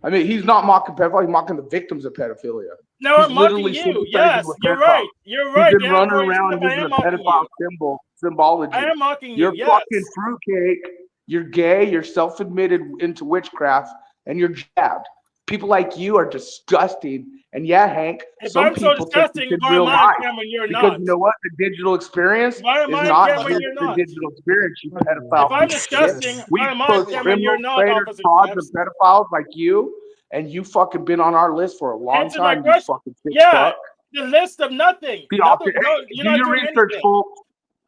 I mean, he's not mocking pedophiles, he's mocking the victims of pedophilia. No, He's I'm mocking literally you. sympathizing Yes, with you're pedophiles. right. You're right. He's been Yeah, running boy, around I using am a mocking pedophile you. symbology. I am mocking you. You're Yes. fucking fruitcake. You're gay. You're self-admitted into witchcraft, and you're jabbed. People like you are disgusting. And yeah, Hank, If some I'm so people take disgusting, this in why real am I on life. camera and you're Because not? you know what? The digital experience Why am is I on not camera and just you're the not? digital experience, you pedophile. If I'm piece of disgusting, shit. We why am I on post camera and criminal you're not, traitors, Officer frauds, Krabs? and pedophiles like you, and you fucking been on our list for a long Answer my time, you question. fucking sick Yeah, fuck. the list of nothing. The Nothing. optic, No, hey, you're do not your doing research, anything. folks.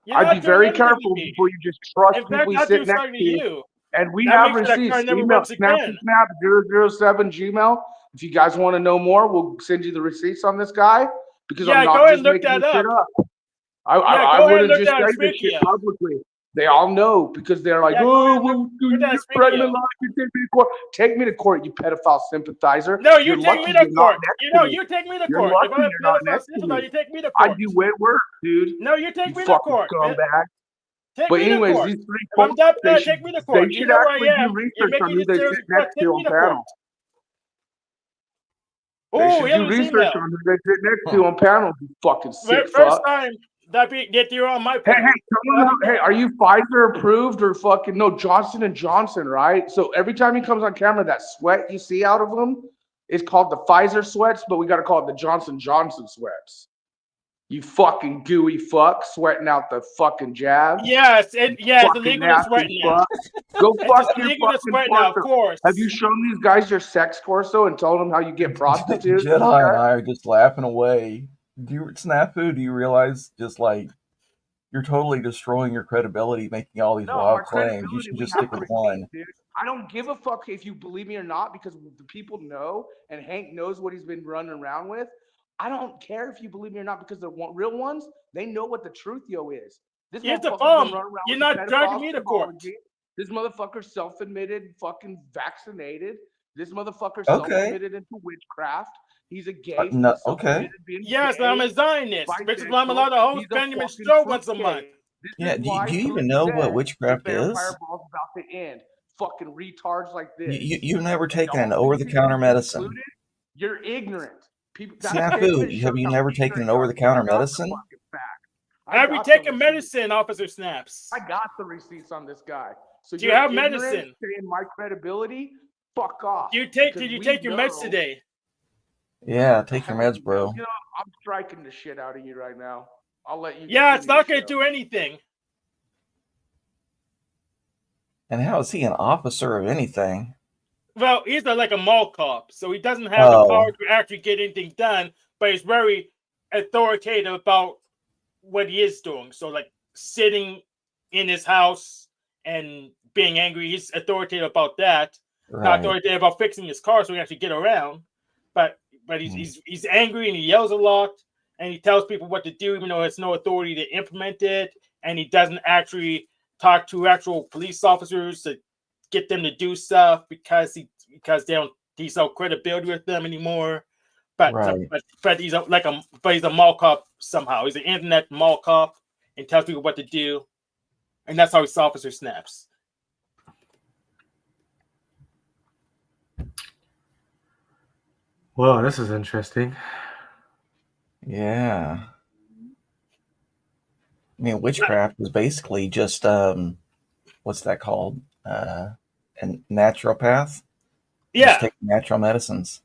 You're I'd not be doing very anything careful with me. before you just trust In people fact, you I sit do next something to to. you. And we That have makes sure that receipts. car never Email works again. snap007 Gmail. If you guys want to know more, we'll send you the receipts on this guy because Yeah, I'm go not ahead just and look making that this shit up. up. I go ahead wouldn't and look just that on say this shit Speakia. publicly. They all know because they're like, Yeah, go oh, ahead and well, dude, look that you're on spreading the Speakia. lie. You take me to court. Take me to court, you pedophile sympathizer. No, you You're take lucky me to you're not court. next You to know, me. you take me to You're court. If lucky I'm a you're not pedophile next to sympathizer, me. you take me to I court. do wet work, dude. No, you take You me to fucking court. scumbag. Take But me to anyways, court. these three If I'm folks, that they bad, should, take me to court. You should know where actually I do am. You're research on making who it they serious sit next Take to me on to court. panels. They Oh, should here's do his research email. on who they sit next to on panels, you fucking sick First fuck. time. that you're on my Hey, point. tell them hey, are you Pfizer approved or fucking no Johnson and Johnson, right? So every time he comes on camera, that sweat you see out of him is called the Pfizer sweats, but we got to call it the Johnson Johnson sweats. You fucking gooey fuck sweating out the fucking jabs. Yes, it's Fucking illegal to sweat nasty now. fuck. Go It's fuck just your illegal to fucking sweat now, of torso. course. Have you shown these guys your sex torso and told them how you get prostitutes? Jedi and I are just laughing away. Snafu, do you realize just like you're totally destroying your credibility making all these No, wild our claims? You credibility, should we just have stick with receipts, one. dude. I don't give a fuck if you believe me or not because the people know and Hank knows what he's been running around with. I don't care if you believe me or not because the real ones, they know what the truth, is. This Here's the motherfucker's problem. been running around You're with not the dragging pedophiles me to court. symbology. This motherfucker's self-admitted fucking vaccinated. This motherfucker's Okay. self-admitted into witchcraft. He's a gay. No, okay. self-admitted being Yes, gay, I'm a Zionist, which is why I'm allowed to bisexual. host He's a Benjamin's fucking show once a fruitcake. month. This Yeah, is do why you even Bruce know what said witchcraft the vampire is? ball's about to end. Fucking retards like this. You've never taken an All these over-the-counter people medicine. included, you're ignorant. People, that Snafu, statement have shows you how never taken ignorant an you are. over-the-counter I got the medicine? fucking facts. Have you got the taken receipts. medicine, Officer Snaps? I got the receipts on this guy. So Do you you're have ignorant, medicine? saying my credibility? Fuck off. Did because you we take your meds know- today? Yeah, take your meds, bro. You know, I'm striking the shit out of you right now. I'll let you. Yeah, it's continue not the going to show. do anything. And how is he an officer of anything? Well, he's like a mall cop, so he doesn't have the power to actually get anything done, but he's very authoritative about what he is doing. So, like, sitting in his house and being angry, he's authoritative about that. Not Right. authoritative about fixing his car so he can actually get around. But he's angry and he yells a lot and he tells people what to do, even though he has no authority to implement it. And he doesn't actually talk to actual police officers to get them to do stuff because he's no credibility with them anymore. But Right. but he's a mall cop somehow. He's an internet mall cop and tells people what to do, and that's how he's Officer Snaps. Whoa, this is interesting. Yeah. I mean, witchcraft is basically just what's that called? A naturopath. Yeah, Just taking natural medicines.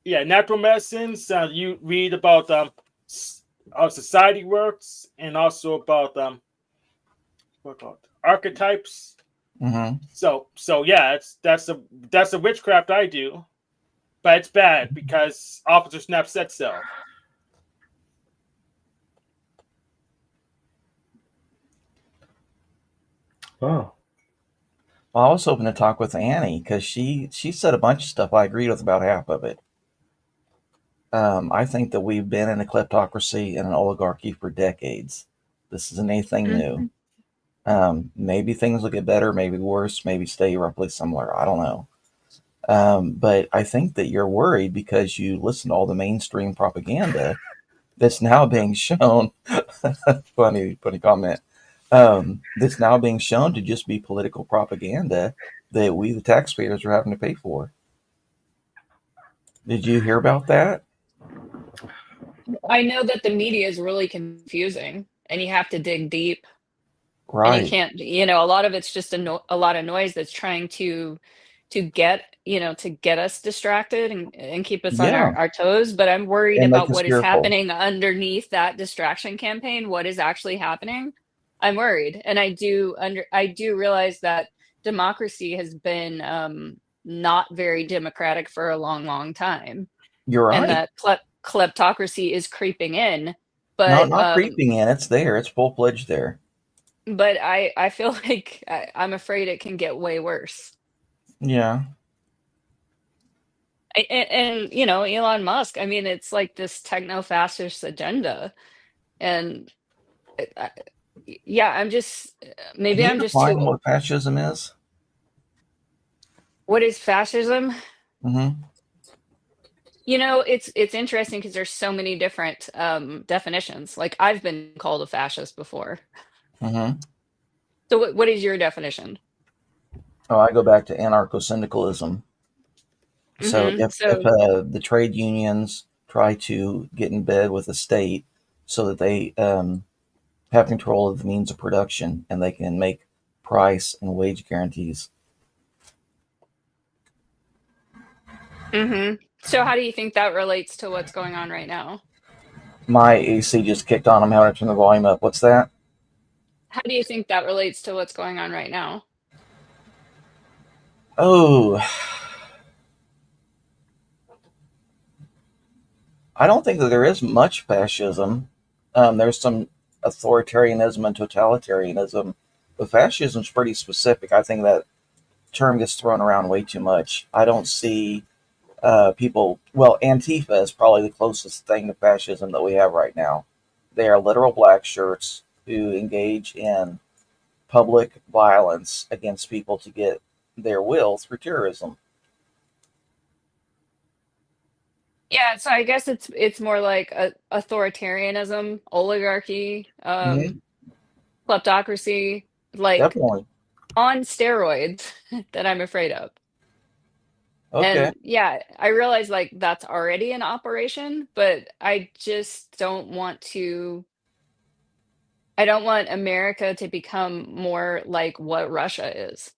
yeah, natural medicines. You read about how society works, and also about what called archetypes. Mm-hmm. So yeah, that's the witchcraft I do, but it's bad because Officer Snap said so. Oh, Well, I was hoping to talk with Annie because she said a bunch of stuff. I agreed with about half of it. I think that we've been in a kleptocracy and an oligarchy for decades. This isn't anything new. Maybe things will get better, maybe worse, maybe stay roughly similar. I don't know. But I think that you're worried because you listen to all the mainstream propaganda that's now being shown. funny comment. That's now being shown to just be political propaganda that we, the taxpayers, are having to pay for. Did you hear about that? I know that the media is really confusing and you have to dig deep. And Right. you can't, a lot of it's just a lot of noise that's trying to get, to get us distracted and keep us on Yeah. our toes. But I'm worried And make about us what is fearful. happening underneath that distraction campaign. What is actually happening? I'm worried. And I do realize that democracy has been not very democratic for a long, long time. You're right. And that kleptocracy is creeping in. No, But not creeping in. It's there. It's full-fledged there. but I feel like I'm afraid it can get way worse. Yeah. And Elon Musk, I mean, it's like this techno-fascist agenda. And yeah, I'm just, maybe Can you I'm just define too, what fascism is? what is fascism? Mm-hmm. It's interesting because there's so many different definitions. Like I've been called a fascist before. Mm-hmm. So what is your definition? Oh, I go back to anarcho-syndicalism. So Mhm. if the trade unions try to get in bed with the state so that they have control of the means of production, and they can make price and wage guarantees. So how do you think that relates to what's going on right now? My AC just kicked on. I'm having to turn the volume up. What's that? How do you think that relates to what's going on right now? Oh, I don't think that there is much fascism. There's some authoritarianism and totalitarianism, but fascism is pretty specific. I think that term gets thrown around way too much. I don't see people. Well, Antifa is probably the closest thing to fascism that we have right now. They are literal black shirts who engage in public violence against people to get their will through terrorism. Yeah, so I guess it's more like authoritarianism, oligarchy, Mm-hmm. kleptocracy, like Definitely. on steroids that I'm afraid of. Okay. And yeah, I realize like that's already an operation, but I just don't want to. I don't want America to become more like what Russia is.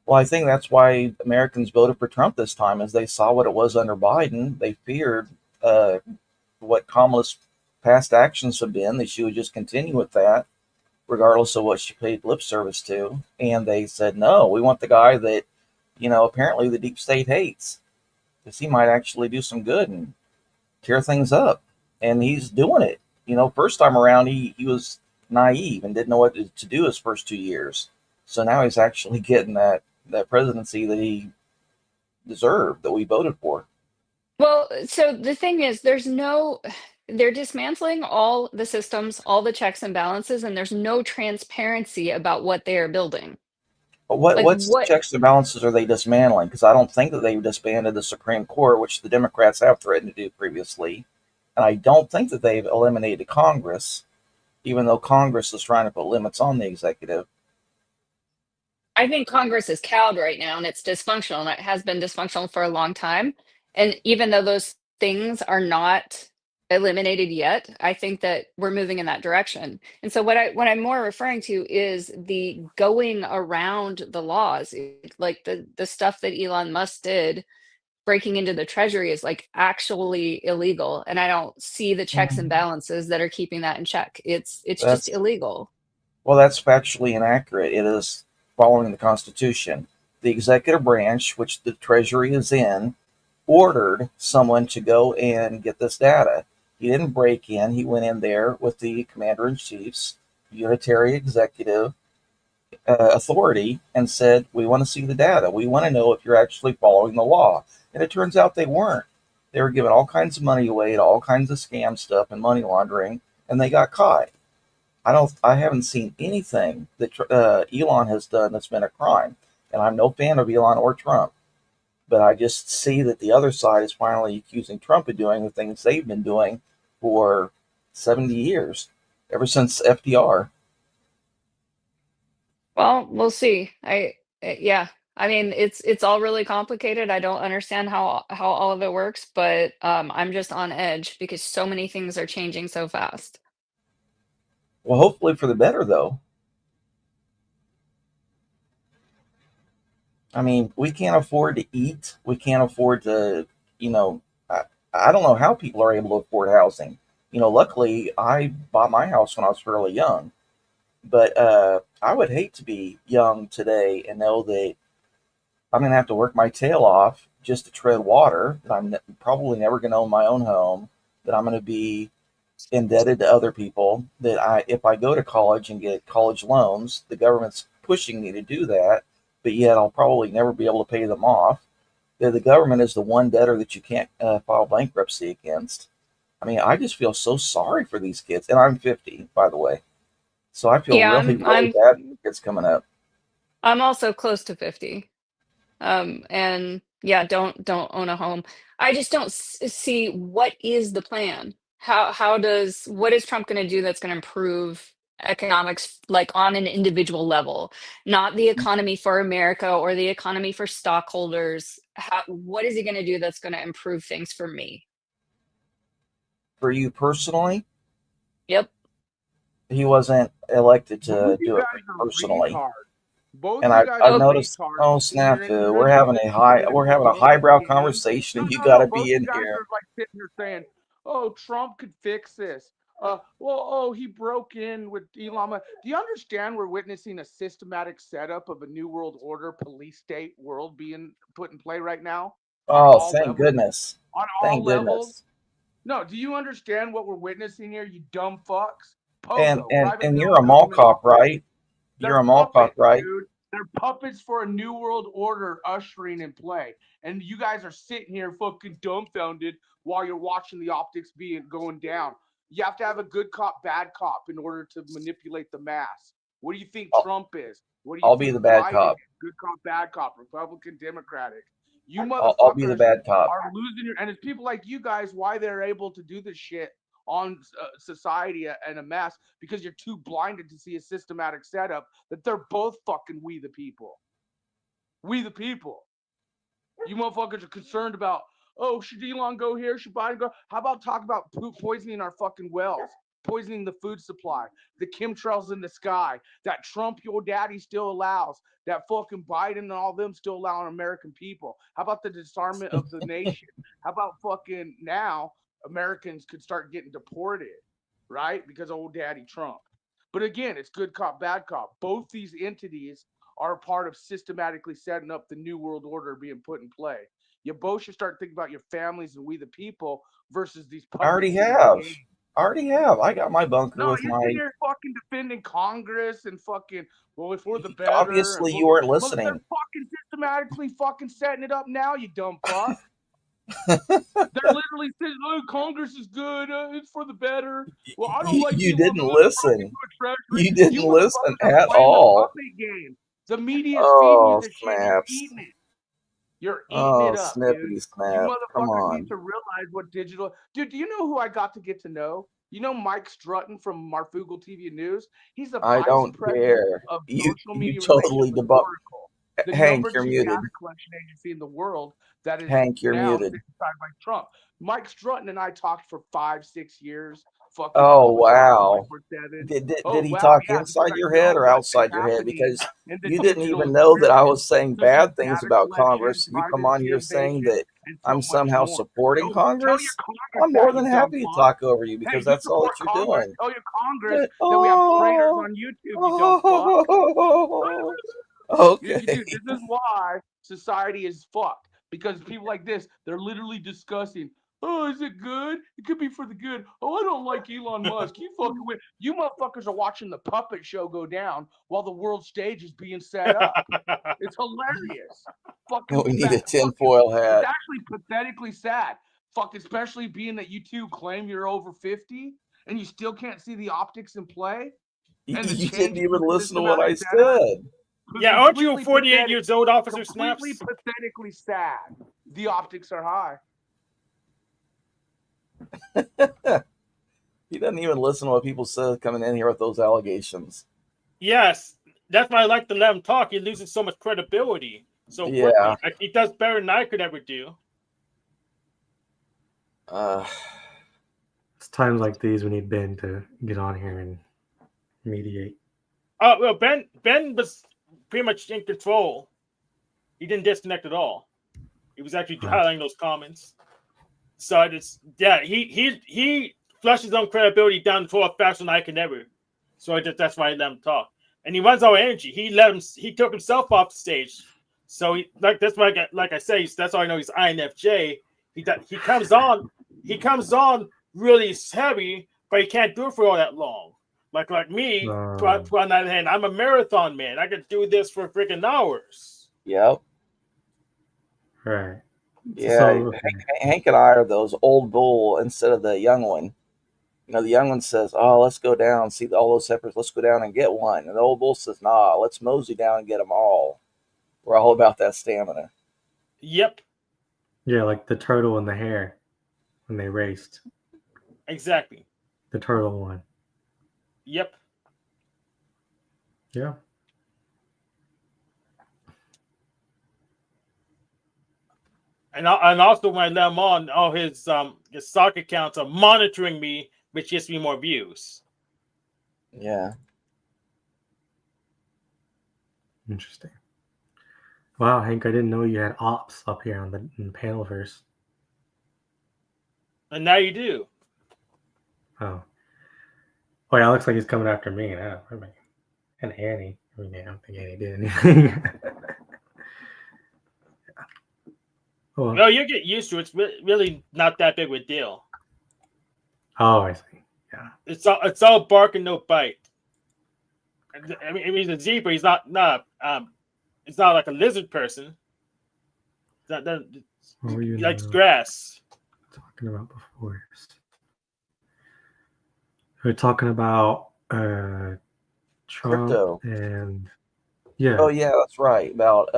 Well, I think that's why Americans voted for Trump this time, is they saw what it was under Biden. They feared uh, what Kamala's past actions have been, that she would just continue with that, regardless of what she paid lip service to. And they said, no, we want the guy that, apparently the deep state hates, because he might actually do some good and tear things up. And he's doing it. First time around, he was naive and didn't know what to do his first 2 years. So now he's actually getting that presidency that he deserved, that we voted for. Well, so the thing is, they're dismantling all the systems, all the checks and balances, and there's no transparency about what they are building. But Like what's what checks and balances are they dismantling? Because I don't think that they disbanded the Supreme Court, which the Democrats have threatened to do previously. And I don't think that they've eliminated Congress, even though Congress is trying to put limits on the executive. I think Congress is cowed right now and it's dysfunctional and it has been dysfunctional for a long time. And even though those things are not eliminated yet, I think that we're moving in that direction. And so what I'm more referring to is the going around the laws, like the stuff that Elon Musk did, breaking into the treasury is like actually illegal. And I don't see the checks and balances that are keeping that in check. It's just That's illegal. Well, that's factually inaccurate. It is following the Constitution. The executive branch, which the Treasury is in, ordered someone to go and get this data. He didn't break in. He went in there with the commander in chief's unitary executive authority and said, we want to see the data. We want to know if you're actually following the law. And it turns out they weren't. They were giving all kinds of money away to all kinds of scam stuff and money laundering, and they got caught. I haven't seen anything that Elon has done that's been a crime, and I'm no fan of Elon or Trump. But I just see that the other side is finally accusing Trump of doing the things they've been doing for 70 years, ever since FDR. Well, we'll see. Yeah. I mean, it's all really complicated. I don't understand how all of it works, but I'm just on edge because so many things are changing so fast. Well, hopefully for the better, though. I mean, we can't afford to eat. We can't afford to, you know, I don't know how people are able to afford housing. Luckily, I bought my house when I was fairly young. But I would hate to be young today and know that I'm going to have to work my tail off just to tread water, that I'm probably never going to own my own home, that I'm going to be indebted to other people, that if I go to college and get college loans, the government's pushing me to do that, but yet I'll probably never be able to pay them off. That the government is the one debtor that you can't file bankruptcy against. I mean, I just feel so sorry for these kids, and I'm 50, by the way, so I feel Yeah, really, really bad for kids coming up. I'm also close to 50. And yeah, don't own a home. I just don't see what is the plan. What is Trump going to do that's going to improve economics like on an individual level, not the economy for America or the economy for stockholders. What is he going to do that's going to improve things for me? For you personally, Yep. he wasn't elected to Both you do it guys are personally. retards. Both And you guys I've are noticed. retards. Oh, And you're in snafu! the We're middle having of a political highbrow game. conversation, and you No. got to Both be in you guys here. are like sitting here saying, "Oh, Trump could fix this." He broke in with Elon Musk. Do you understand we're witnessing a systematic setup of a new world order, police state world being put in play right now on Oh, all thank levels? goodness! On all Thank levels. goodness! No, do you understand what we're witnessing here, you dumb fucks? And Pogo, and private and you're a military mall cop, military. right? You're They're a mall cop, puppets, right? dude. They're puppets for a new world order ushering in play. And you guys are sitting here fucking dumbfounded while you're watching the optics going down. You have to have a good cop, bad cop in order to manipulate the mass. What do you think Trump is? What do you I'll be think the bad Biden cop. is? Good cop, bad cop, Republican, Democratic. You I'll be the motherfuckers bad cop. are losing your. And it's people like you guys why they're able to do this shit on society and a mass because you're too blinded to see a systematic setup that they're both fucking we the people. We the people. You motherfuckers are concerned about, oh, should Elon go here? Should Biden go? How about talk about poisoning our fucking wells, poisoning the food supply, the chemtrails in the sky, that Trump, your daddy, still allows, that fucking Biden and all them still allow on American people? How about the disarmament of the nation? How about fucking now Americans could start getting deported, right? Because of old daddy Trump. But again, it's good cop, bad cop. Both these entities are part of systematically setting up the new world order being put in play. You both should start thinking about your families and we the people versus these puppets. I already in your have. game. I got my bunker No, with you're my. sitting here fucking defending Congress and fucking, well, if we're the better. Obviously, you weren't They're listening. fucking systematically fucking setting it up now, you dumb fuck. They're literally saying, oh, Congress is good. It's for the better. Well, I don't like You Elon didn't Musk listen. treasury. You didn't You listen motherfuckers are at playing all. the puppet game. The media's feeding you Oh, this shit. You're snaps. eating it. You're eating Oh, it up, dude. snippity You snap. Come motherfuckers need on. to realize what digital. Dude, do you know who I got to get to know? You know Mike Strutton from Marfugal TV News? He's the I vice don't president care. of You social media totally relations with debunked. Oracle, the Hank, number you're 2 muted. data collection agency in the world that is Hank, you're now muted. decided by Trump. Mike Strutton and I talked for 5-6 years. Fucking Oh, all the time, wow. 24/7. Did he Wow, talk yeah, inside because I your know head or what outside is your head? happening Because in the you didn't digital even know that I experience, was saying such as bad things data about collection, Congress. You come on here saying privacy that and so I'm much somehow more. supporting Tell your Congress. Congress I'm more that, than you dumb happy to fuck. talk over you Hey, because you that's all support that you're Congress. doing. Tell your Congress that we have traitors on YouTube, you dumb fuck. Okay. Dude, this is why society is fucked. Because people like this, they're literally discussing, oh, is it good? It could be for the good. Oh, I don't like Elon Musk. You fucking win. You motherfuckers are watching the puppet show go down while the world stage is being set up. It's hilarious. Fucking We need a tinfoil hat. It's actually pathetically sad. Fuck, especially being that you two claim you're over 50 and you still can't see the optics in play. And the You didn't even changes listen to what I said. Yeah, aren't you Completely 48 pathetic. years old, Officer Completely Snaps? pathetically sad. The optics are high. He doesn't even listen to what people say coming in here with those allegations. Yes, that's why I like to let him talk. He loses so much credibility so quickly. Yeah. Like, he does better than I could ever do. It's times like these we need Ben to get on here and mediate. Oh well, Ben was pretty much in control. He didn't disconnect at all. He was actually highlighting those comments. So it's he flushes his own credibility down the toilet faster than I can ever. So that's why I let him talk. And he runs out of energy. He took himself off the stage. So that's why I say that's how I know he's INFJ. He comes on really heavy, but he can't do it for all that long. Like me, on the other hand, I'm a marathon man. I could do this for freaking hours. Yep. Right. Yeah. So, Hank and I are those old bull instead of the young one. You know, the young one says, "Oh, let's go down, see all those peppers. Let's go down and get one." And the old bull says, "Nah, let's mosey down and get them all." We're all about that stamina. Yep. Yeah, like the turtle and the hare when they raced. Exactly. The turtle one. Yep. Yeah. And also when I let him on, all his stock accounts are monitoring me, which gets me more views. Yeah. Interesting. Wow, Hank, I didn't know you had ops up here on the Panelverse. And now you do. Oh. Oh, yeah, it looks like he's coming after me now. And Annie. I mean, I don't think Annie did anything. Oh, well. No, you get used to it. It's really not that big of a deal. Oh, I see. Yeah. It's all bark and no bite. I mean, he's a zebra. He's not it's not like a lizard person. What were you He likes grass. talking about before? We're talking about Trump Crypto. and yeah. Oh yeah, that's right. About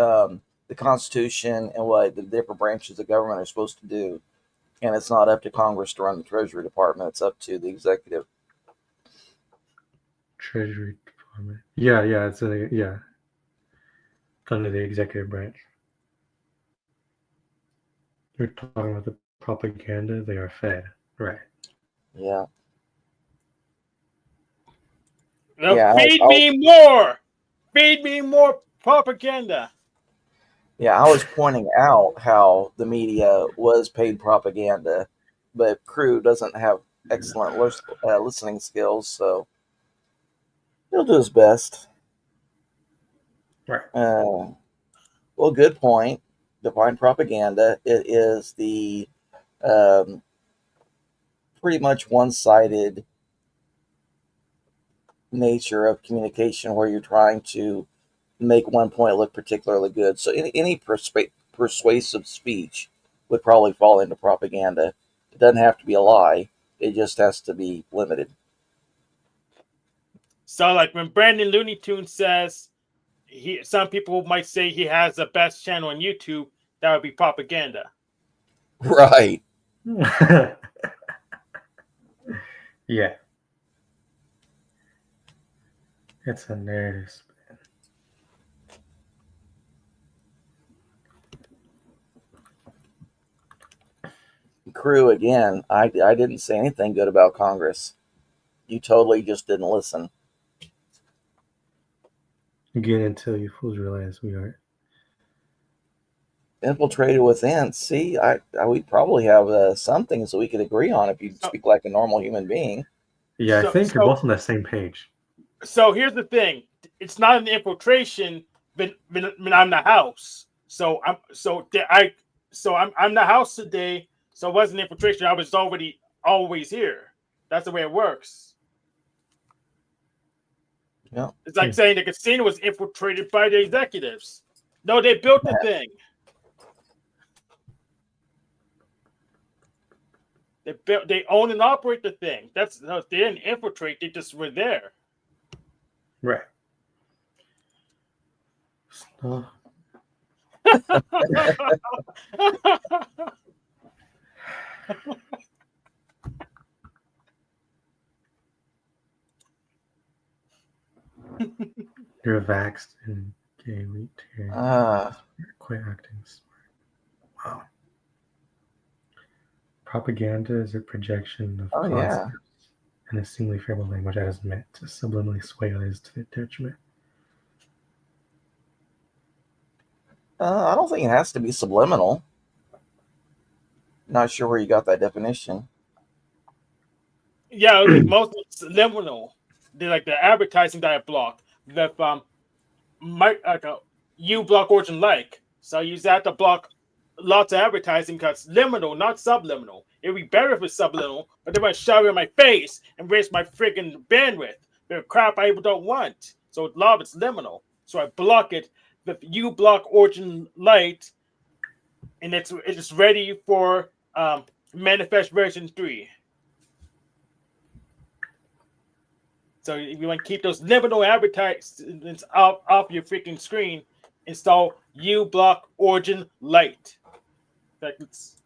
the Constitution and what the different branches of government are supposed to do. And it's not up to Congress to run the Treasury Department. It's up to the executive. Treasury Department. Yeah, it's it's under the executive branch. We're talking about the propaganda they are fed, right? Yeah. Now Yeah, feed me more. Feed me more propaganda. Yeah, I was pointing out how the media was paid propaganda, but Crew doesn't have excellent listening skills, so he'll do his best. Right. Well, good point. Define propaganda. It is the pretty much one-sided nature of communication where you're trying to make one point look particularly good. So any persuasive speech would probably fall into propaganda. It doesn't have to be a lie. It just has to be limited. So, like when Brandon Looney Tunes says some people might say he has the best channel on YouTube, that would be propaganda. Right. Yeah. It's a narrative spin. Crew, again, I didn't say anything good about Congress. You totally just didn't listen. Get until you fools realize we are Infiltrated within. See, we probably have some things that we could agree on if you speak like a normal human being. Yeah, I think you're both on the same page. So here's the thing: it's not an infiltration when I'm the house. So I'm the house today. So it wasn't infiltration. I was already always here. That's the way it works. Yeah. It's like saying the casino was infiltrated by the executives. No, they built the thing. They own and operate the thing. They didn't infiltrate. They just were there. Right. Oh. You're vaxxed and gay retail. Quit acting smart. Wow. Propaganda is a projection of concepts in a seemingly favorable language that is meant to subliminally sway others to their detriment. I don't think it has to be subliminal. Not sure where you got that definition. Yeah, like most subliminal. They're like the advertising that I block. That you block origin like. So you have to block lots of advertising because liminal, not subliminal. It'd be better if it's subliminal, but they might shove it in my face and raise my freaking bandwidth. The crap I don't want. So a lot of it's liminal. So I block it. The you block origin light, and it's ready for manifest version 3. So if you want to keep those liminal advertisements off your freaking screen, install uBlock Origin Lite. In fact, let's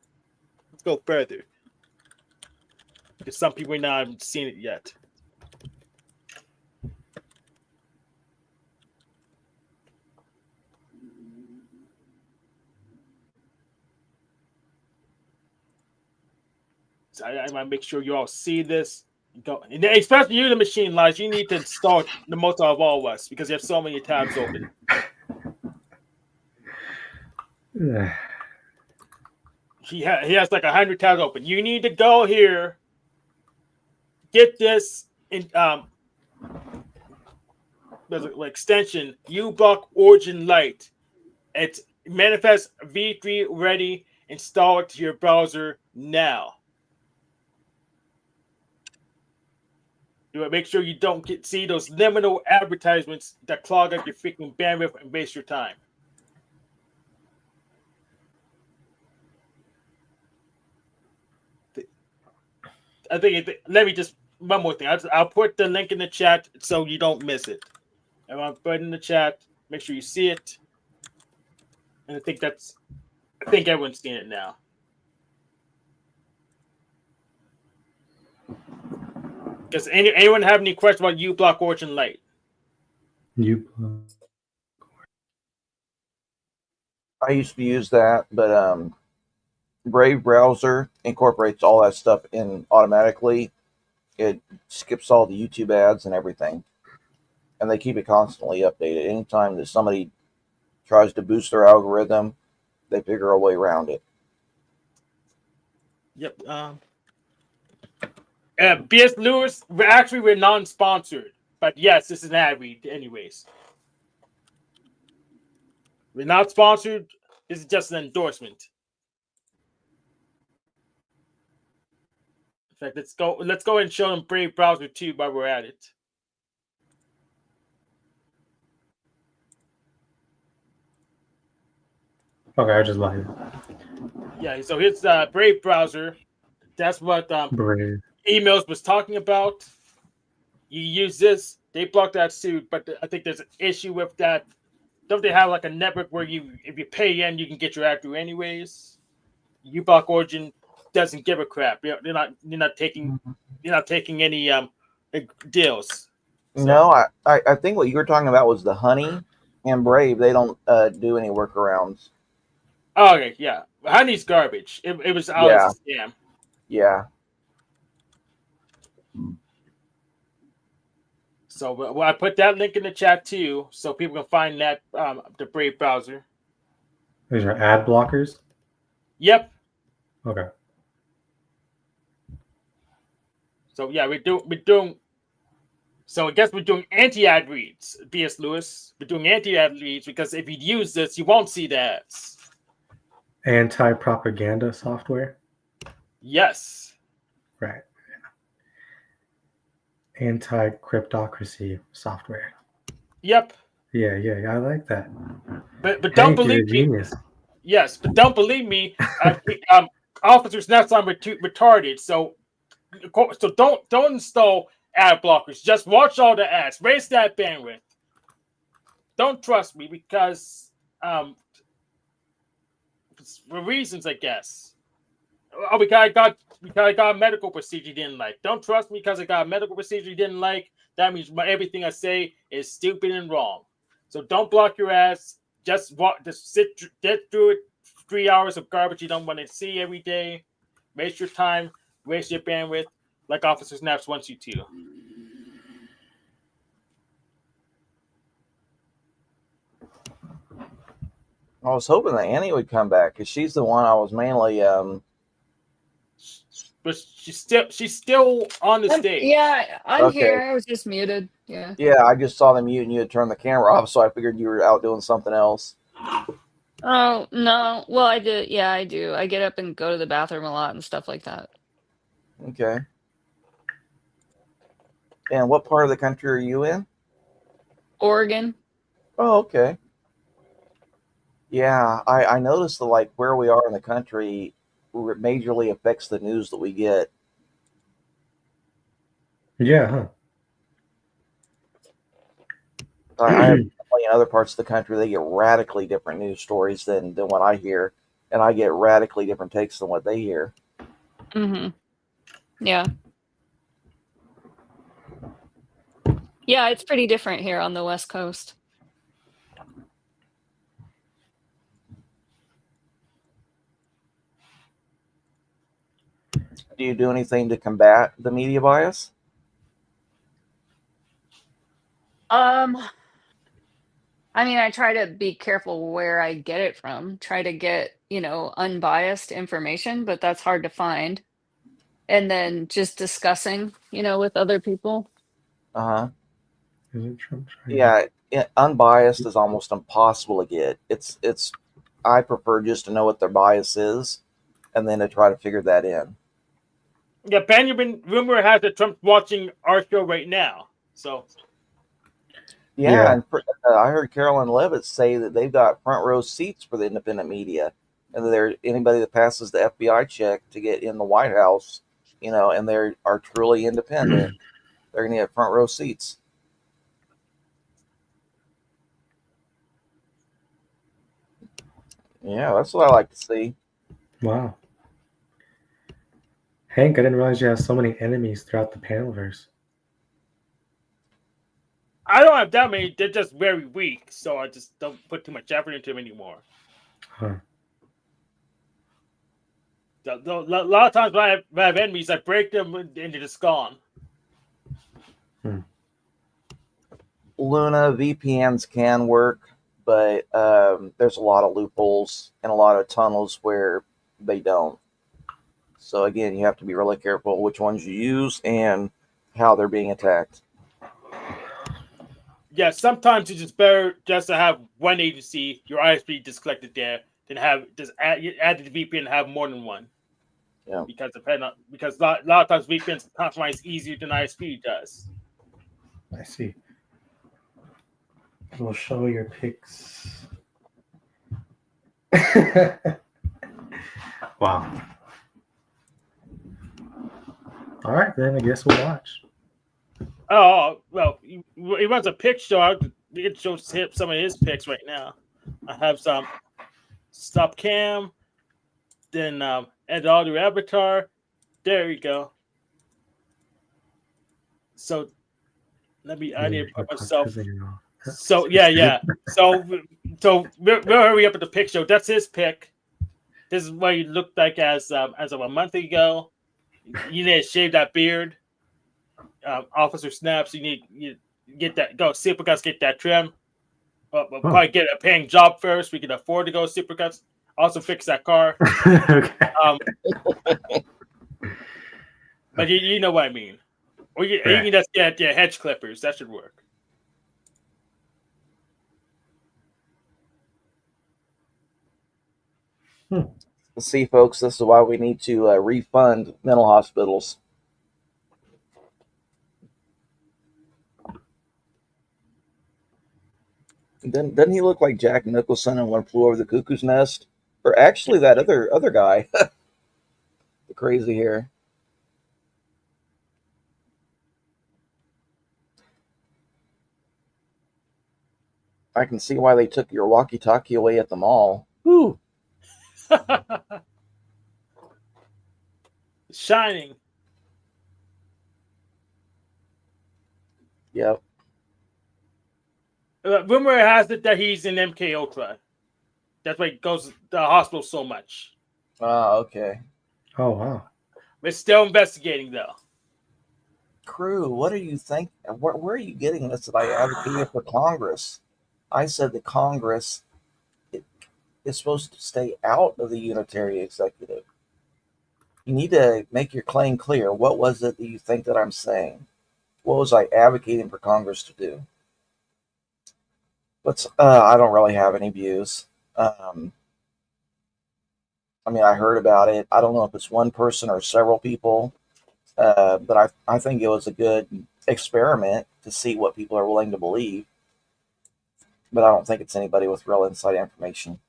go further. Because some people may not have seen it yet. So I want to make sure you all see this. Go, and especially you, the machine lies. You need to install the most of all of us because you have so many tabs open. He has like 100 tabs open. You need to go here, get this in there's an extension uBlock Origin Lite. It's Manifest V3 ready. Install it to your browser now. Make sure you don't see those liminal advertisements that clog up your freaking bandwidth and waste your time. I think. Let me just one more thing. I'll put the link in the chat so you don't miss it. And I'll put it in the chat. Make sure you see it. And I think everyone's seeing it now. Does anyone have any questions about uBlock Origin Lite? I used to use that, but Brave browser incorporates all that stuff in automatically. It skips all the YouTube ads and everything, and they keep it constantly updated. Anytime that somebody tries to boost their algorithm, they figure a way around it. Yep. B.S. Lewis, we're non-sponsored, but yes, this is an ad read anyways. We're not sponsored. This is just an endorsement. In fact, let's go ahead and show them Brave Browser 2 while we're at it. Okay, I just lied. Yeah, so here's Brave Browser. That's what Brave. Emails was talking about. You use this, they block that suit, but I think there's an issue with that. Don't they have like a network where if you pay in, you can get your ad through anyways? uBlock Origin doesn't give a crap. You're not taking any deals. So. No, I think what you were talking about was the Honey and Brave. They don't do any workarounds. Oh, okay, yeah. Honey's garbage. It was out as a scam. Yeah. So I put that link in the chat too, so people can find that the Brave browser. These are ad blockers? Yep. Okay. So yeah, we're doing. So I guess we're doing anti-ad reads, B.S. Lewis. We're doing anti-ad reads because if you use this, you won't see the ads. Anti-propaganda software? Yes. Right. Anti-cryptocracy software. Yep. Yeah, I like that. But don't believe me. Genius. Yes, but don't believe me. Officers next time retarded. So don't install ad blockers. Just watch all the ads. Raise that bandwidth. Don't trust me because for reasons, I guess. Oh, because I got a medical procedure you didn't like. Don't trust me because I got a medical procedure you didn't like. That means everything I say is stupid and wrong. So don't block your ass. Just get through it. 3 hours of garbage you don't want to see every day. Waste your time. Waste your bandwidth. Like Officer Snaps wants you to. I was hoping that Annie would come back because she's the one I was mainly. But she's still on the stage. Yeah, I'm Okay. here. I was just muted. Yeah. Yeah, I just saw the mute and you had turned the camera off, so I figured you were out doing something else. Oh no. Well, I did. Yeah, I do. I get up and go to the bathroom a lot and stuff like that. Okay. And what part of the country are you in? Oregon. Oh, okay. Yeah, I noticed that like where we are in the country majorly affects the news that we get. Yeah, huh? I have in other parts of the country they get radically different news stories than what I hear, and I get radically different takes than what they hear. Mm-hmm. Yeah. Yeah, it's pretty different here on the West Coast. Do you do anything to combat the media bias? Um, I mean, I try to be careful where I get it from. Try to get, unbiased information, but that's hard to find. And then just discussing, with other people. Uh huh. Is it Trump trying? Yeah, unbiased is almost impossible to get. It's. I prefer just to know what their bias is, and then to try to figure that in. Yeah, Benjamin, rumor has that Trump's watching our show right now. So Yeah, Yeah. and I heard Carolyn Levitt say that they've got front row seats for the independent media, and that anybody that passes the FBI check to get in the White House, and they are truly independent, they're going to get front row seats. Yeah, that's what I like to see. Wow. Hank, I didn't realize you have so many enemies throughout the Panelverse. I don't have that many. They're just very weak, so I just don't put too much effort into them anymore. Huh. A lot of times when I have enemies, I break them and they're just gone. Luna VPNs can work, but there's a lot of loopholes and a lot of tunnels where they don't. So again, you have to be really careful which ones you use and how they're being attacked. Yeah, sometimes it's just better just to have one agency, your ISP just collected there, than add to the VPN and have more than one. Yeah. Because a lot of times VPNs compromise easier than ISP does. I see. We'll show your pics. Wow. All right, then I guess we'll watch. Oh well, he runs a pic show. We can show some of his pics right now. I have some stop cam, then add audio avatar. There you go. So I need to put myself. So yeah. So we'll hurry up at the pic show. That's his pic. This is what he looked like as of a month ago. You need to shave that beard. Officer Snaps, you get that. Go Supercuts, get that trim. We'll probably get a paying job first. We can afford to go Supercuts. Also fix that car. Okay. But you know what I mean. Or you can just get hedge clippers. That should work. See, folks, this is why we need to refund mental hospitals. Doesn't he look like Jack Nicholson in One Flew Over the Cuckoo's Nest? Or actually, that other guy, the crazy hair. I can see why they took your walkie-talkie away at the mall. Whew. Shining. Yep. Rumor has it that he's in MK Ultra. That's why he goes to the hospital so much. Okay. Oh wow. We're still investigating though. Crew, what are you think? Where are you getting this that I advocated for Congress? I said that Congress is supposed to stay out of the unitary executive. You need to make your claim clear. What was it that you think that I'm saying? What was I advocating for Congress to do? I don't really have any views. I mean, I heard about it. I don't know if it's one person or several people, but I think it was a good experiment to see what people are willing to believe. But I don't think it's anybody with real inside information.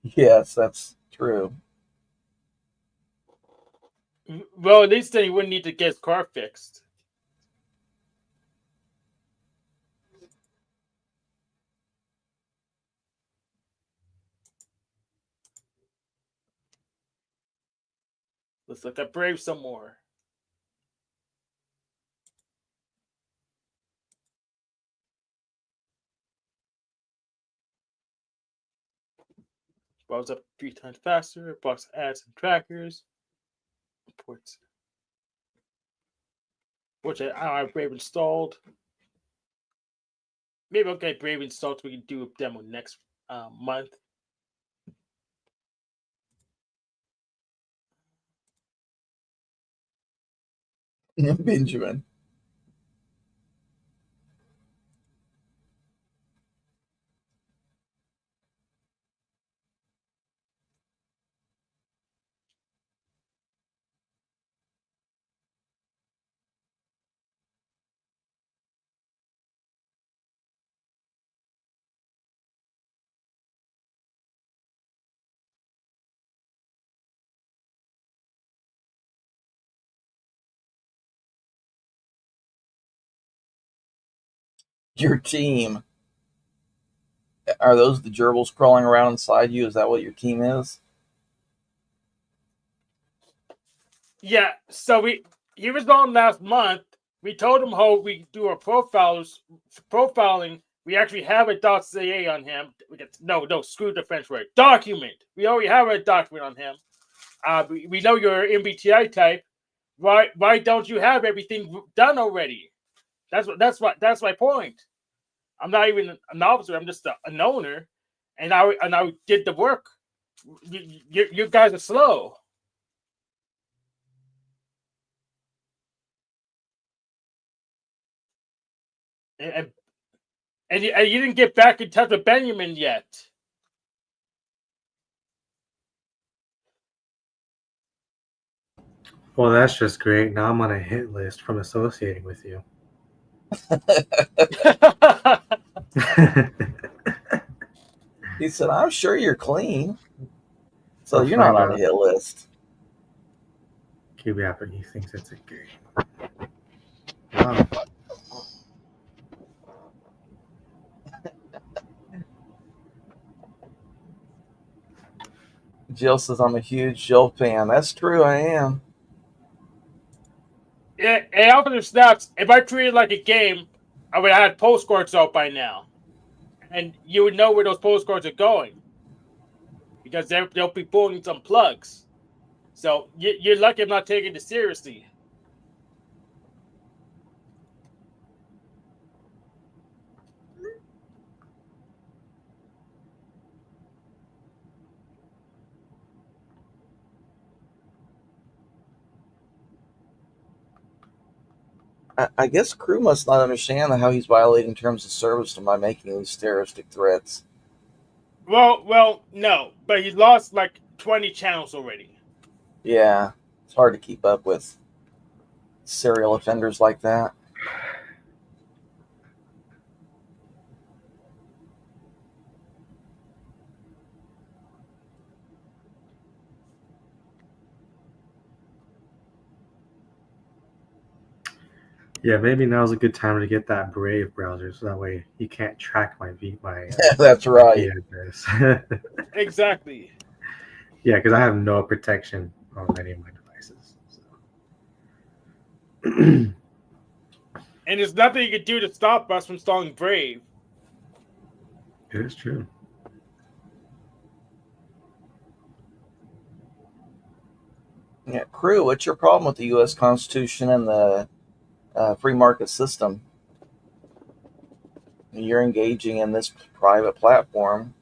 Yes, that's true. Well, at least then he wouldn't need to get his car fixed. Let's look at Brave some more. Browse up 3 times faster. Blocks ads and trackers. Reports. Which I don't have Brave installed. Maybe I'll get Brave installed so we can do a demo next month. Benjamin. Your team. Are those the gerbils crawling around inside you? Is that what your team is? Yeah, so he was on last month. We told him how we do our profiling. We actually have a .ca on him. No, screw the French word. Document. We already have a document on him. We know you're MBTI type. Why don't you have everything done already? That's my point. I'm not even an officer. I'm just an owner, and I did the work. You guys are slow. And you didn't get back in touch with Binyamin yet. Well, that's just great. Now I'm on a hit list from associating with you. He said, I'm sure you're clean. So I'll you're not find on a out. hit list. QB he thinks it's a game. Wow. Jill says, I'm a huge Jill fan. That's true, I am. Yeah, and Officer Snaps, if I treated it like a game, I would have had postcards out by now. And you would know where those postcards are going. Because they'll be pulling some plugs. So you're lucky I'm not taking this seriously. I guess crew must not understand how he's violating terms of service by making these terroristic threats. Well, no. But he lost like 20 channels already. Yeah, it's hard to keep up with serial offenders like that. Yeah, maybe now's a good time to get that Brave browser, so that way he can't track my That's right. address. Exactly. Yeah, because I have no protection on any of my devices. So. And there's nothing you can do to stop us from installing Brave. It is true. Yeah, crew, what's your problem with the U.S. Constitution and the free market system? You're engaging in this private platform.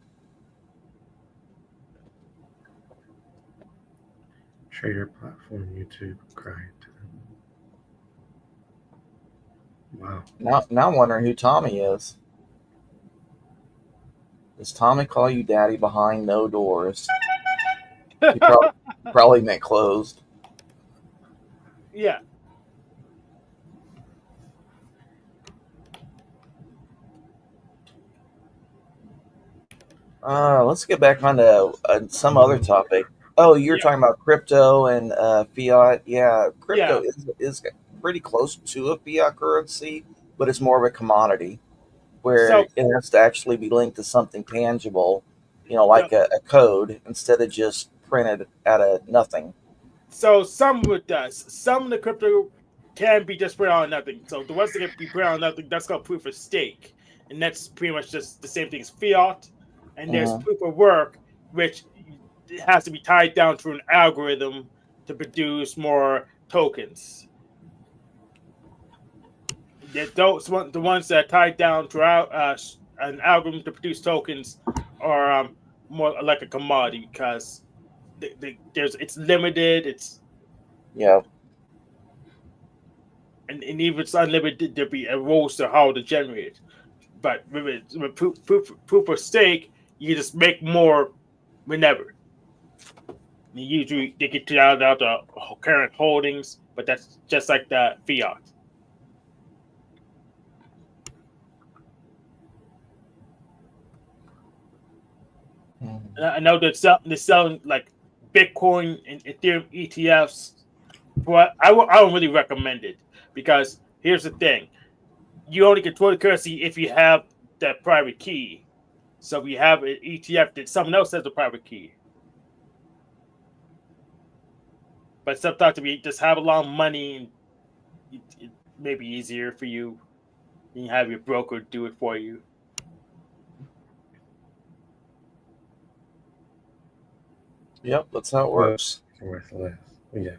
Share your platform, YouTube, grind. Wow. Now I'm wondering who Tommy is. Does Tommy call you daddy behind no doors? He probably meant closed. Yeah. Let's get back on to some other topic. Oh, you're talking about crypto and fiat. Yeah, crypto is pretty close to a fiat currency, but it's more of a commodity where it has to actually be linked to something tangible, like a code instead of just printed out of nothing. So some of it does. Some of the crypto can be just put on nothing. So the ones that can be put on nothing, that's called proof of stake. And that's pretty much just the same thing as fiat. And there's proof of work, which it has to be tied down to an algorithm to produce more tokens. The ones that are tied down to an algorithm to produce tokens are more like a commodity because it's limited. Yeah. And even if it's unlimited, there'll be rules to how to generate it. But with proof of stake, you just make more whenever. Usually they get out the current holdings, but that's just like the fiat. I know they're selling like Bitcoin and Ethereum ETFs, but I don't really recommend it because here's the thing: you only control the currency if you have that private key. So if you have an ETF that someone else has a private key. But sometimes if you just have a lot of money, it may be easier for you. You have your broker do it for you. Yep, that's how it works. Worthless. Yeah.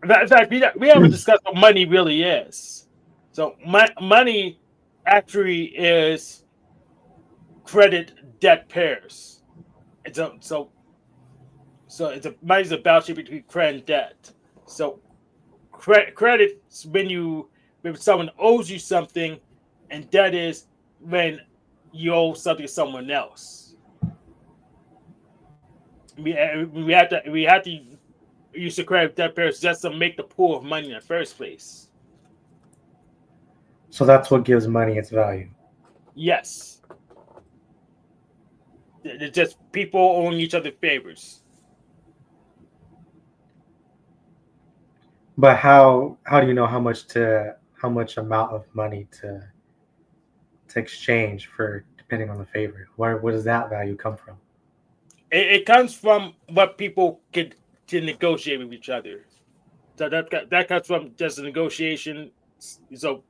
In fact, we haven't discussed what money really is. So money actually is credit debt pairs. Money's a balance sheet between credit and debt. So credit's when someone owes you something, and debt is when you owe something to someone else. We have to use the credit debt pairs just to make the pool of money in the first place. So that's what gives money its value. Yes. It's just people owing each other favors. But how do you know how much amount of money to exchange for depending on the favor? Where does that value come from? It comes from what people get to negotiate with each other. So that comes from just a negotiation. So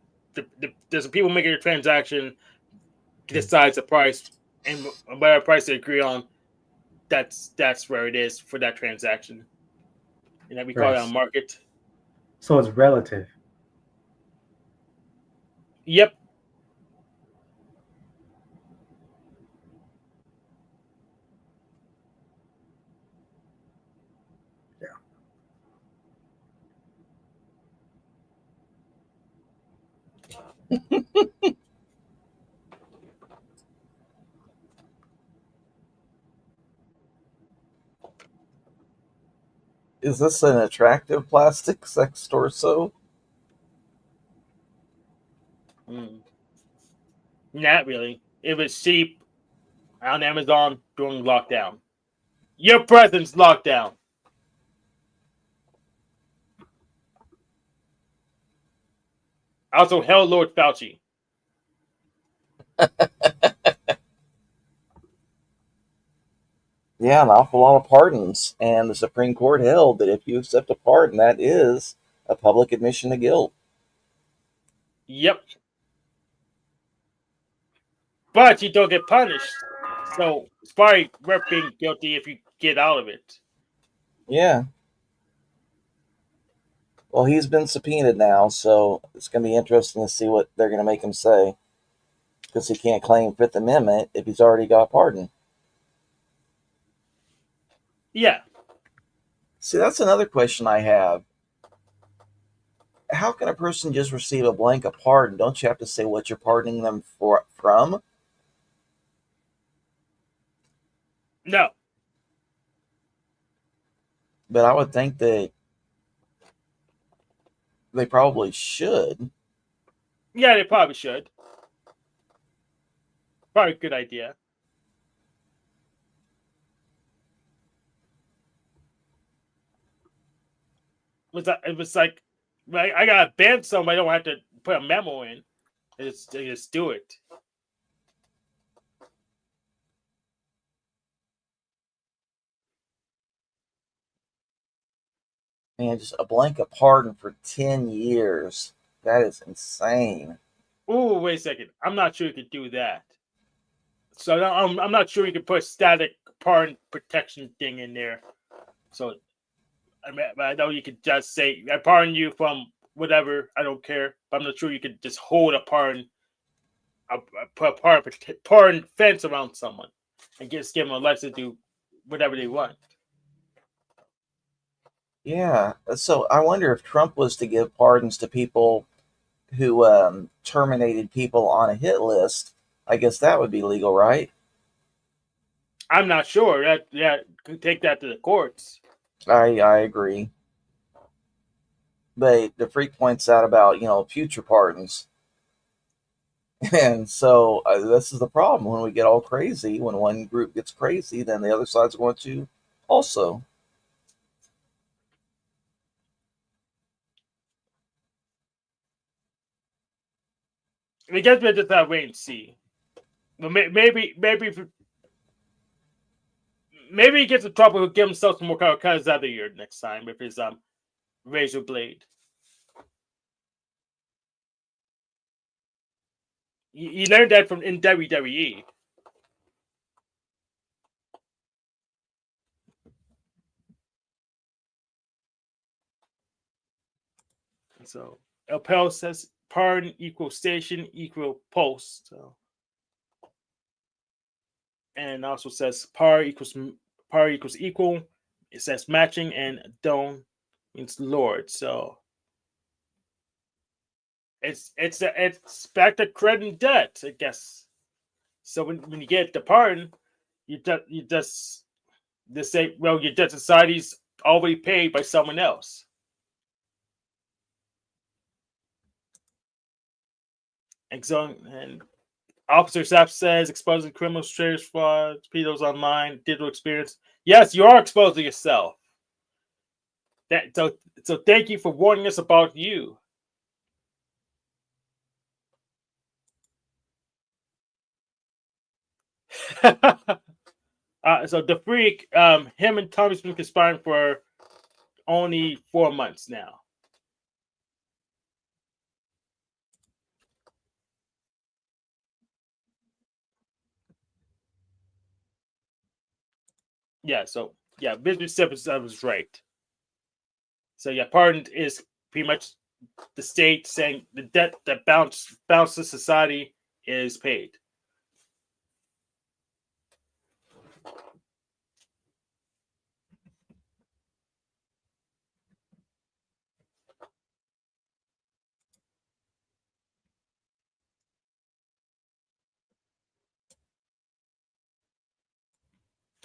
there's people making a transaction decides the price, and whatever price they agree on, that's where it is for that transaction. And that we call it a market. So it's relative. Yep. Is this an attractive plastic sex torso? Not really. It was cheap on Amazon during lockdown. Your presence lockdown. Also, hell, Lord Fauci. Yeah, an awful lot of pardons. And the Supreme Court held that if you accept a pardon, that is a public admission of guilt. Yep. But you don't get punished. So it's probably worth being guilty if you get out of it. Yeah. Well, he's been subpoenaed now, so it's going to be interesting to see what they're going to make him say. Because he can't claim Fifth Amendment if he's already got pardoned. Yeah. See, that's another question I have. How can a person just receive a blanket pardon? Don't you have to say what you're pardoning them from? No. But I would think that they probably should. Yeah, they probably should. Probably a good idea. It was like I gotta ban somebody. I don't have to put a memo in. Just do it. Man, just a blanket pardon for 10 years. That is insane. Ooh, wait a second. I'm not sure you could do that. So I'm not sure you could put static pardon protection thing in there. So I know you could just say I pardon you from whatever. I don't care. But I'm not sure you could just hold a pardon, pardon fence around someone, and just give them a license to do whatever they want. Yeah. So I wonder if Trump was to give pardons to people who terminated people on a hit list, I guess that would be legal, right? I'm not sure. That could take that to the courts. I agree. But the freak points out about future pardons. And so this is the problem when we get all crazy. When one group gets crazy, then the other side's going to also. I guess we just have to wait and see. But maybe he gets in trouble. He'll give himself some more cut his other ear next time with his razor blade. He learned that from in WWE. So Appel says pardon equals station equal post. So. And also says par equals equal. It says matching, and don means lord. So it's back to credit and debt, I guess. So when you get the pardon, you just say, well, your debt society's already paid by someone else. And Officer Sapp says exposing criminals, traitors, fraud, pedos online, digital experience. Yes, you are exposing yourself. So thank you for warning us about you. So the freak, him and Tommy's been conspiring for only 4 months now. Yeah, so yeah, business episode was right. So yeah, pardon is pretty much the state saying the debt that bounces society is paid.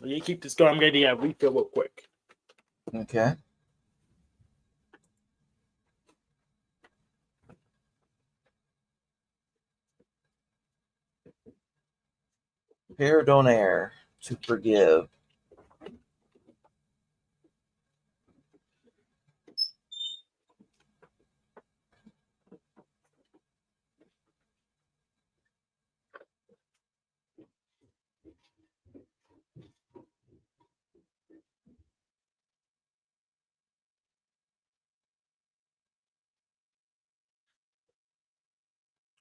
You keep this going. I'm going to refill real quick. Okay. Pardonner, to forgive.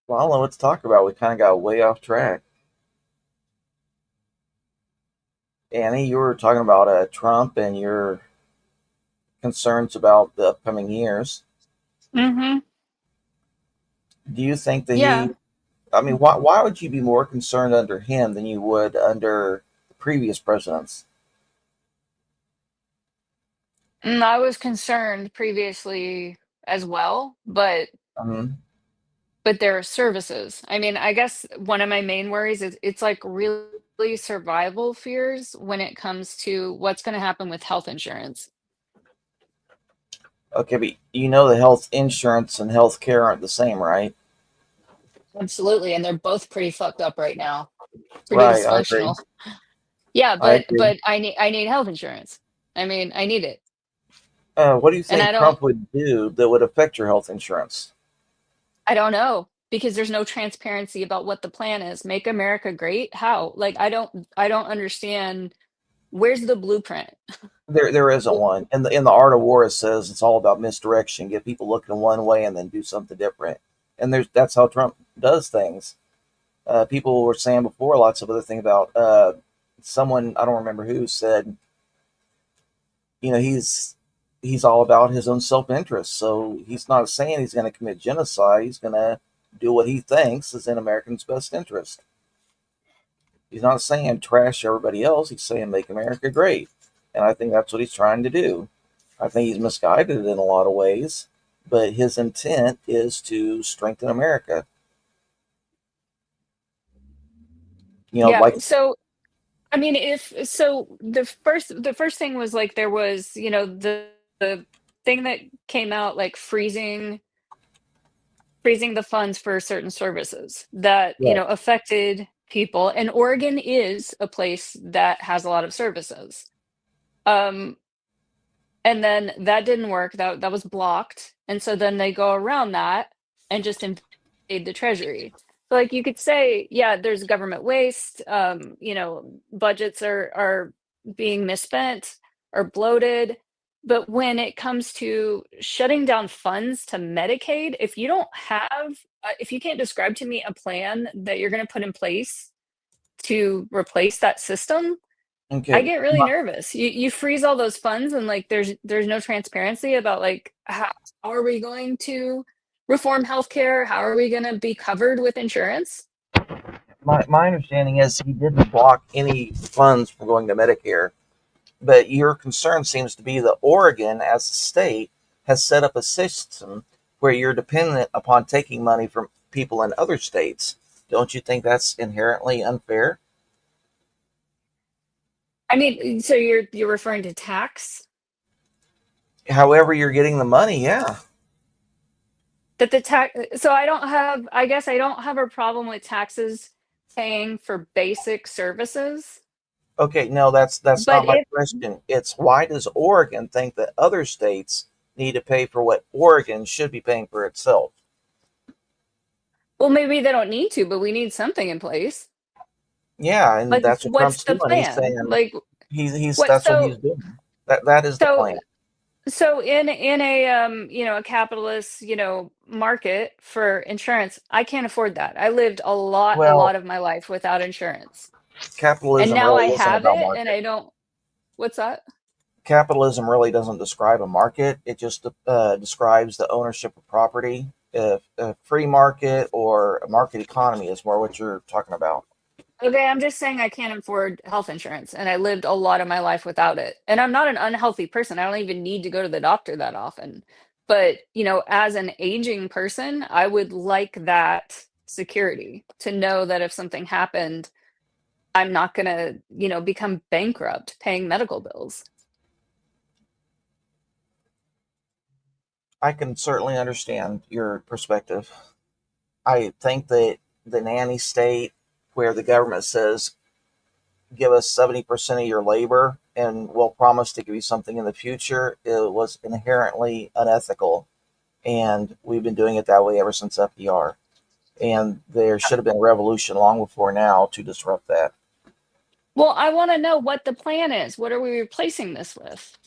Well, I don't know what to talk about. We kind of got way off track. Annie, you were talking about Trump and your concerns about the upcoming years. Mm-hmm. Do you think that Yeah. why would you be more concerned under him than you would under the previous presidents? I was concerned previously as well, but there are services. I mean, I guess one of my main worries is it's like really survival fears when it comes to what's going to happen with health insurance. Okay, but the health insurance and health care aren't the same, right? Absolutely, and they're both pretty fucked up right now. Pretty Right, I agree. dysfunctional. Yeah, I but agree. I need health insurance. I mean, I need it. What do you And think Trump would do that would affect your health insurance? I don't know, because there's no transparency about what the plan is. Make America great? How? Like I don't understand, where's the blueprint? There isn't one. In the Art of War, it says it's all about misdirection. Get people looking one way and then do something different. And that's how Trump does things. People were saying before lots of other things about someone, I don't remember who, said, he's all about his own self interest. So he's not saying he's going to commit genocide. He's going to do what he thinks is in Americans' best interest. He's not saying trash everybody else. He's saying make America great. And I think that's what he's trying to do. I think he's misguided in a lot of ways, but his intent is to strengthen America. Yeah. Like, So, I mean, the first thing was like there was, the thing that came out like freezing the funds for certain services that, right. affected people. And Oregon is a place that has a lot of services. And then that didn't work. That was blocked. And so then they go around that and just invade the treasury. So like you could say, yeah, there's government waste, budgets are being misspent or bloated. But when it comes to shutting down funds to Medicaid, if you don't have, if you can't describe to me a plan that you're going to put in place to replace that system, I Okay. get really nervous. You freeze all those funds and like there's no transparency about like how are we going to reform healthcare? How are we going to be covered with insurance? My understanding is he didn't block any funds from going to Medicare, but your concern seems to be that Oregon, as a state, has set up a system where you're dependent upon taking money from people in other states. Don't you think that's inherently unfair? I mean, so you're referring to tax? However, you're getting the money, yeah. That the tax, so I guess I don't have a problem with taxes paying for basic services. Okay, no, that's But not my if question. It's why does Oregon think that other states need to pay for what Oregon should be paying for itself? Well, maybe they don't need to, but we need something in place. Yeah, and Like, that's what what's Trump's the doing. He's plan? saying Like, he's what? that's what he's doing. That is the So plan. so in a a capitalist market for insurance, I can't afford that. I lived a Well, lot of my life without insurance, and capitalism now I really isn't have about it, and market. I don't. What's that? Capitalism really doesn't describe a market. It just describes the ownership of property. A free market or a market economy is more what you're talking about. Okay, I'm just saying I can't afford health insurance, and I lived a lot of my life without it. And I'm not an unhealthy person. I don't even need to go to the doctor that often. But, as an aging person, I would like that security to know that if something happened, I'm not going to, become bankrupt paying medical bills. I can certainly understand your perspective. I think that the nanny state, where the government says, give us 70% of your labor and we'll promise to give you something in the future, it was inherently unethical. And we've been doing it that way ever since FDR. And there should have been a revolution long before now to disrupt that. Well, I want to know what the plan is. What are we replacing this with?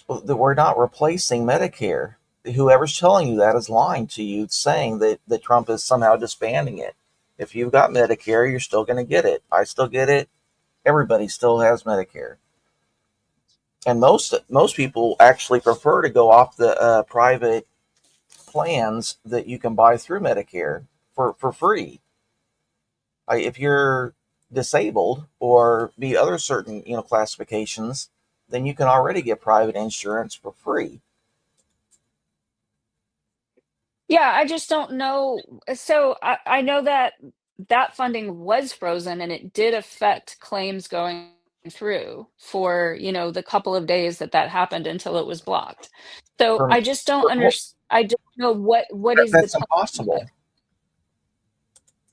That we're not replacing Medicare. Whoever's telling you that is lying to you, saying that Trump is somehow disbanding it. If you've got Medicare, you're still going to get it. I still get it. Everybody still has Medicare. And most people actually prefer to go off the private plans that you can buy through Medicare for free. If you're disabled or be other certain classifications, then you can already get private insurance for free. Yeah, I just don't know. So I know that funding was frozen and it did affect claims going through for, the couple of days that happened until it was blocked. So For, I just don't understand. I don't know what is the that's plan of impossible.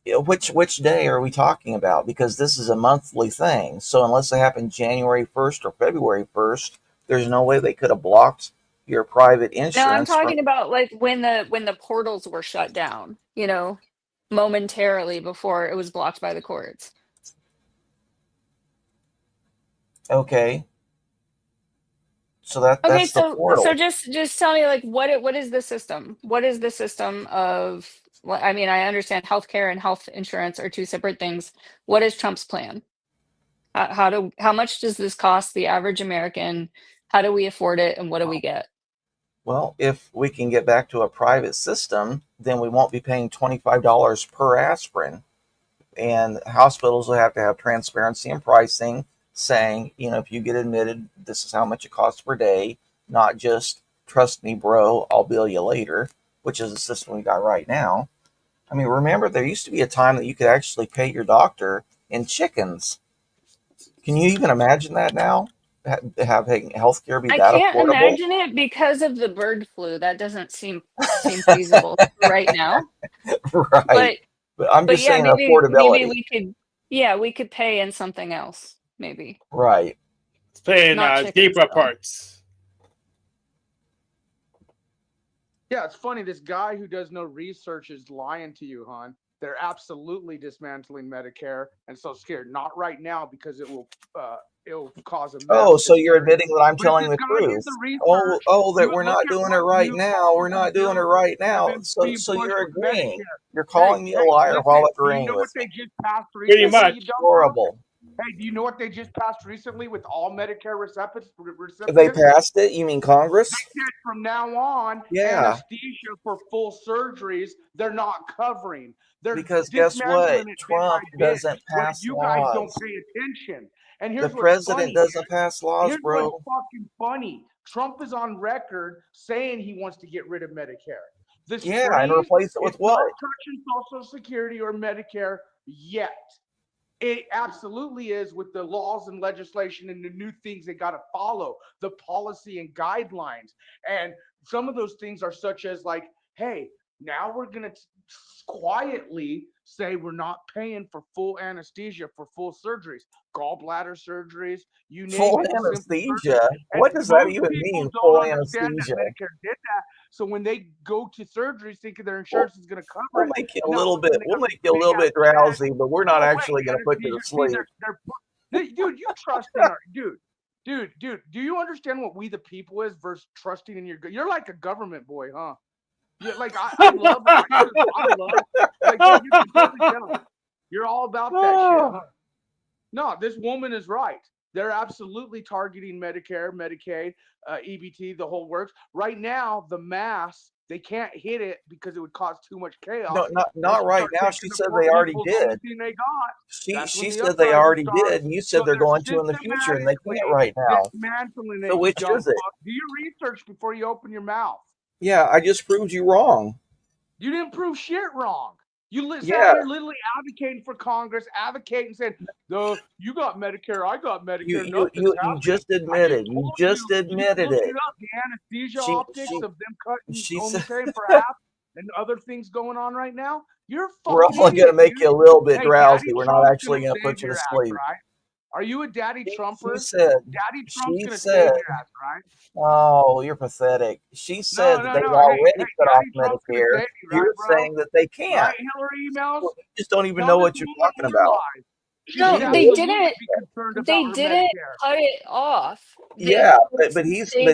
it. Which day are we talking about? Because this is a monthly thing. So unless it happened January 1st or February 1st, there's no way they could have blocked your private No, I'm insurance from. talking about like when the portals were shut down, momentarily before it was blocked by the courts. Okay. So that's the so portal. just tell me, like, what is the system? What is the system of? Well, I mean, I understand healthcare and health insurance are two separate things. What is Trump's plan? How much does this cost the average American? How do we afford it, and what do we get? Well, if we can get back to a private system, then we won't be paying $25 per aspirin. And hospitals will have to have transparency in pricing, saying, if you get admitted, this is how much it costs per day, not just, trust me, bro, I'll bill you later, which is the system we got right now. I mean, remember, there used to be a time that you could actually pay your doctor in chickens. Can you even imagine that now? Having healthcare be I that can't affordable? imagine it because of the bird flu. That doesn't seem feasible right now. Right. But I'm But just yeah, saying maybe affordability. we could pay in something else, maybe. Right. It's paying Not chickens, deeper though. parts. Yeah, it's funny. This guy who does no research is lying to you, hon. They're absolutely dismantling Medicare and Social Security. Not right now because it'll cause a Oh, massive so you're hysteria. admitting that I'm But if telling this the guy did truth. the research, That you we're would look not at doing it what right new now. We're policy not doing it bills right have now. been So being pushed you're with agreeing. Medicare. You're calling me a liar while Listen, do you agreeing know with what they me. just passed Pretty recently, much. you dumb fuck? Horrible. Hey, do you know what they just passed recently with all Medicare recipients? They passed it? You mean Congress? They said from now on, Yeah. anesthesia for full surgeries, they're not covering. They're Because guess what? dismantling it bit Trump by bit. doesn't But pass you guys don't laws. pay attention. And The here's what's president funny. doesn't pass laws, Here's bro. what's fucking funny. Trump is on record saying he wants to get rid of Medicare. This Yeah, and freeze replace it with is what? not touching Social Security or Medicare yet. It absolutely is with the laws and legislation and the new things they got to follow, the policy and guidelines. And some of those things are such as like, hey, now we're going to quietly say we're not paying for full anesthesia for full surgeries, gallbladder surgeries, you name Full it. anesthesia? What does that even mean, full anesthesia? That Medicare did that. So when they go to surgeries thinking their insurance is going to cover We'll it, make you a now little bit. they We'll have make you a big little ass bit check. drowsy, but we're not Oh, actually wait, going to put you to anesthesia. See, sleep. dude, you trust in our dude. Do you understand what we the people is versus trusting in your? You're like a government boy, huh? Yeah, like I love it. I love like dude, you can totally tell. You're all about that shit, huh? No, this woman is right. They're absolutely targeting Medicare, Medicaid, EBT, the whole works. Right now, the mass, they can't hit it because it would cause too much chaos. No, not right now. She said they already did. She said they already did, and you said they're going to in the future, and they can't right now. Dismantling it, So which you dumb is it? fuck. Do your research before you open your mouth. Yeah, I just proved you wrong. You didn't prove shit wrong. You sat Yeah. here literally advocating for Congress, advocating, saying, "No, you got Medicare, I got Medicare." You just admitted. You just admitted Look it. it up. The anesthesia She- optics she- of them cutting, she only said- paying for half, and other things going on right now. You're fucking. We're only going to make you a little bit drowsy. We're not actually going to put you to sleep. Right? Are you a daddy Trumper? She said. Daddy Trump's going to said. save your ass, right? Oh, you're pathetic. She said that they've already cut off Medicare. You're saying that they can't. Right, Hillary emails? You just don't even know what you're talking about. No, they didn't. They didn't cut it off. Yeah, but he's They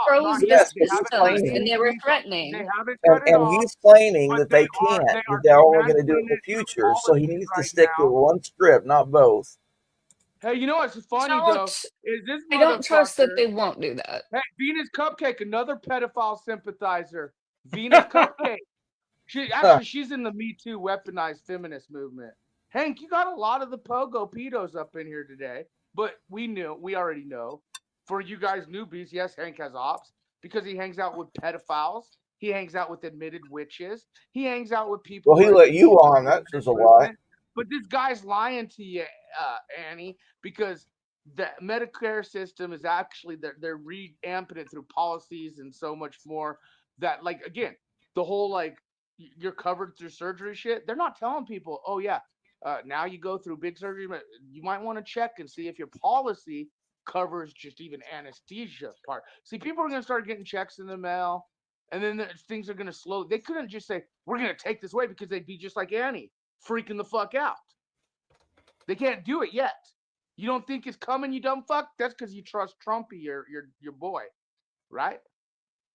froze the yes, systems, and they were threatening. And he's claiming that they can't. That they're only going to do it in the future. So he needs to stick to one script, not both. Hey, you know what's funny though? Is this I don't trust that they won't do that. Hey, Venus Cupcake, another pedophile sympathizer. Venus Cupcake. She's in the Me Too weaponized feminist movement. Hank, you got a lot of the pogo pedos up in here today, but we already know. For you guys newbies, yes, Hank has ops because he hangs out with pedophiles. He hangs out with admitted witches. He hangs out with people. Well, he let you on. That says a lot. But this guy's lying to you, Annie, because the Medicare system is actually they're reamping it through policies and so much more. That, like, again, the whole like you're covered through surgery shit. They're not telling people, oh yeah, now you go through big surgery. But you might want to check and see if your policy covers just even anesthesia part. See, people are going to start getting checks in the mail, and then things are going to slow. They couldn't just say we're going to take this away because they'd be just like Annie, freaking the fuck out. They can't do it yet. You don't think it's coming, you dumb fuck? That's because you trust Trumpy, your boy, right?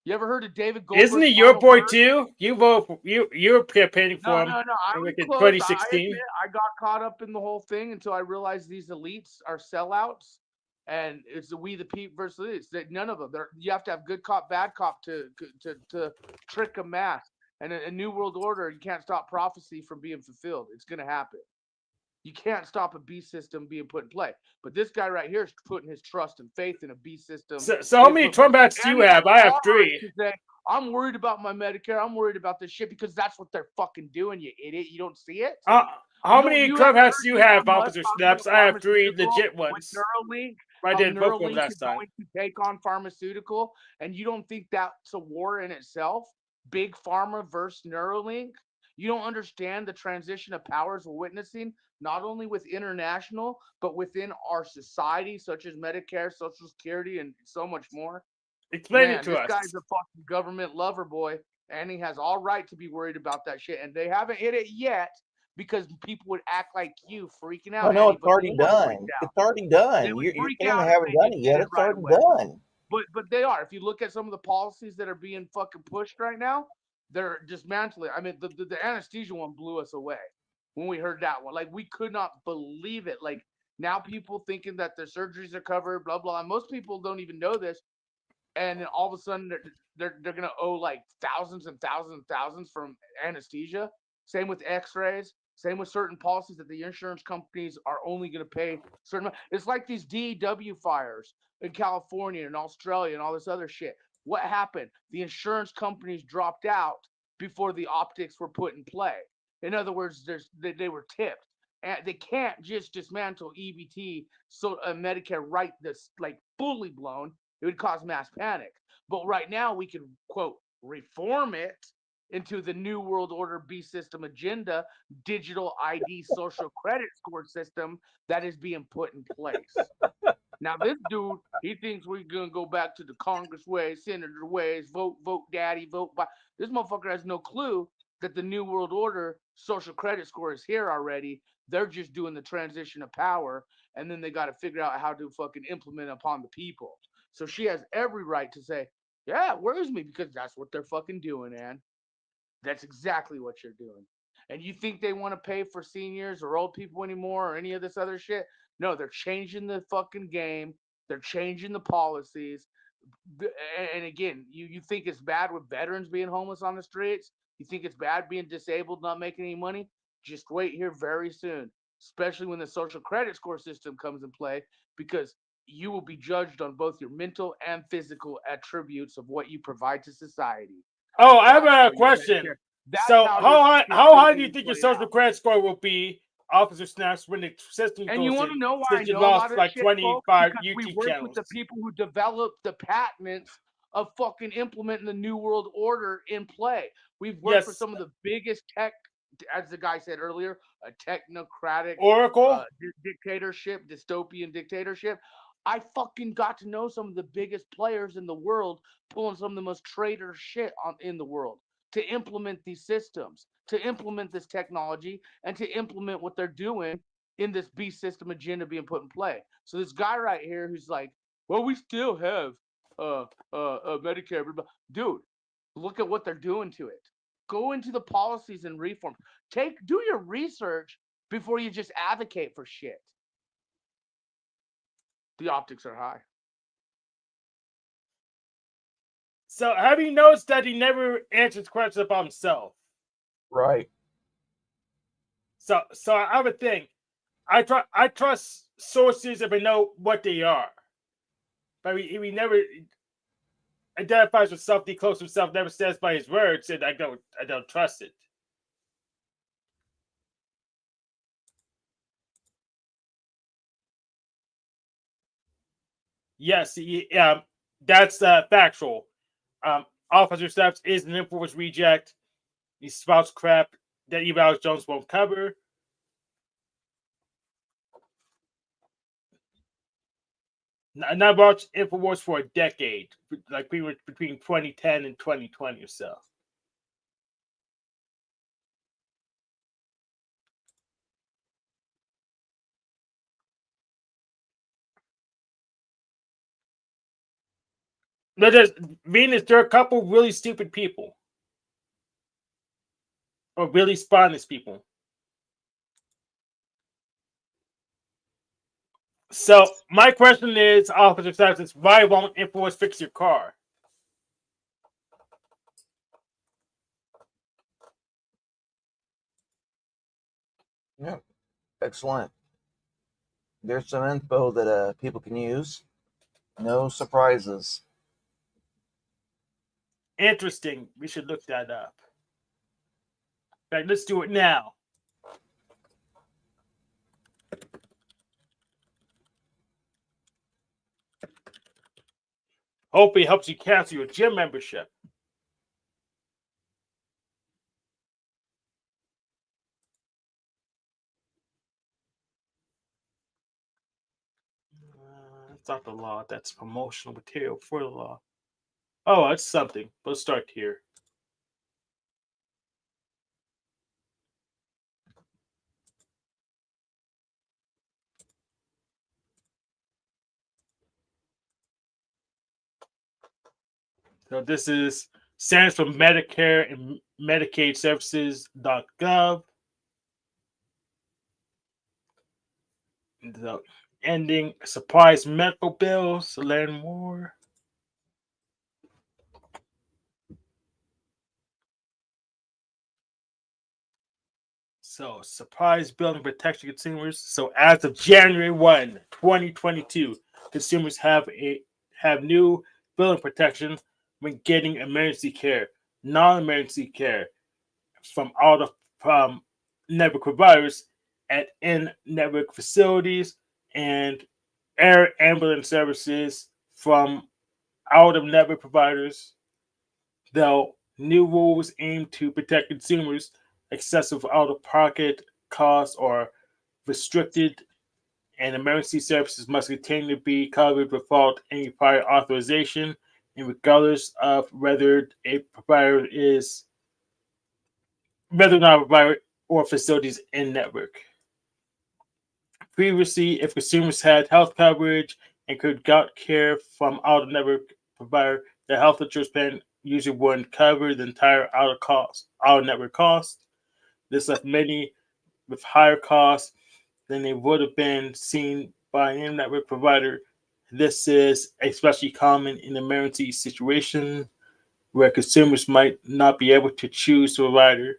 You ever heard of David Goldberg's Isn't he your final boy word? too? You vote for, you're campaigning for him No. I was like in close. I 2016. admit I got caught up in the whole thing until I realized these elites are sellouts, and it's the we the people versus elites. That none of them. You have to have good cop, bad cop to trick a mass. And a new world order, you can't stop prophecy from being fulfilled. It's gonna happen. You can't stop a beast system being put in play. But this guy right here is putting his trust and faith in a beast system. So how many Trump hats do you have? I have 3. I'm worried about my Medicare. I'm worried about this shit because that's what they're fucking doing, you idiot. You don't see it? How many Trump hats do you have, Officer Snaps? I have 3 legit with ones. Neuralink. I How did both of them Neuralink last is time. going to take on pharmaceutical, and you don't think that's a war in itself? Big Pharma versus Neuralink? You don't understand the transition of powers we're witnessing, not only with international, but within our society, such as Medicare, Social Security, and so much more. Explain Man, it to this us. guy's a fucking government lover, boy, and he has all right to be worried about that shit. And they haven't hit it yet because people would act like you, freaking out. Oh no, Andy, it's but already they were done. freaked out. It's already They done. would You're freak saying out they if haven't they done didn't it get yet. it It's right already away. done. But they are. If you look at some of the policies that are being fucking pushed right now, they're dismantling. I mean, the anesthesia one blew us away when we heard that one. Like, we could not believe it. Like, now people thinking that their surgeries are covered, blah blah. And most people don't even know this. And then all of a sudden they're gonna owe like thousands and thousands and thousands from anesthesia. Same with X-rays. Same with certain policies that the insurance companies are only gonna pay certain. It's like these DEW fires in California and Australia and all this other shit. What happened? The insurance companies dropped out before the optics were put in play. In other words, they were tipped. And they can't just dismantle EBT, so Medicare right this like fully blown. It would cause mass panic. But right now we can quote reform it into the new world order B system agenda, digital ID social credit score system that is being put in place. Now this dude, he thinks we're gonna go back to the Congress ways, senator ways, vote, daddy, vote by. This motherfucker has no clue that the new world order social credit score is here already. They're just doing the transition of power, and then they got to figure out how to fucking implement upon the people. So she has every right to say, yeah, where's me? Because that's what they're fucking doing, Ann. That's exactly what you're doing. And you think they want to pay for seniors or old people anymore or any of this other shit? No, they're changing the fucking game. They're changing the policies. And again, you think it's bad with veterans being homeless on the streets? You think it's bad being disabled, not making any money? Just wait here very soon, especially when the social credit score system comes in play, because you will be judged on both your mental and physical attributes of what you provide to society. Oh, I have a question. So how high do you think your social credit score will be, Officer Snaps, when the system And goes you in? want to know why I Since you know a lot lost of like shit, 25 folks? Because we YouTube work channels. with the people who developed the patents of fucking implementing the new world order in play. We've worked for some of the biggest tech, as the guy said earlier, a technocratic Oracle dictatorship, dystopian dictatorship. I fucking got to know some of the biggest players in the world, pulling some of the most traitor shit in the world to implement these systems, to implement this technology, and to implement what they're doing in this beast system agenda being put in play. So this guy right here who's like, well, we still have Medicare. Dude, look at what they're doing to it. Go into the policies and reform. Do your research before you just advocate for shit. The optics are high. So have you noticed that he never answers questions about himself? Right. So I have a thing. I trust sources if I know what they are. But he never identifies with something close to himself, never stands by his words, and I don't trust it. Yes, that's factual. Officer Steps is an Infowars reject. He spouts crap that Eve Alex Jones won't cover. And I watched Infowars for a decade, like we were between 2010 and 2020 or so. No, there's Venus. There are a couple really stupid people or really spineless people. So my question is, Officer Sampson, why won't influence fix your car? Yeah, excellent. There's some info that people can use. No surprises. Interesting. We should look that up. In fact, let's do it now. Hopefully, it helps you cancel your gym membership. That's not the law. That's promotional material for the law. Oh, that's something. Let's start here. So this is stands for Medicare and Medicaid Services.gov. So ending surprise medical bills. To learn more. So, surprise billing protection consumers. So, as of January 1, 2022, consumers have new billing protection when getting emergency care, non-emergency care from all the network providers at in-network facilities and air ambulance services from out-of-network providers. Though new rules aim to protect consumers, excessive out-of-pocket costs are restricted, and emergency services must continue to be covered without any prior authorization, and regardless of whether a provider is whether or not a provider or facilities in network. Previously, if consumers had health coverage and could get care from out-of-network provider, the health insurance plan usually wouldn't cover the entire out-of-network cost. This left many with higher costs than they would have been seen by an in-network provider. This is especially common in emergency situations where consumers might not be able to choose a provider.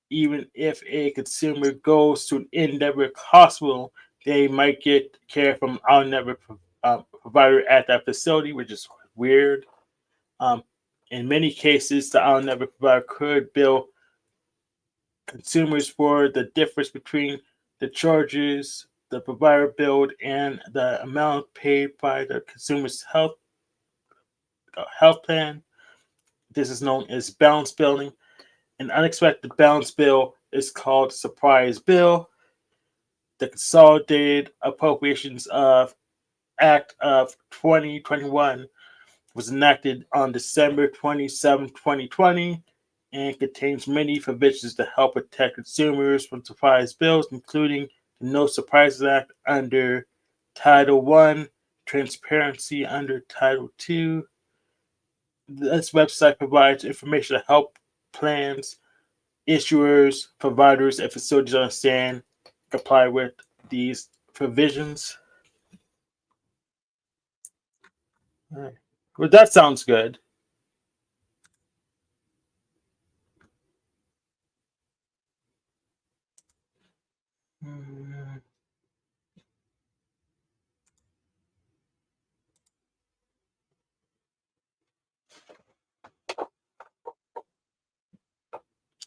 Even if a consumer goes to an in-network hospital, they might get care from our network provider at that facility, which is weird. Um, in many cases, the out network provider could bill consumers for the difference between the charges the provider billed and the amount paid by the consumer's health plan. This is known as balance billing. An unexpected balance bill is called surprise bill. The Consolidated Appropriations of Act of 2021 was enacted on December 27, 2020, and contains many provisions to help protect consumers from surprise bills, including the No Surprises Act under Title I, Transparency under Title II. This website provides information to help plans, issuers, providers, and facilities understand comply with these provisions. All right. Well, that sounds good.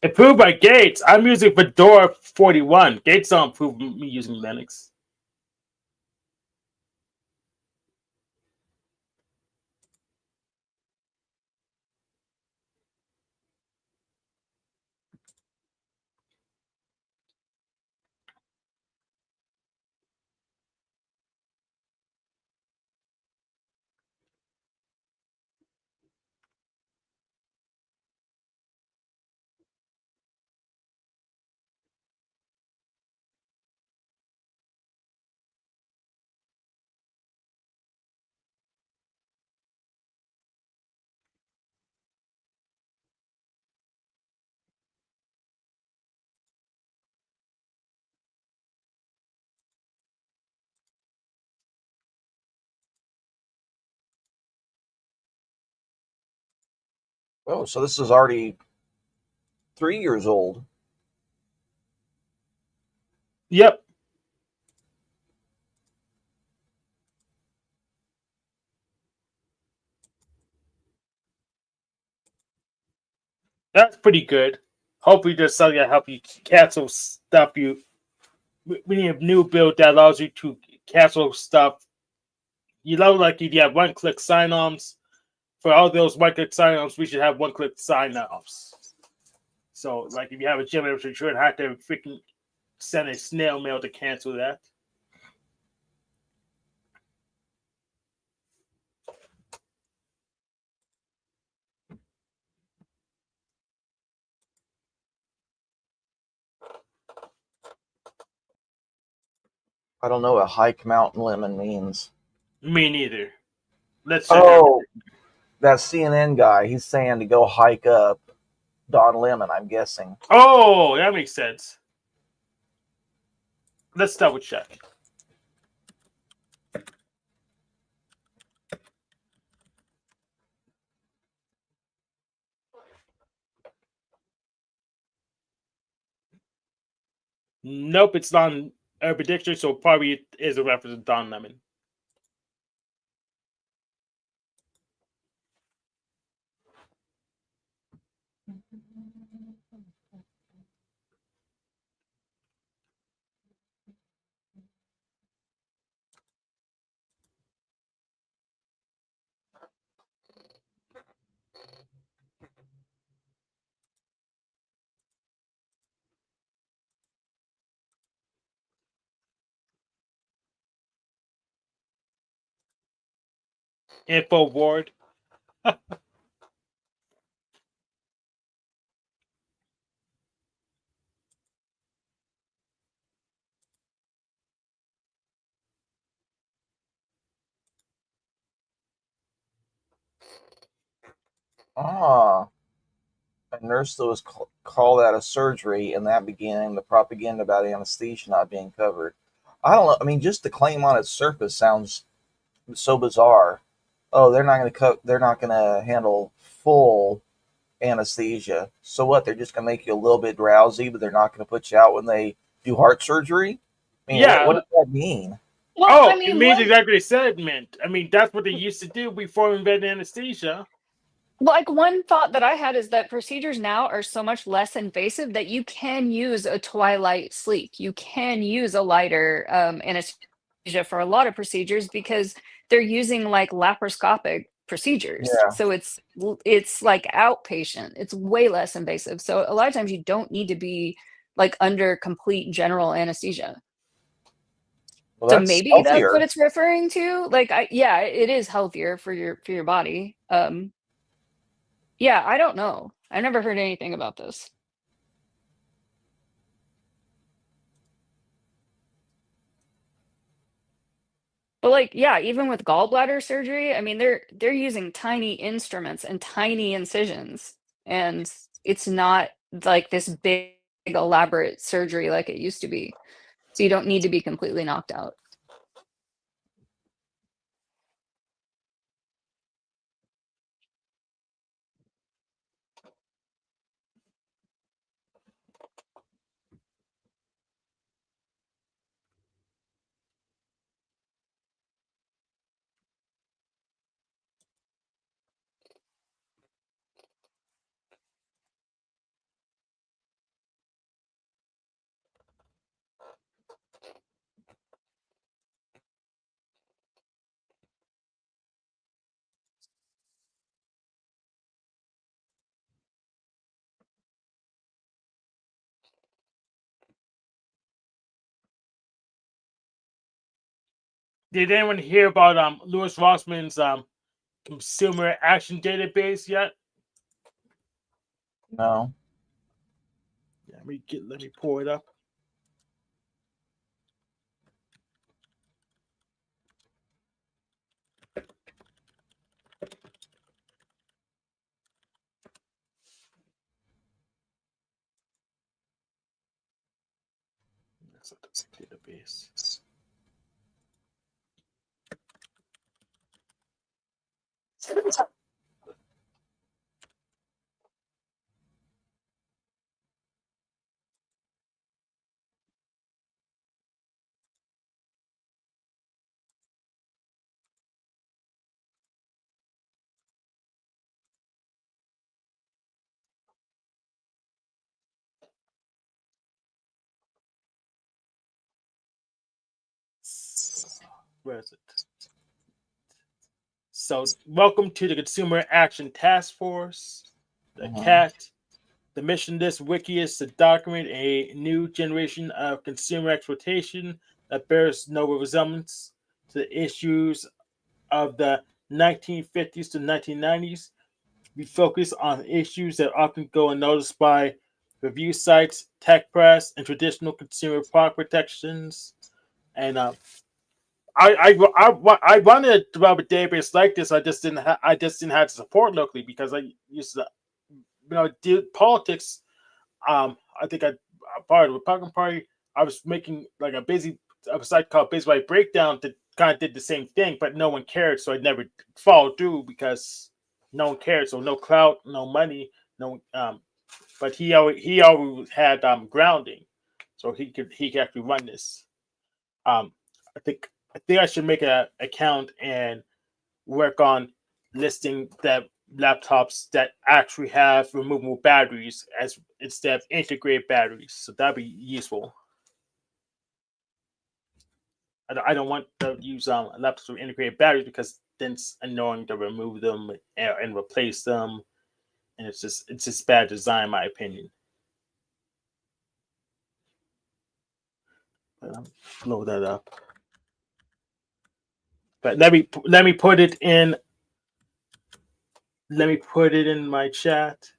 Approved by Gates. I'm using Fedora 41. Gates don't approve me using Linux. Oh, so this is already 3 years old. Yep. That's pretty good. Hopefully, there's something that help you cancel stuff. We need a new build that allows you to cancel stuff. You know, like if you have one-click sign-ons, for all those one-click sign-offs, we should have one-click sign-offs. So, like, if you have a gym membership, you shouldn't have to freaking send a snail mail to cancel that. I don't know what hike mountain lemon means. Me neither. Let's check Oh, that CNN guy, he's saying to go hike up Don Lemon, I'm guessing. Oh, that makes sense. Let's double check. Nope, it's not an Urban Dictionary, so probably it is a reference to Don Lemon. Info Ward. Ah, a nurse that was called out of surgery, and that began the propaganda about anesthesia not being covered. I don't know. I mean, just the claim on its surface sounds so bizarre. Oh, they're not going to they're not going to handle full anesthesia. So what? They're just going to make you a little bit drowsy, but they're not going to put you out when they do heart surgery. I mean, Yeah. what does that mean? Well, I It mean, means exactly what it said it meant. I mean, that's what they used to do before we invented anesthesia. like one thought that I had is that procedures now are so much less invasive that you can use a twilight sleep. You can use a lighter anesthesia for a lot of procedures because they're using like laparoscopic procedures. Yeah. So it's like outpatient. It's way less invasive. So a lot of times you don't need to be like under complete general anesthesia. Well, So that's maybe that's healthier. what it's referring to. Like yeah, it is healthier for your body. Yeah, I don't know. I never heard anything about this. But like, yeah, even with gallbladder surgery, I mean, they're using tiny instruments and tiny incisions, and it's not like this big elaborate surgery like it used to be. So you don't need to be completely knocked out. Did anyone hear about Louis Rossman's consumer action database yet? No. Yeah, let me pull it up. That's a database. Where is it? So, welcome to the Consumer Action Task Force, the CAT. The mission of this wiki is to document a new generation of consumer exploitation that bears no resemblance to the issues of the 1950s to 1990s. We focus on issues that often go unnoticed by review sites, tech press, and traditional consumer product protections. And I wanted to develop a database like this. I just didn't have the support locally because I used to do politics. I think part of the Republican Party. I was making like a site called Busy Breakdown that kind of did the same thing, but no one cared, so I never followed through because no one cared. So no clout, no money, no. But he always had grounding, so he could actually run this. I think I should make an account and work on listing that laptops that actually have removable batteries as instead of integrated batteries. So that'd be useful. I don't want to use laptops with integrated batteries because then it's annoying to remove them and replace them, and it's just bad design, in my opinion. But blow that up. But let me put it in. Let me put it in my chat.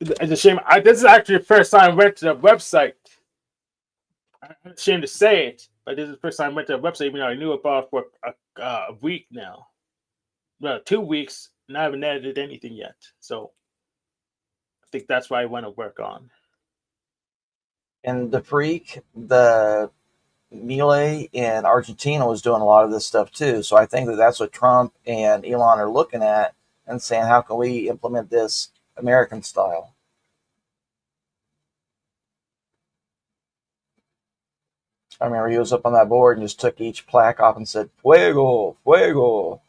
It's a shame. This is actually the first time I went to the website. I'm ashamed to say it, but this is the first time I went to the website, even though I knew about it for a week now. Well, 2 weeks, and I haven't edited anything yet. So I think that's what I want to work on. And the freak, the Milei in Argentina was doing a lot of this stuff too. So I think that's what Trump and Elon are looking at and saying, how can we implement this American style? I remember he was up on that board and just took each plaque off and said, "Fuego, fuego."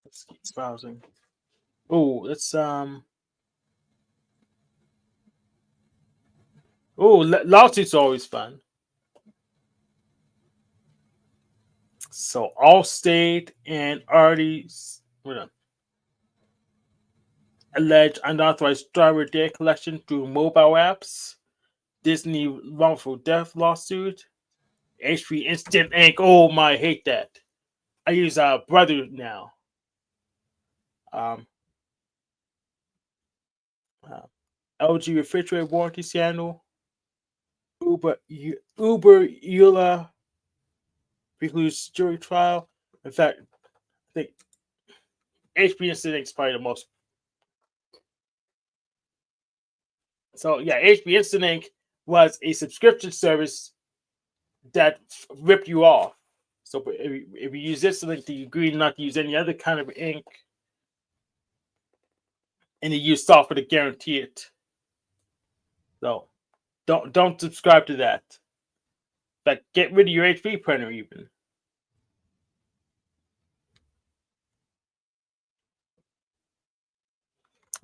Let's keep browsing. Oh, let's Oh, lawsuits are always fun. So Allstate and Artie's alleged unauthorized driver data collection through mobile apps. Disney wrongful death lawsuit. HP Instant Ink. Oh my, I hate that. I use Brother now. LG refrigerator warranty scandal. Uber Eula precludes jury trial. In fact, I think HP Instant Ink is probably the most. So yeah, HP Instant Ink was a subscription service that ripped you off. So if you use this link, you agree not to use any other kind of ink, and you use software to guarantee it. So don't subscribe to that. But get rid of your HP printer even.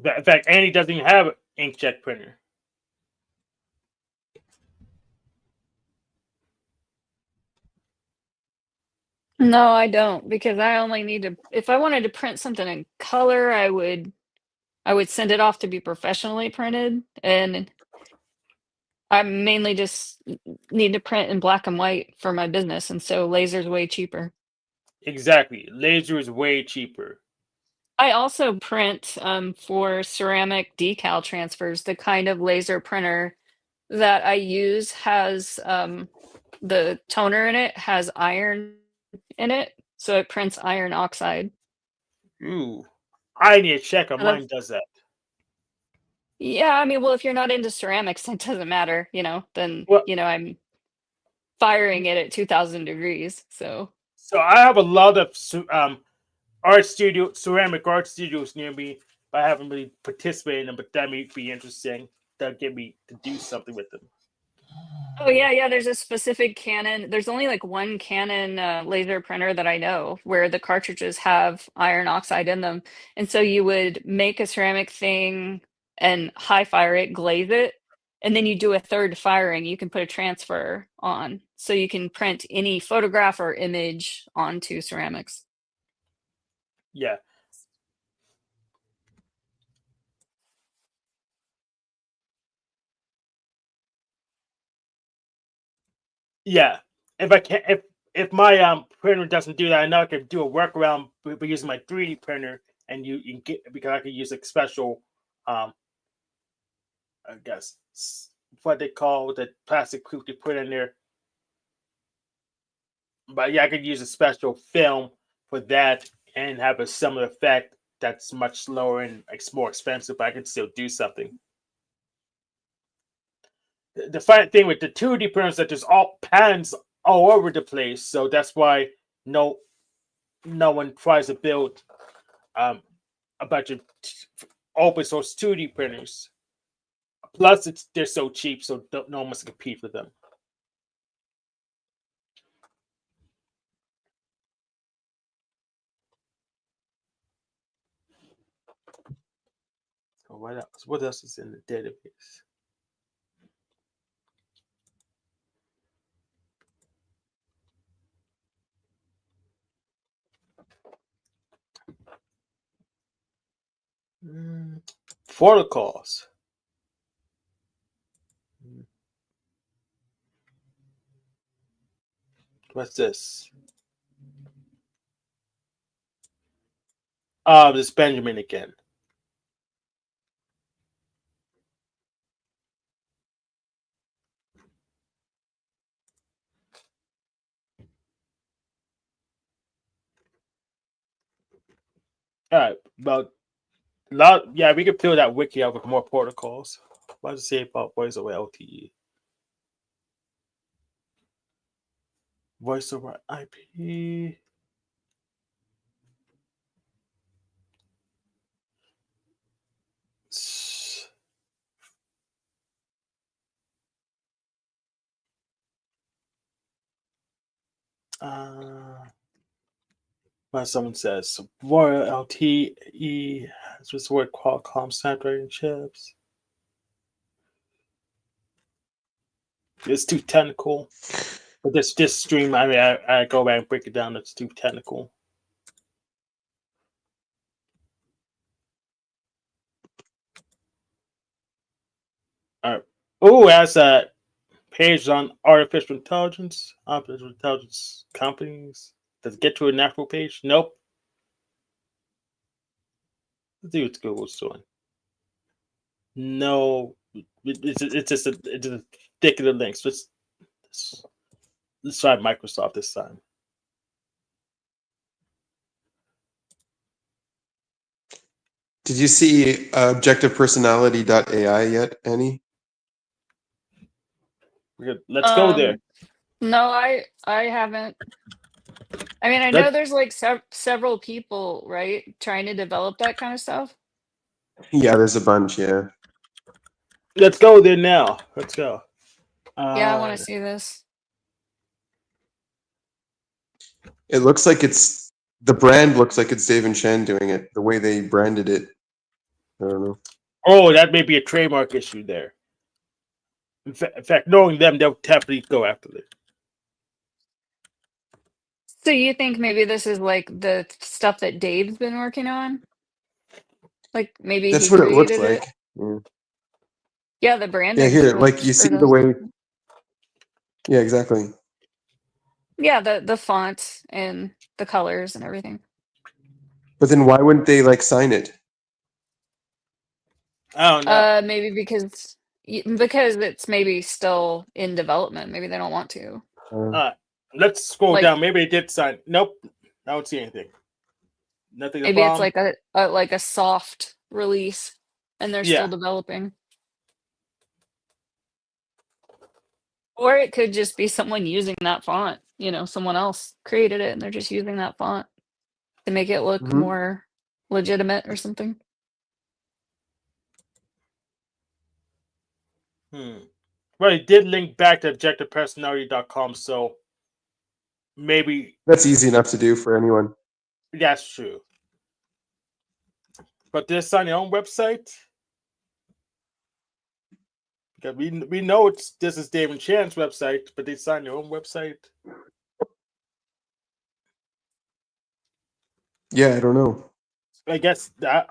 In fact, Annie doesn't even have an inkjet printer. No, I don't, because I only need to, if I wanted to print something in color, I would send it off to be professionally printed, and I mainly just need to print in black and white for my business, and so laser's way cheaper. Exactly. Laser is way cheaper. I also print for ceramic decal transfers. The kind of laser printer that I use has the toner in it has iron in it, so it prints iron oxide. Ooh, I need to check on So that's mine. Does that? yeah, I mean, well, if you're not into ceramics, it doesn't matter, then, Well, I'm firing it at 2,000 degrees, so so I have a lot of ceramic art studios near me, but I haven't really participated in them. But that may be interesting. That'll get me to do something with them. oh, yeah, there's a specific Canon there's only, like, one Canon, laser printer that I know where the cartridges have iron oxide in them, and so you would make a ceramic thing and high fire it, glaze it, and then you do a third firing, you can put a transfer on, so you can print any photograph or image onto ceramics. Yeah. Yeah. If I can, if my printer doesn't do that, I know I can do a workaround by using my 3D printer, and you can get because I can use a special, I guess what they call the plastic clip they put in there. But yeah, I could use a special film for that and have a similar effect that's much slower and it's more expensive, but I can still do something. The funny thing with the 2D printers that there's all patterns all over the place, so that's why no one tries to build a bunch of open source 2D printers. Plus, they're so cheap, so no one wants to compete with them. So what else? What else is in the database? Protocols. What's this? This Benjamin again. All right, about yeah, we could fill that wiki out with more protocols. What does it say about voice over LTE? Voice over IP. What someone says, Royal LTE has this word Qualcomm Snapdragon chips. It's too technical. But this stream, I mean, I go back and break it down. It's too technical. All right. Oh, it has a page on artificial intelligence companies. Does it get to a natural page? Nope. Let's see what Google's doing. No, it's just a particular links. Let's try Microsoft this time. Did you see objectivepersonality.ai yet, Annie? Let's go there. No, I haven't. I mean, I know there's like several people, right, trying to develop that kind of stuff. Yeah, there's a bunch. Yeah. Let's go there now. Let's go. Yeah, I want to see this. It looks like the brand looks like it's Dave and Shen doing it. The way they branded it, I don't know. Oh, that may be a trademark issue there. In fact, knowing them, they'll definitely go after it. So you think maybe this is like the stuff that Dave's been working on? Like maybe That's he what it looks created like. it? Yeah, the branding. Yeah, here, like you see the way. Yeah, exactly. Yeah, the font and the colors and everything. But then why wouldn't they like sign it? I don't know. Maybe because it's maybe still in development. Maybe they don't want to. Let's scroll Like- down. Maybe it did sign. Nope, I don't see anything. Nothing. Maybe it's like a soft release, and they're Yeah. still developing. Or it could just be someone using that font. You know, someone else created it, and they're just using that font to make it look Mhm. more legitimate or something. Well, it did link back to objectivepersonality.com, so maybe That's easy enough to do for anyone. that's true. But this on your own website? Because we know this is David Chan's website, but they sign their own website. Yeah, I don't know. I guess that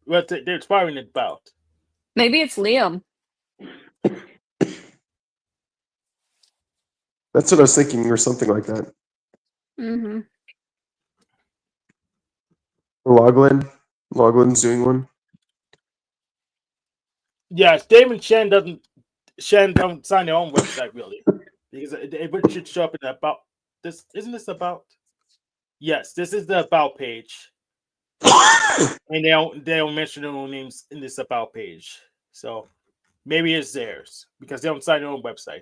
what they're inspiring it about. Maybe it's Liam. That's what I was thinking, or something like that. Mm-hmm. Loglin's doing one. Yes, David Shan don't sign their own website really, because it should show up in the about. This isn't this about? Yes, this is the about page, and they don't mention their own names in this about page. So maybe it's theirs because they don't sign their own website.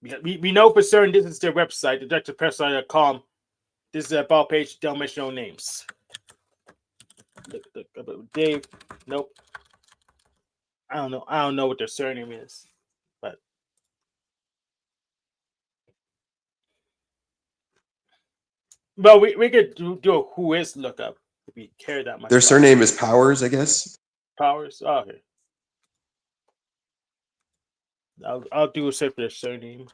Because we know for certain this is their website, detectivepersonality.com. This is the about page. They don't mention their own names. Dave, nope. I don't know. I don't know what their surname is, but well, we could do a who is lookup if we care that much. Their about surname is Powers, I guess. Powers. Oh, okay. I'll do a search for their surname.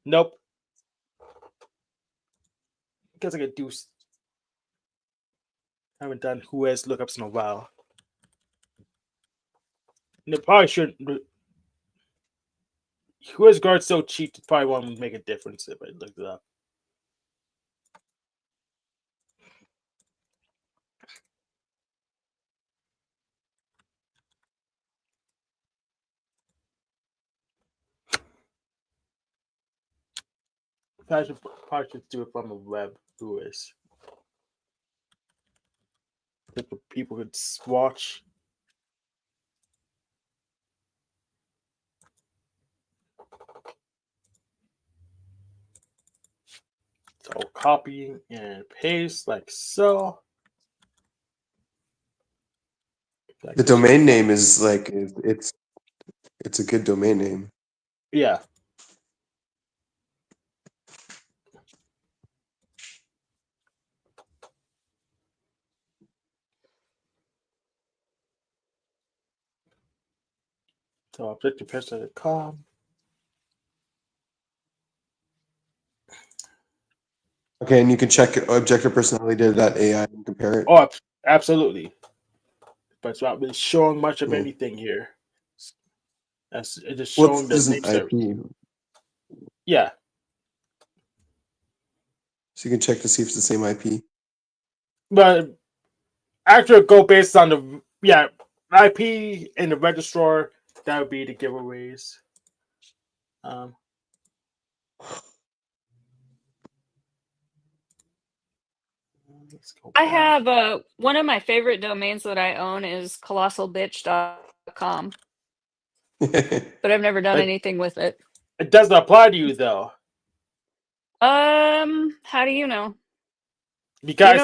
Nope. Guess I could do. I haven't done who has lookups in a while. And it probably shouldn't. Who has guard so cheap? It probably won't make a difference if I looked it up. I should probably should do it from the web. Who is? That people could watch. So copy and paste like so. The domain name is like it's a good domain name. Yeah. So objectivepersonality.com. Okay, and you can check objectivepersonality.ai and compare it. Oh, absolutely. But it's not really showing much of anything here. That's it just showing This the isn't name. IP, Yeah. so you can check to see if it's the same IP. But actually go based on the IP and the registrar, that would be the giveaways. I have one of my favorite domains that I own is colossalbitch.com, but I've never done anything with it. It doesn't apply to you though. How do you know? You guys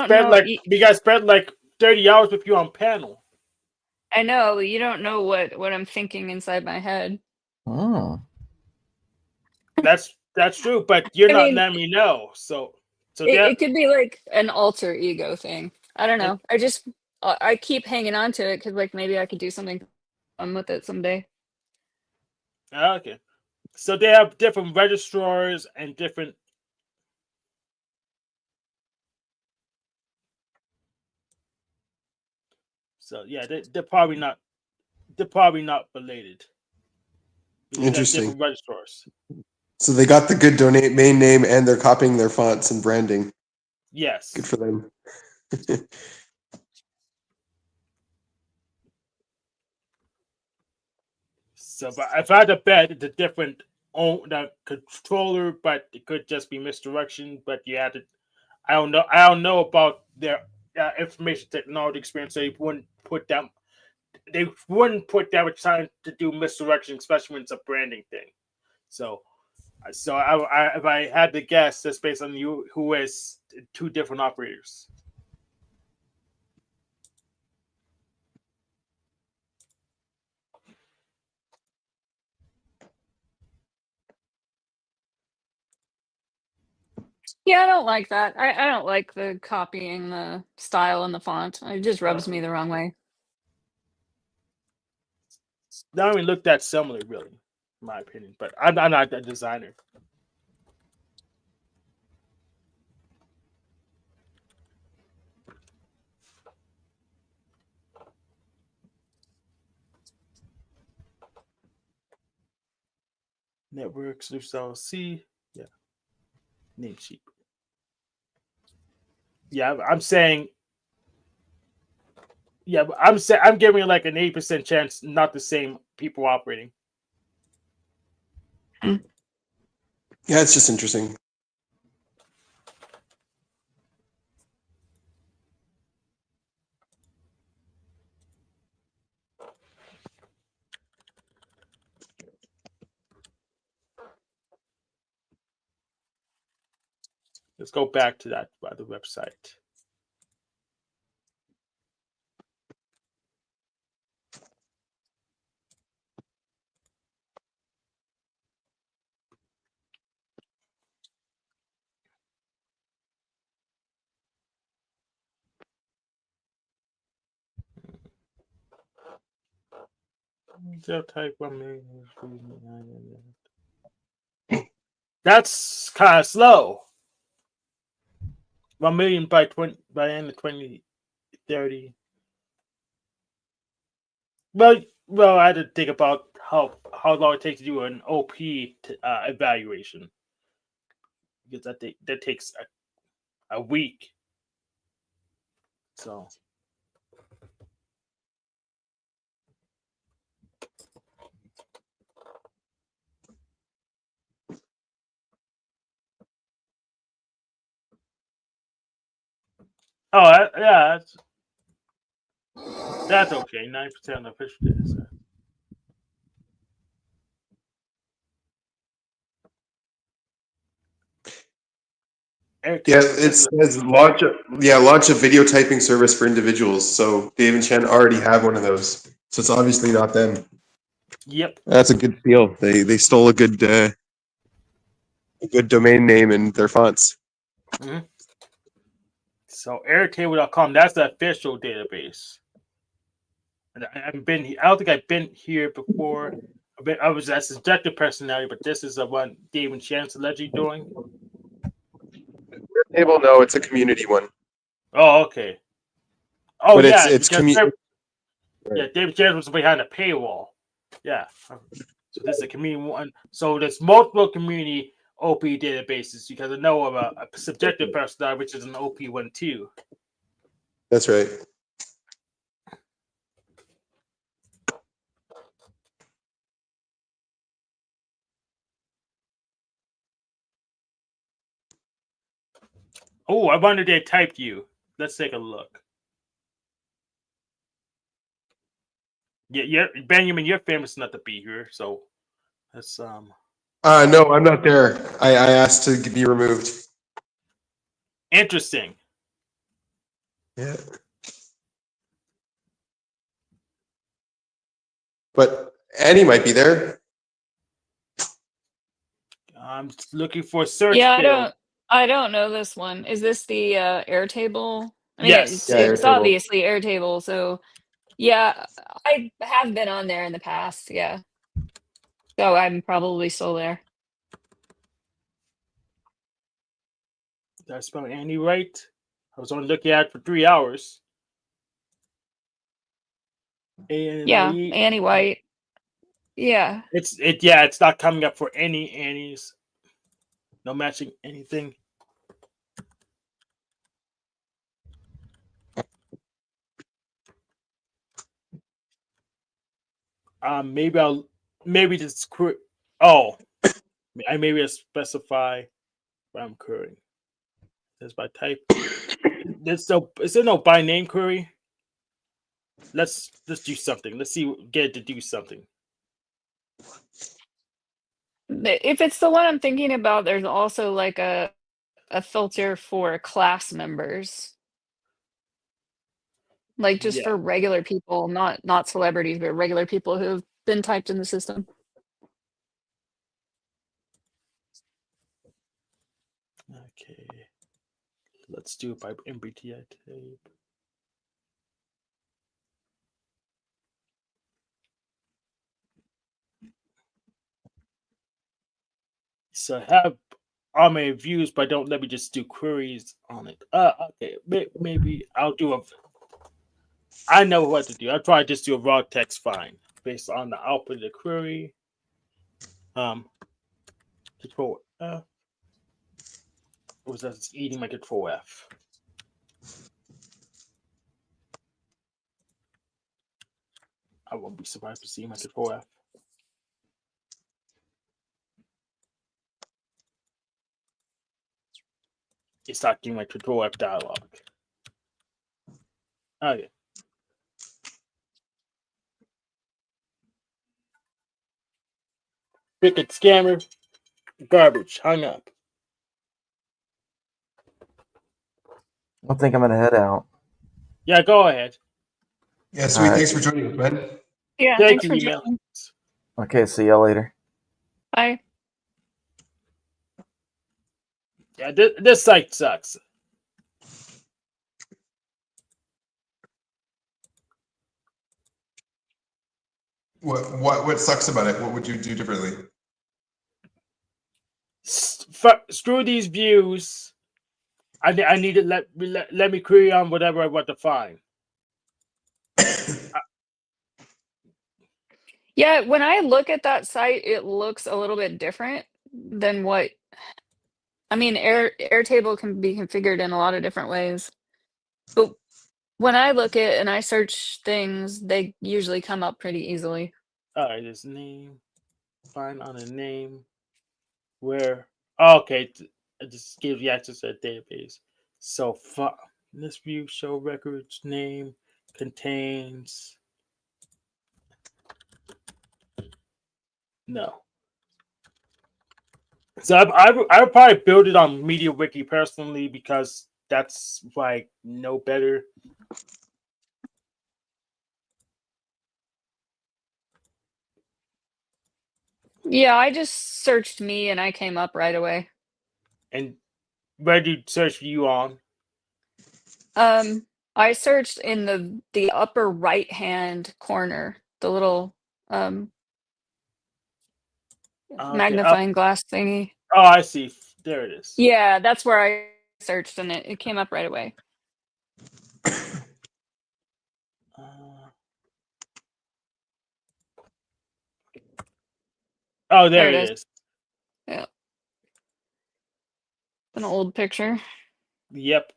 spent like 30 hours with you on panel. I know, but you don't know what I'm thinking inside my head. Oh. That's true, but you're not letting me know. So it could be like an alter ego thing. I don't know. I keep hanging on to it because like maybe I could do something fun with it someday. Okay. So they have different registrars and different. So yeah, they're probably not related. They have Interesting. different registrars. So they got the good domain name and they're copying their fonts and branding. Yes. Good for them. So, but if I had to bet, it's a different the controller, but it could just be misdirection. But you had to. I don't know. I don't know about their information technology experience. So they wouldn't put them. They wouldn't put that much time to do misdirection, especially when it's a branding thing. So, if I had to guess, that's based on you who is two different operators. Yeah, I don't like that. I don't like the copying the style and the font. It just rubs me the wrong way. They don't even look that similar, really, in my opinion. But I'm not a designer. Networks, C, yeah, name sheet. Yeah, I'm saying. Yeah, but I'm giving it like an 8% chance, not the same people operating. Yeah, it's just interesting. Let's go back to that by the website. Type 1 million. That's kind of slow. 1 million by end of 2030. Well, I had to think about how long it takes to do an OP evaluation, because that takes a week. So. Oh, yeah, that's okay. 9% official data set. Yeah, it says launch a video typing service for individuals. So Dave and Chen already have one of those. So it's obviously not them. Yep. That's a good steal. They stole a good domain name and their fonts. Mm-hmm. So Airtable.com, that's the official database. And I don't think I've been here before. I was a subjective personality, but this is the one Dave and Chance allegedly doing. Airtable, no, it's a community one. Oh, okay. Oh, but yeah, it's community. Yeah, David Chance was behind a paywall. Yeah. So this is a community one. So there's multiple community OP databases, because I know of a subjective personality, which is an OP one too. That's right. Oh, I wonder if they typed you. Let's take a look. Yeah, Binyamin, you're famous enough to be here, so that's No, I'm not there. I asked to be removed. interesting. Yeah. But Annie might be there. I'm looking for a search. Yeah, I don't know this one. Is this the Airtable? I mean, yes, it's obviously Airtable. So yeah, I have been on there in the past. Yeah, so I'm probably still there. Did I spell Annie right? I was only looking at it for 3 hours. Yeah, Annie White. Yeah. It's not coming up for any Annies. No matching anything. maybe just oh, maybe I specify what I'm querying. That's by type. Is there no by name query? Let's do something. Let's get it to do something. If it's the one I'm thinking about, there's also like a filter for class members. Like just Yeah. for regular people, not celebrities, but regular people who've been typed in the system. Okay. Let's do it by MBTI type. So I have all my views, but don't let me just do queries on it. Okay. Maybe I'll do a. I know what to do. I'll probably just do a raw text find based on the output of the query. Control F. Was that just eating my control F? I won't be surprised to see my control F. It's not giving my control F dialog. Okay. Cricket scammer. Garbage. Hung up. I think I'm gonna head out. Yeah, go ahead. Yeah, sweet. All right. Thanks for joining us, man. Yeah, Thank thanks you, for email. joining. Okay, see y'all later. Bye. Yeah, this site sucks. What sucks about it? What would you do differently? Screw these views. I need to let me query on whatever I want to find. Yeah, when I look at that site, it looks a little bit different than what I mean, Airtable can be configured in a lot of different ways. But when I look at and I search things, they usually come up pretty easily. All right, this name. Find on a name. Where? Oh, okay, it just gives you access to a database. So this view show records name contains no. So I would probably build it on MediaWiki personally because that's like no better. Yeah, I just searched me and I came up right away. And where do you search you on? I searched in the upper right hand corner, the little Okay. magnifying glass thingy. Oh, I see. There it is. Yeah, that's where I searched and it came up right away. Oh, there it is. Yeah. An old picture. Yep.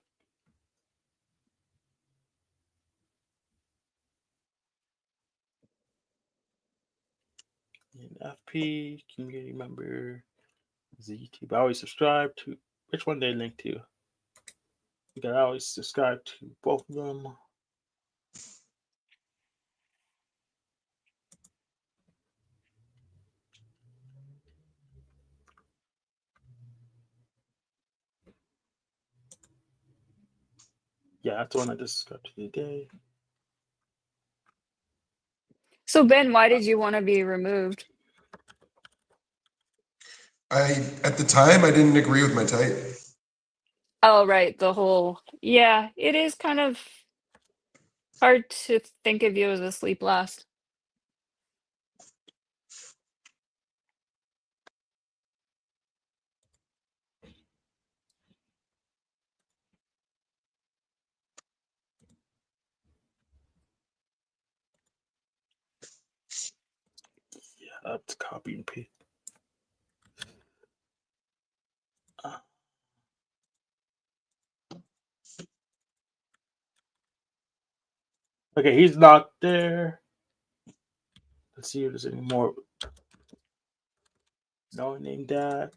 FP community member is a YouTube. I always subscribe to. Which one they link to? You can always subscribe to both of them. Yeah, that's the one I just subscribed to today. So Ben, why did you want to be removed? At the time, I didn't agree with my type. Oh, right, yeah, it is kind of hard to think of you as a sleep last. Yeah, that's copy and paste. Okay, he's not there. Let's see if there's any more. No one named that.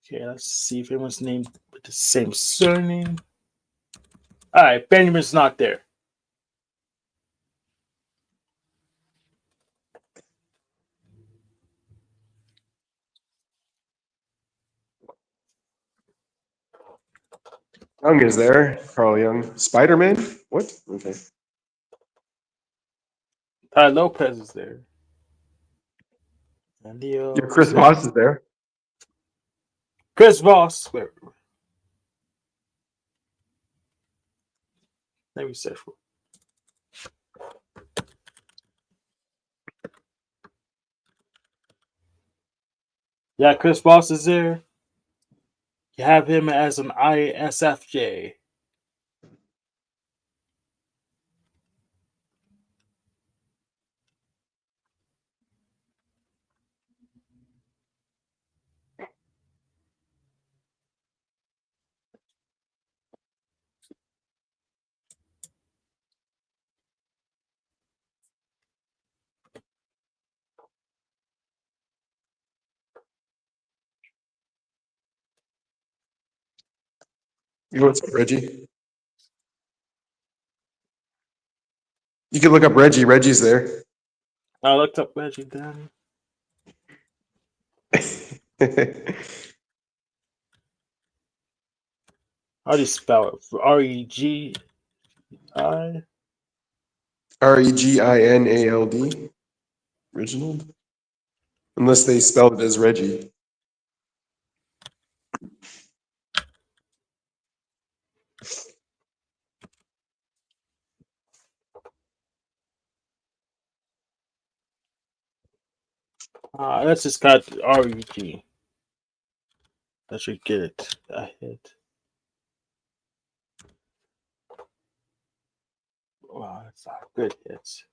Okay, let's see if anyone's named with the same surname. All right, Benjamin's not there. Young is there. Carl Young. Spider-Man? What? Okay. Ty Lopez is there. And Leo. Your Chris Voss is there. Chris Voss. Wait. Let me search for. Yeah, Chris Voss is there. You have him as an ISFJ. What's up, Reggie? You can look up Reggie. Reggie's there. I looked up Reggie down. How do you spell it? REGI? REGINALD. Reginald? Unless they spelled it as Reggie. Let's just got REG. That should get it. I hit. Wow, that's not good hits.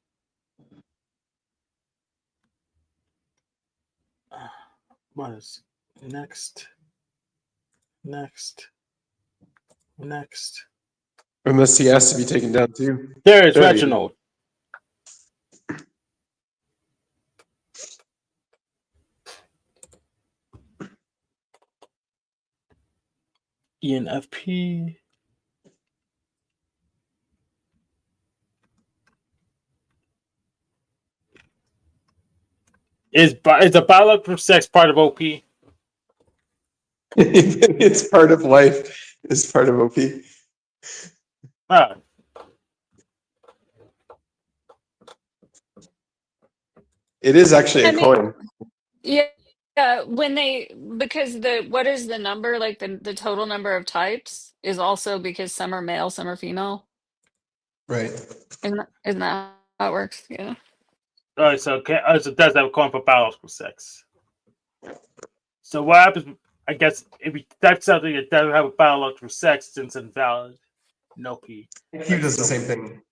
What is next? Next. Unless he has to be taken down too. There is Reginald. ENFP. Is a biological sex part of OP? It's part of life. It's part of OP. It is actually a coin. Yeah, because what is the number, like the total number of types is also because some are male, some are female. Right. Isn't that how it works? Yeah. All right, so it does have a coin for biological sex. So what happens? I guess if we type something that doesn't have a biological sex, then it's invalid. No P. Q does the same thing.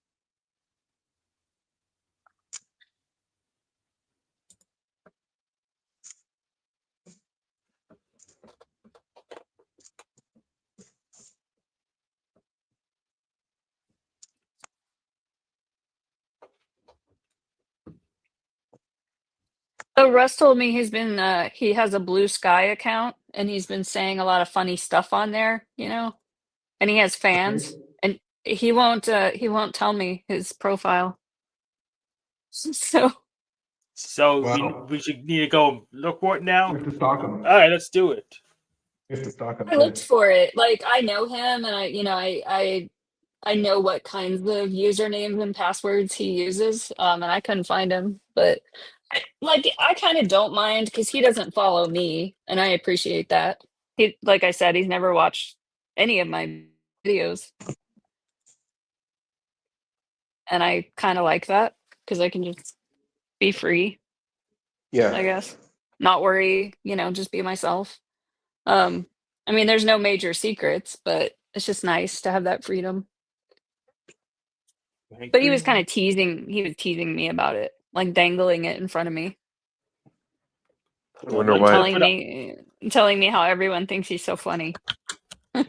So Russ told me he has a Blue Sky account and he's been saying a lot of funny stuff on there, and he has fans and he won't tell me his profile. So Wow. we should need to go look for it now. We have to stalk him. All right, let's do it. We have to stalk him. I looked for it. Like I know him and I know what kinds of usernames and passwords he uses. And I couldn't find him, but I kind of don't mind because he doesn't follow me, and I appreciate that. He, like I said, he's never watched any of my videos, and I kind of like that because I can just be free. Yeah. I guess not worry, just be myself. I mean, there's no major secrets, but it's just nice to have that freedom. But he was kind of teasing. He was teasing me about it, like dangling it in front of me. I wonder why. Telling me how everyone thinks he's so funny. I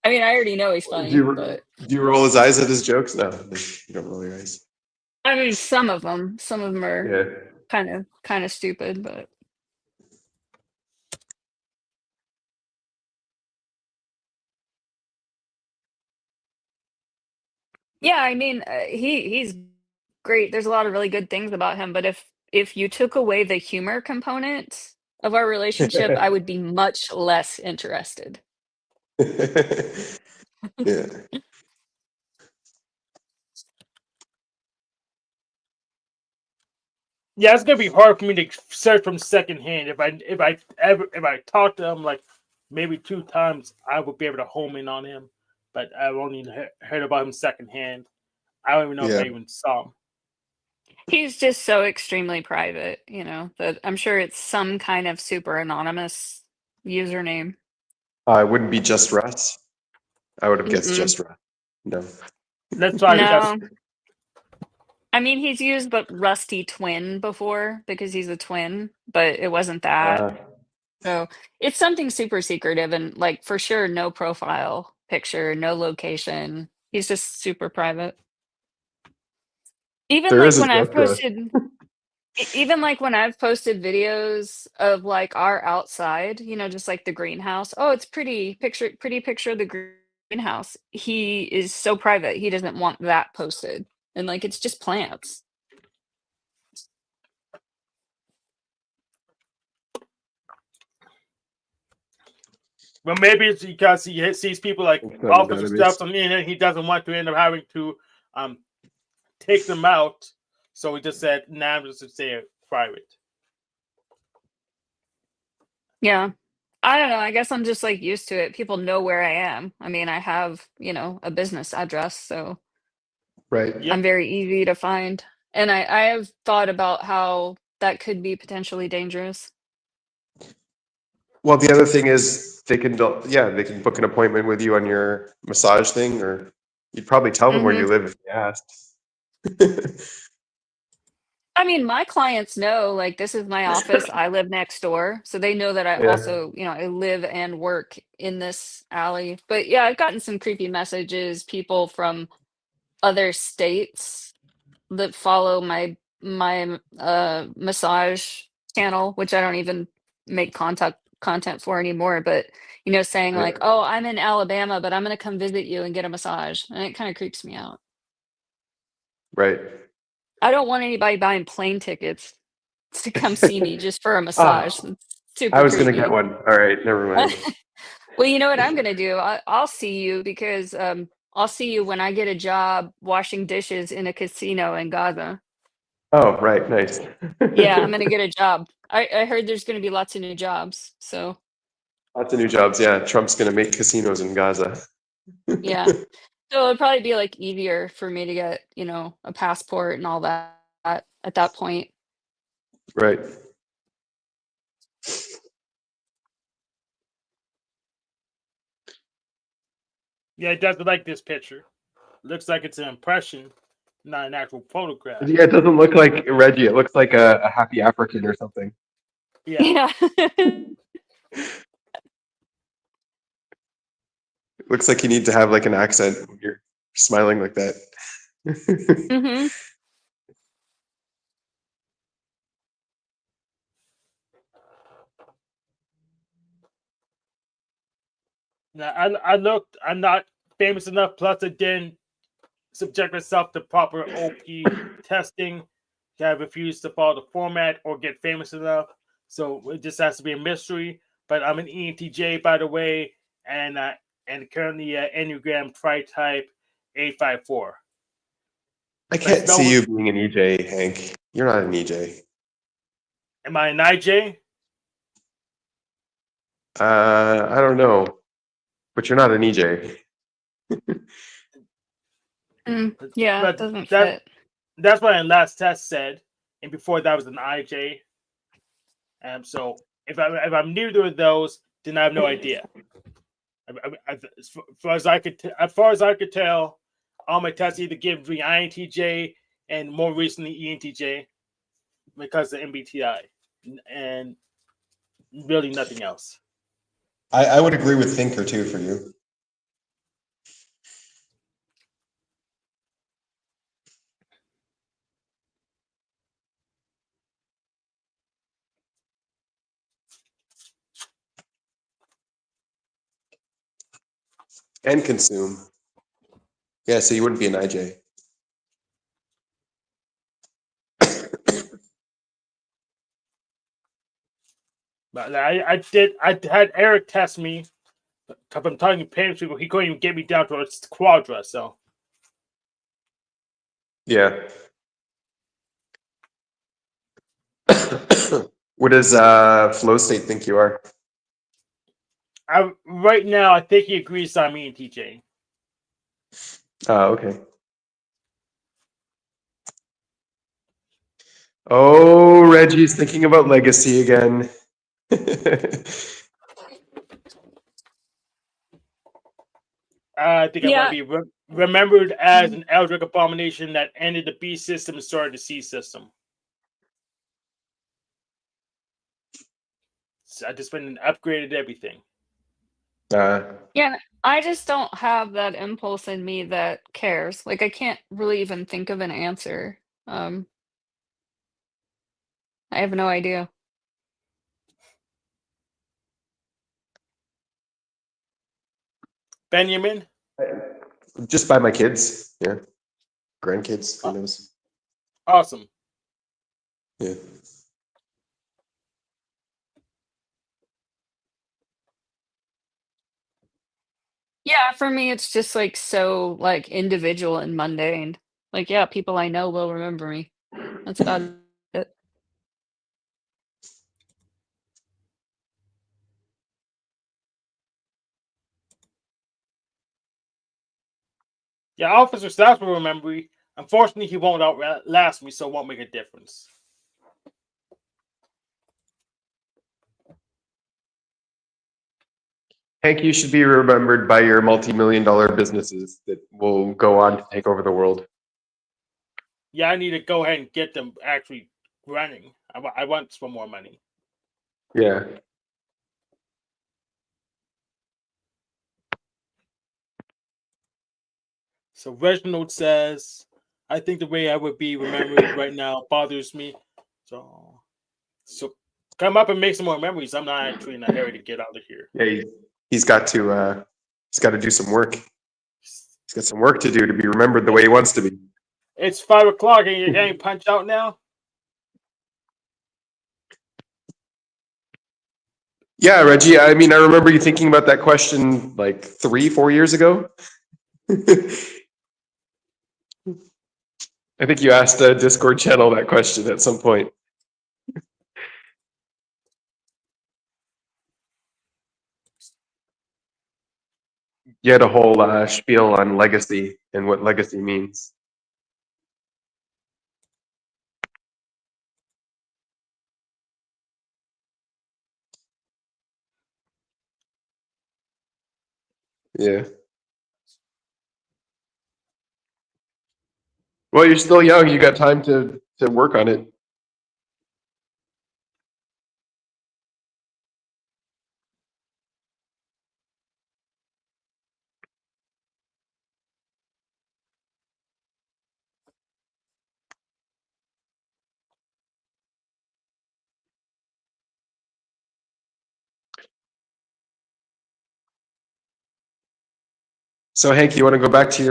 mean, I already know he's funny. Do you roll his eyes at his jokes? No, you don't roll your eyes. I mean, some of them are Yeah. kind of stupid, but yeah, I mean, he's great. There's a lot of really good things about him, but if you took away the humor component of our relationship, I would be much less interested. Yeah. Yeah, it's gonna be hard for me to search from secondhand. If I talk to him like maybe 2 times, I would be able to home in on him. But I've only heard about him secondhand. I don't even know if Yeah. I even saw him. He's just so extremely private, that I'm sure it's some kind of super anonymous username. It wouldn't be just Russ. I would have guessed Mm-mm. just Russ. No. Let's try No. just. I mean, he's used the Rusty Twin before because he's a twin, but it wasn't that. So it's something super secretive and like for sure no profile picture, no location. He's just super private. Even There like is a when I've joke to posted even like when I've posted videos of like our outside, just like the greenhouse. Oh, it's pretty picture of the greenhouse. He is so private. He doesn't want that posted. And like it's just plants. Well, maybe it's because he sees people like It's not all the sorts of database. stuff on the internet. He doesn't want to end up having to take them out. So he just said, "Nah, I'm just to stay private." Yeah. I don't know. I guess I'm just like used to it. People know where I am. I mean, I have, a business address, so Right. Yep. I'm very easy to find. And I have thought about how that could be potentially dangerous. Well, the other thing is they can book an appointment with you on your massage thing, or you'd probably tell them where Hmm. you live if they asked. I mean, my clients know, like, this is my office. I live next door. So they know that I Yeah. also, I live and work in this alley. But yeah, I've gotten some creepy messages, people from other states that follow my massage channel, which I don't even make content for anymore, but saying Yeah. like, "Oh, I'm in Alabama, but I'm gonna come visit you and get a massage," and it kind of creeps me out. Right. I don't want anybody buying plane tickets to come see me just for a massage. Ah, It's I super was gonna get creepy. one. All right, never mind. Well, you know what I'm gonna do? I'll see you because I'll see you when I get a job washing dishes in a casino in Gaza. Oh, right, nice. Yeah, I'm gonna get a job. I heard there's gonna be lots of new jobs. So Lots of new jobs. Yeah, Trump's gonna make casinos in Gaza. yeah. So it'd probably be like easier for me to get, a passport and all that at that point. Right. Yeah, it doesn't like this picture. Looks like it's an impression, not an actual photograph. Yeah, it doesn't look like Reggie. It looks like a happy African or something. Yeah. Yeah. It looks like you need to have like an accent when you're smiling like that. Hmm. Now I looked. I'm not famous enough. Plus, I didn't subject myself to proper OP testing. I refused to follow the format or get famous enough. So it just has to be a mystery. But I'm an ENTJ, by the way, and currently Enneagram Tri-Type 854. I But can't spell see you being an EJ, Hank. You're not an EJ. Am I an IJ? I don't know, but you're not an EJ. Yeah, it But doesn't that fit. that's what my last test said, and before that was an IJ. So if I'm neither of those, then I have no idea. As far as I could tell, all my tests either give me INTJ and more recently ENTJ because of MBTI, and really nothing else. I would agree with Thinker too for you. And consume. Yeah, so you wouldn't be an IJ. But I had Eric test me. Because I'm telling you, payments people, he couldn't even get me down to a quadra. So Yeah. What does Flow State think you are? right now, I think he agrees on me and TJ. Okay. Oh, Reggie's thinking about legacy again. I think I want to be remembered as an Eldritch abomination that ended the B system and started the C system. So I just went and upgraded everything. Yeah, I just don't have that impulse in me that cares. Like I can't really even think of an answer. I have no idea. Binyamin? Just by my kids. Yeah. Grandkids. Who knows? Awesome. Yeah. Yeah, for me it's just like so like individual and mundane. Like yeah, people I know will remember me. That's about it. Yeah, Officer Stats will remember me. Unfortunately, he won't outlast me, so it won't make a difference. Hank, you should be remembered by your multi-million-dollar businesses that will go on to take over the world. Yeah, I need to go ahead and get them actually running. I want some more money. Yeah. So Reginald says, I think the way I would be remembered right now bothers me. So come up and make some more memories. I'm not actually in a hurry to get out of here. Yeah, he's got to do some work. He's got some work to do to be remembered the way he wants to be. It's 5 o'clock and you're getting punched out now? Yeah, Reggie. I mean, I remember you thinking about that question like 3-4 years ago. I think you asked a Discord channel that question at some point. You had a whole spiel on legacy and what legacy means. Yeah. Well, you're still young. You got time to work on it. So, Hank, you want to go back to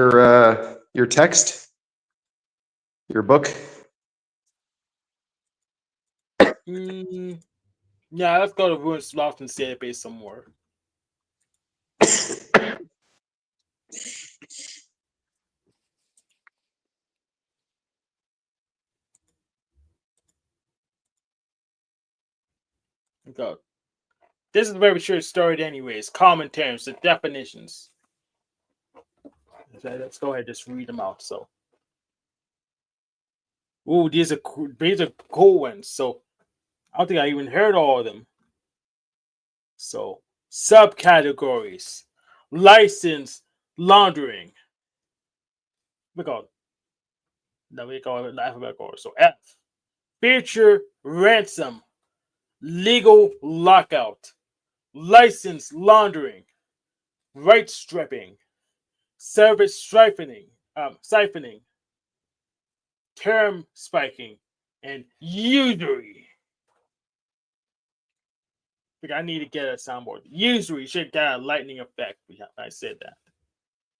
your text, your book? Yeah, let's go to Ruin Sloth and database some more. Go. This is a very short story, anyways. Common terms, the definitions. Let's go ahead and just read them out. So, these are cool ones. So, I don't think I even heard all of them. So, subcategories: license laundering. We go alphabetical order. So, F: future ransom, legal lockout, license laundering, right stripping, service siphoning, term spiking, and usury. I think I need to get a soundboard. Usury should get a lightning effect. I said that.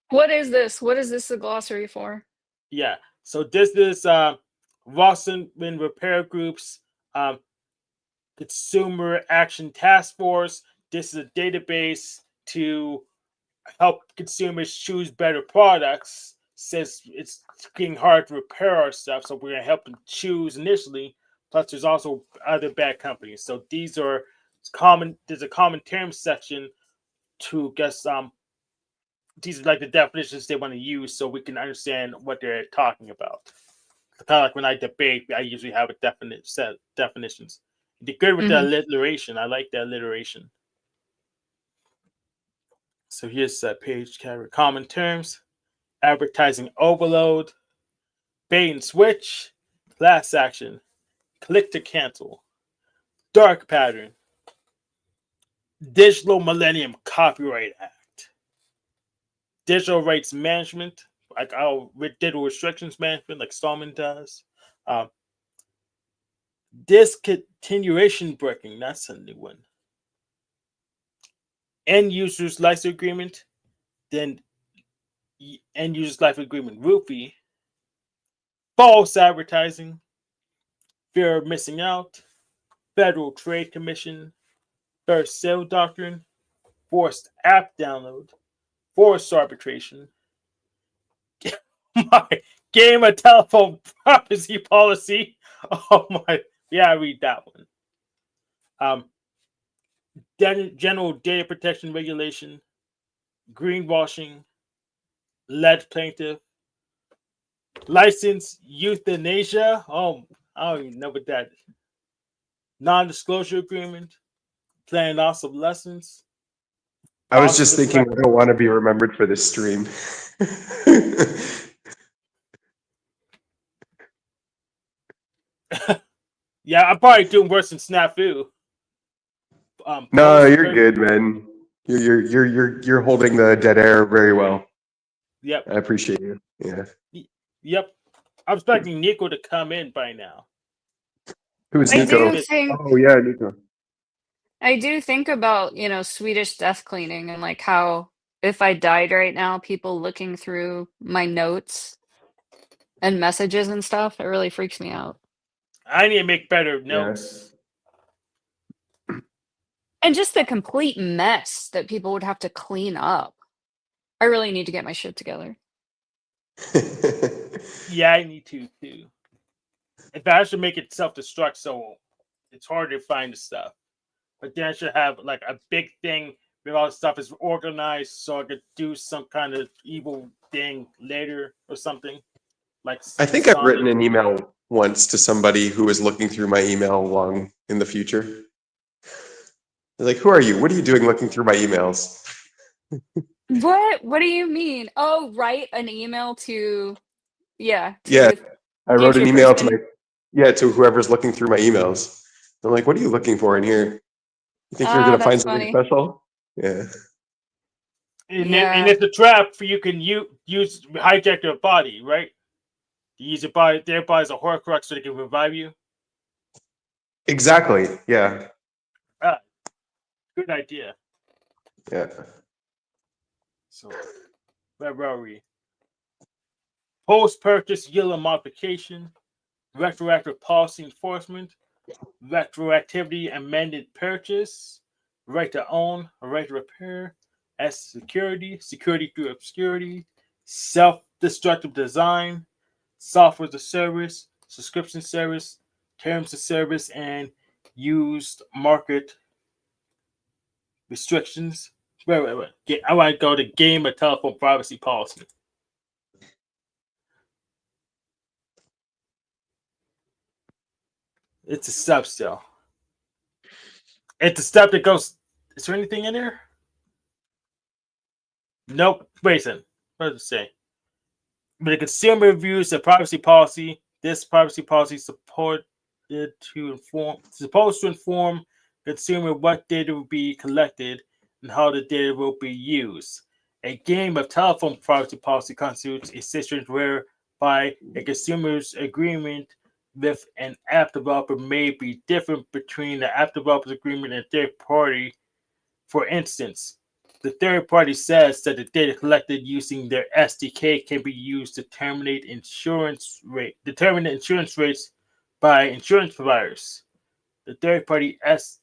What is this? What is this a glossary for? Yeah. So this is Wasserman Repair Group's Consumer Action Task Force. This is a database to help consumers choose better products since it's getting hard to repair our stuff. So we're going to help them choose initially. Plus, there's also other bad companies. So these are common. There's a common terms section to guess these are like the definitions they want to use so we can understand what they're talking about. Kind of like when I debate, I usually have a definite set of definitions. They're good with the alliteration. I like the alliteration. So here's a page category. Common terms, advertising overload, bait and switch, class action, click to cancel, dark pattern, Digital Millennium Copyright Act, digital rights management, like our digital restrictions management, like Stallman does. Discontinuation breaking, that's a new one. End users license agreement, then end users life agreement roofie, false advertising, fear of missing out, Federal Trade Commission, first sale doctrine, forced app download, forced arbitration, my game of telephone privacy policy. Oh my, yeah, I read that one. General data protection regulation, greenwashing, lead plaintiff, license euthanasia. Oh, I don't even know what that is. Non-disclosure agreement, planned obsolescence. I was just thinking, I don't want to be remembered for this stream. Yeah, I'm probably doing worse than Snafu. No, you're good, man. You're holding the dead air very well. Yep. I appreciate you. Yeah. Yep. I'm expecting Nico to come in by now. Who's I Nico? do think Oh yeah, Nico. I do think about, Swedish death cleaning and like how if I died right now, people looking through my notes and messages and stuff, it really freaks me out. I need to make better Yeah. notes. And just the complete mess that people would have to clean up. I really need to get my shit together. Yeah, I need to too. In fact, I should make it self-destruct so it's hard to find the stuff. But then I should have like a big thing where all the stuff is organized so I could do some kind of evil thing later or something. Like I think I've written an email once to somebody who was looking through my email long in the future. They're like, who are you? What are you doing looking through my emails? What? What do you mean? Oh, write an email to Yeah, I wrote an email person. to whoever's looking through my emails. I'm like, what are you looking for in here? You think you're gonna find something special? Yeah. And it's a trap for you can use hijack their body, right? You use their body as a Horcrux so they can revive you. Exactly. Yeah. Good idea. Yeah. So, where were we? Post-purchase yield modification, retroactive policy enforcement, retroactivity amended purchase, right to own, right to repair, as security, security through obscurity, self-destructive design, software as a service, subscription service, terms of service, and used market restrictions. Wait. I want to go to game of telephone privacy policy. It's a step still. It's a step that goes. Is there anything in there? Nope. Wait a second. What does it say? But the consumer reviews the privacy policy. This privacy policy is supposed to inform consumer what data will be collected and how the data will be used. A game of telephone privacy policy constitutes a situation whereby a consumer's agreement with an app developer may be different between the app developer's agreement and third party. For instance, the third party says that the data collected using their SDK can be used to determine insurance rates by insurance providers. The third party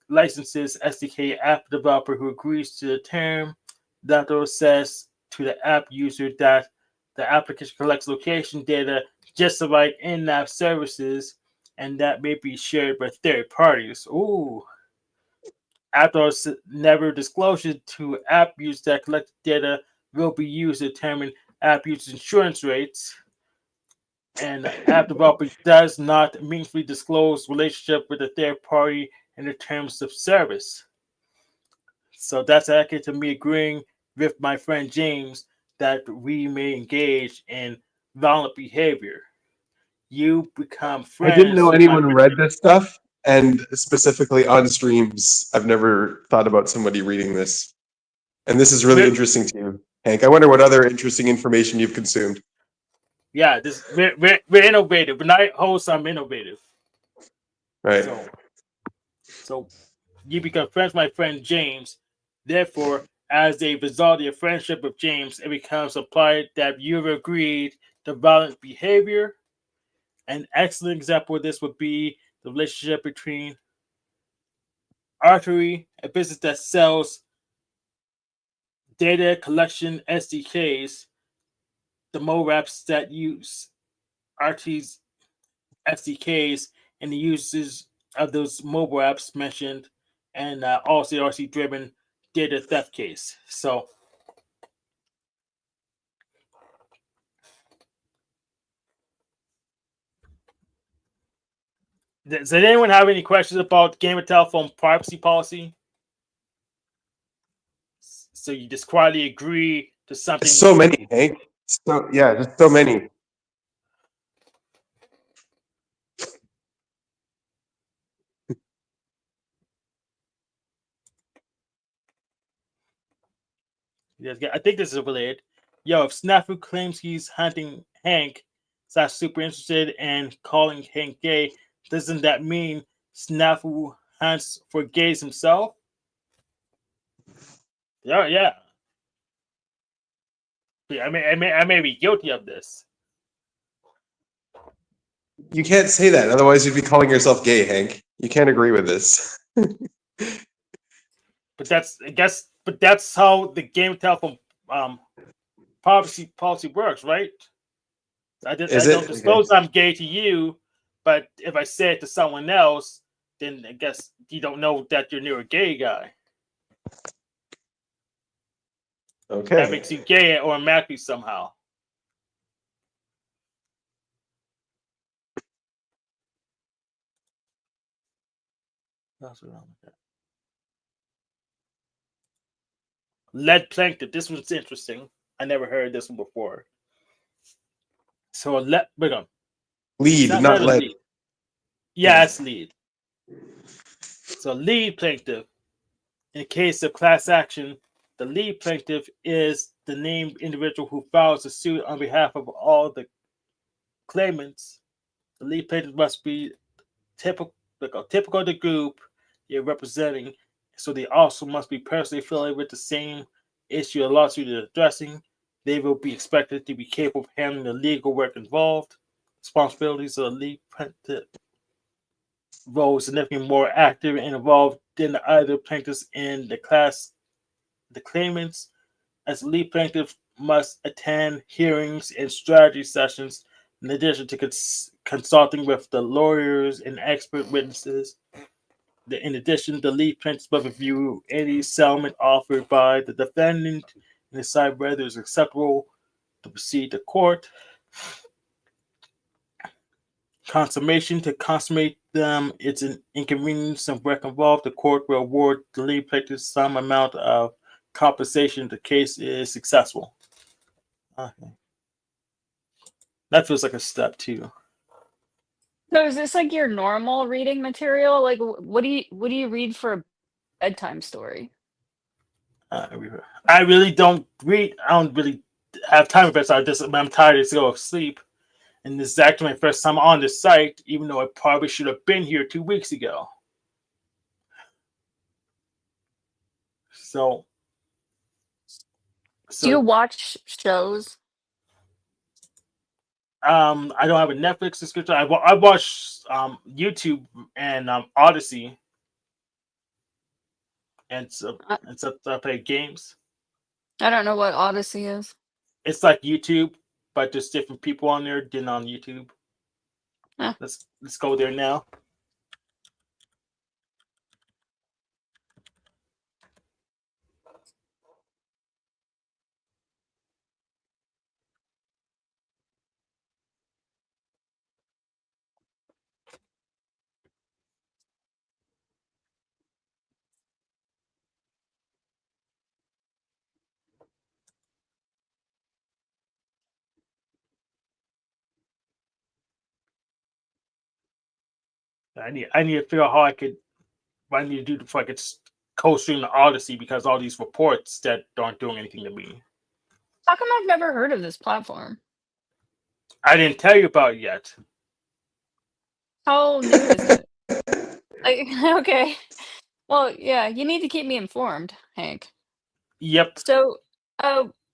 licenses SDK app developer who agrees to the term. That says to the app user that the application collects location data just like in-app services, and that may be shared by third parties. Ooh. After never disclosure to app users that collected data will be used to determine app users' insurance rates. And app developer does not meaningfully disclose relationship with a third party in the terms of service. So that's accurate to me agreeing with my friend James that we may engage in violent behavior. You become I friends. didn't know anyone read this stuff, and specifically on streams, I've never thought about somebody reading this. And this is really interesting to you, Hank. I wonder what other interesting information you've consumed. Yeah, we're innovative. When I host, I'm innovative. Right. So you become friends with my friend James. Therefore, as a result of your friendship with James, it becomes implied that you've agreed to violent behavior. An excellent example of this would be the relationship between Artery, a business that sells data collection SDKs, the mobile apps that use Artery's SDKs, and the uses of those mobile apps mentioned, and also the RC-driven data theft case. So, does anyone have any questions about Game of Telephone privacy policy? So you just quietly agree to something. So many, Hank. So yeah, just so many. I think this is related. Yo, if Snafu claims he's hunting Hank, slash super interested in calling Hank gay, doesn't that mean Snafu hunts for gays himself? Yeah. I may be guilty of this. You can't say that, otherwise you'd be calling yourself gay, Hank. You can't agree with this. But that's how the Game of Telephone policy works, right? I don't disclose I'm gay to you, but if I say it to someone else, then I guess you don't know that you're near a gay guy. Okay. That makes you gay automatically somehow. What's wrong with that? Lead plankton. This one's interesting. I never heard this one before. So lead, not lead. Lead. Yeah, it's lead. So lead plaintiff. In case of class action, the lead plaintiff is the named individual who files a suit on behalf of all the claimants. The lead plaintiff must be typical of the group you're representing, so they also must be personally affiliated with the same issue or lawsuit is addressing. They will be expected to be capable of handling the legal work involved. Responsibilities of the lead plaintiff role significantly more active and involved than the other plaintiffs in the class. The claimants, as lead plaintiff, must attend hearings and strategy sessions in addition to consulting with the lawyers and expert witnesses. In addition, the lead plaintiff must review any settlement offered by the defendant and decide whether it's acceptable to proceed to court. To consummate them, it's an inconvenience and work involved. The court will award the lead plaintiff some amount of compensation if the case is successful. Okay. That feels like a step too. So is this like your normal reading material? Like, what do you read for a bedtime story? I really don't read. I don't really have time for bedtime. I'm tired to go to sleep. And this is actually my first time on this site, even though I probably should have been here 2 weeks ago. So Do you So watch shows? I don't have a Netflix subscription. I watch YouTube and Odyssey I, and stuff. I play games. I don't know what Odyssey is. It's like YouTube, but there's different people on there than on YouTube. Huh. Let's go there now. I need to figure out how I could what I need to do before I could co-stream the Odyssey because all these reports that aren't doing anything to me. How come I've never heard of this platform? I didn't tell you about it yet. How new is it? Like, okay. Well, yeah, you need to keep me informed, Hank. Yep. So,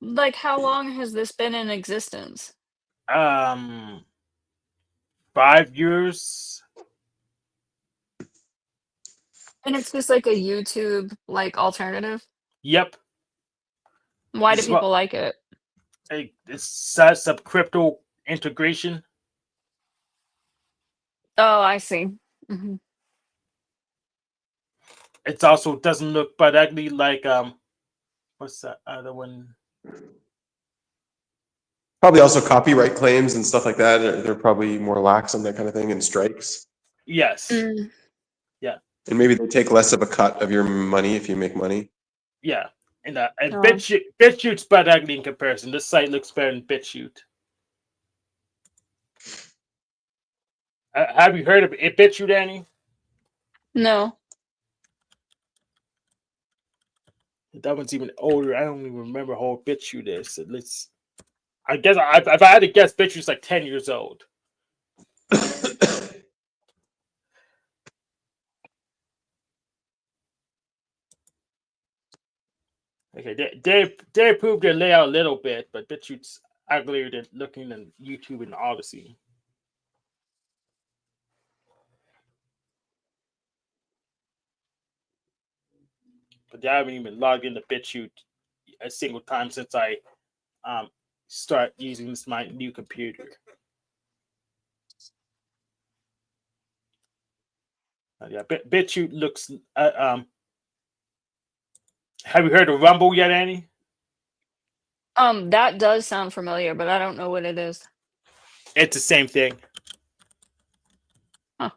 like, how long has this been in existence? 5 years. And it's just like a YouTube like alternative. Yep. Why do It's what people like it? it sets up crypto integration. Oh, I see. Hmm. It also doesn't look but ugly like what's that other one? Probably also copyright claims and stuff like that. They're probably more lax on that kind of thing and strikes. Yes. Mm. Yeah. And maybe they take less of a cut of your money if you make money. Yeah. And Oh. BitChute's but ugly in comparison. This site looks better than BitChute. Have you heard of it, BitChute, Annie? No. That one's even older. I don't even remember how old BitChute is. So I guess if I had to guess, BitChute's like 10 years old. Okay, they improved their layout a little bit, but BitChute's uglier than looking than YouTube and Odyssey. But I haven't even logged into BitChute a single time since I start using my new computer. Yeah, BitChute looks. Have you heard of Rumble yet, Annie? That does sound familiar, but I don't know what it is. It's the same thing. Huh.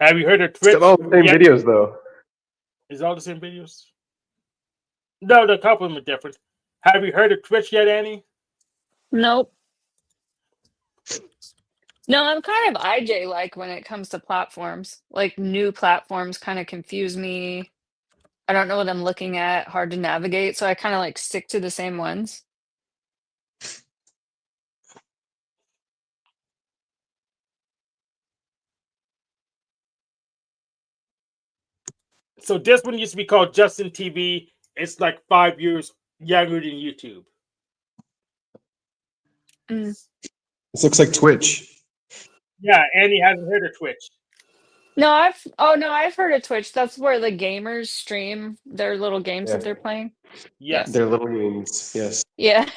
Have you heard of Twitch? Still all the same videos though. Is it all the same videos? No, a couple of them are different. Have you heard of Twitch yet, Annie? Nope. No, I'm kind of IJ like when it comes to platforms. Like new platforms kind of confuse me. I don't know what I'm looking at, hard to navigate, so I kind of like stick to the same ones. So this one used to be called Justin TV. It's like 5 years younger than YouTube. Mm. This looks like Twitch. Yeah, Annie hasn't heard of Twitch. No, I've heard of Twitch. That's where the gamers stream their little games that they're playing. Yes. They're little games, yes. Yeah.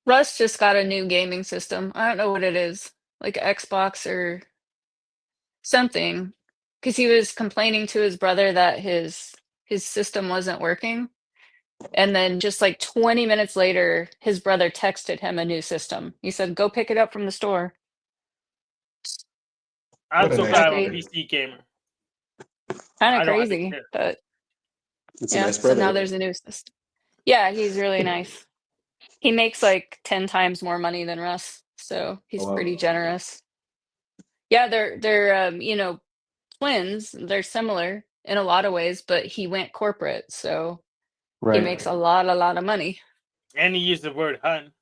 Russ just got a new gaming system. I don't know what it is, like Xbox or something, because he was complaining to his brother that his system wasn't working, and then just like 20 minutes later, his brother texted him a new system. He said, "Go pick it up from the store." I'm What a so nice glad I'm a brother. PC gamer. Kind I of don't have to crazy, care. but It's a yeah. nice So brother. now there's a new system. Yeah, he's really nice. He makes like 10 times more money than Russ, so he's Oh, wow. pretty generous. Yeah, they're twins. They're similar in a lot of ways, but he went corporate, so he Right. makes a lot of money. And he used the word hun.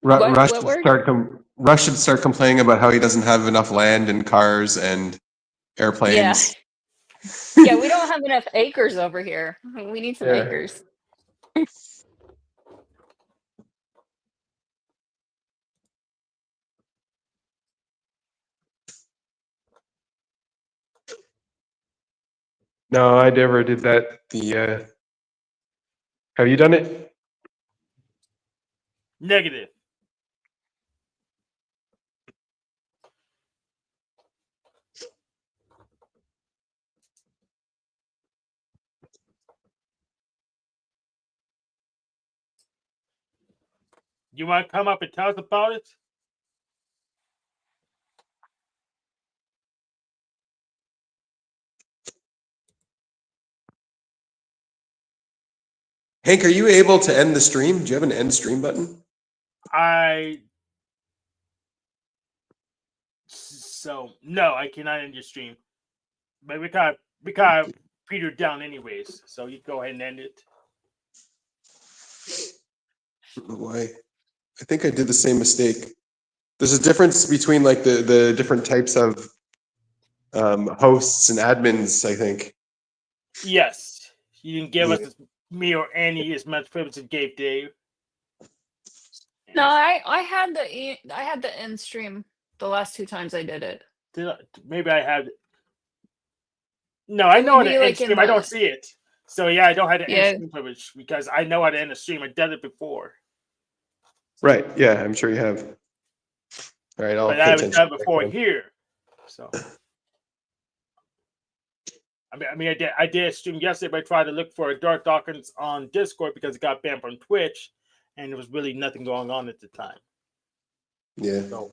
Rush What should word? Rush should start complaining about how he doesn't have enough land and cars and Yeah. airplanes. Yeah, we don't have enough acres over here. We need some Yeah. acres. No, I never did that. Have you done it? Negative. You want to come up and tell us about it? Hank, are you able to end the stream? Do you have an end stream button? No, I cannot end your stream. But we got Peter down anyways, so you go ahead and end it. I don't know why. I think I did the same mistake. There's a difference between like the different types of hosts and admins, I think. Yes, you didn't give us me or Annie as much privilege as gave Dave. No, I had the end stream the last 2 times I did it. Maybe I had. No, I know how to end stream. I don't see it. So yeah, I don't have the end stream privilege because I know how to end a stream. I've done it before. Right. Yeah, I'm sure you have. All right, But I haven't done it before here. So I mean, I did a stream yesterday, but I tried to look for Dark Dawkins on Discord because it got banned from Twitch, and there was really nothing going on at the time. Yeah. So,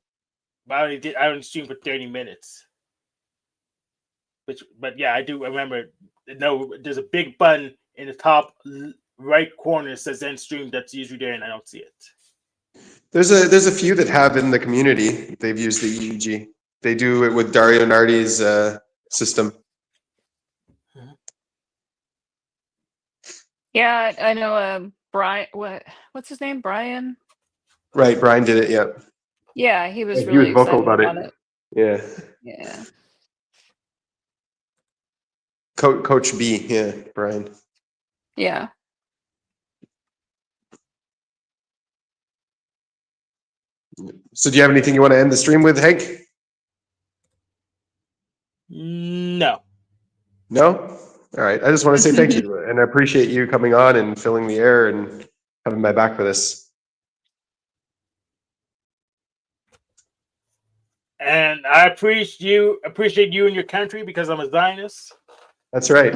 but I only streamed for 30 minutes. But yeah, I do remember. No, there's a big button in the top right corner that says end stream. That's usually there, and I don't see it. There's a few that have in the community. They've used the EEG. They do it with Dario Nardi's system. Yeah, I know. Brian, what's his name? Brian. Right, Brian did it. Yeah. Yeah, he was He really was vocal excited about it. Yeah. Yeah. Coach B. Yeah, Brian. Yeah. So, do you have anything you want to end the stream with, Hank? No. No? All right. I just want to say thank you, and I appreciate you coming on and filling the air and having my back for this. And I appreciate you and your country because I'm a Zionist. That's right.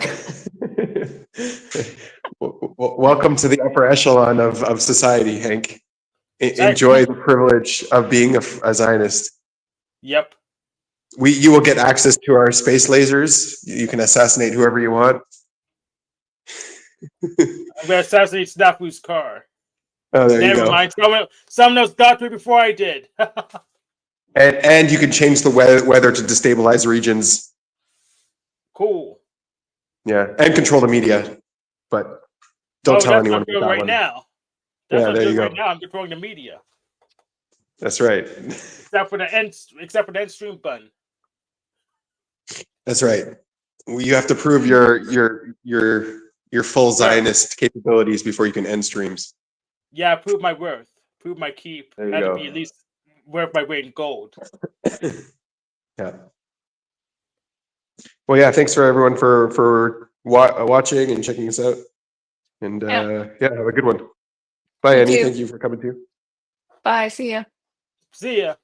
Welcome to the upper echelon of society, Hank. Enjoy the privilege of being a Zionist. Yep. You will get access to our space lasers. You can assassinate whoever you want. I'm gonna assassinate Snafu's car. Oh, there you go. Never mind. Someone else got me before I did. And you can change the weather to destabilize regions. Cool. Yeah, and control the media, but don't tell anyone about that right one. Now. Yeah, there you go. Right now, I'm controlling the media. That's right. Except for the end stream button. That's right. You have to prove your full Zionist capabilities before you can end streams. Yeah, prove my worth. Prove my keep. There you Had go. to be at least worth my weight in gold. Yeah. Well, yeah. Thanks for everyone for watching and checking us out. And yeah, have a good one. Bye, Annie. Thank you for coming too. Bye. See ya. See ya.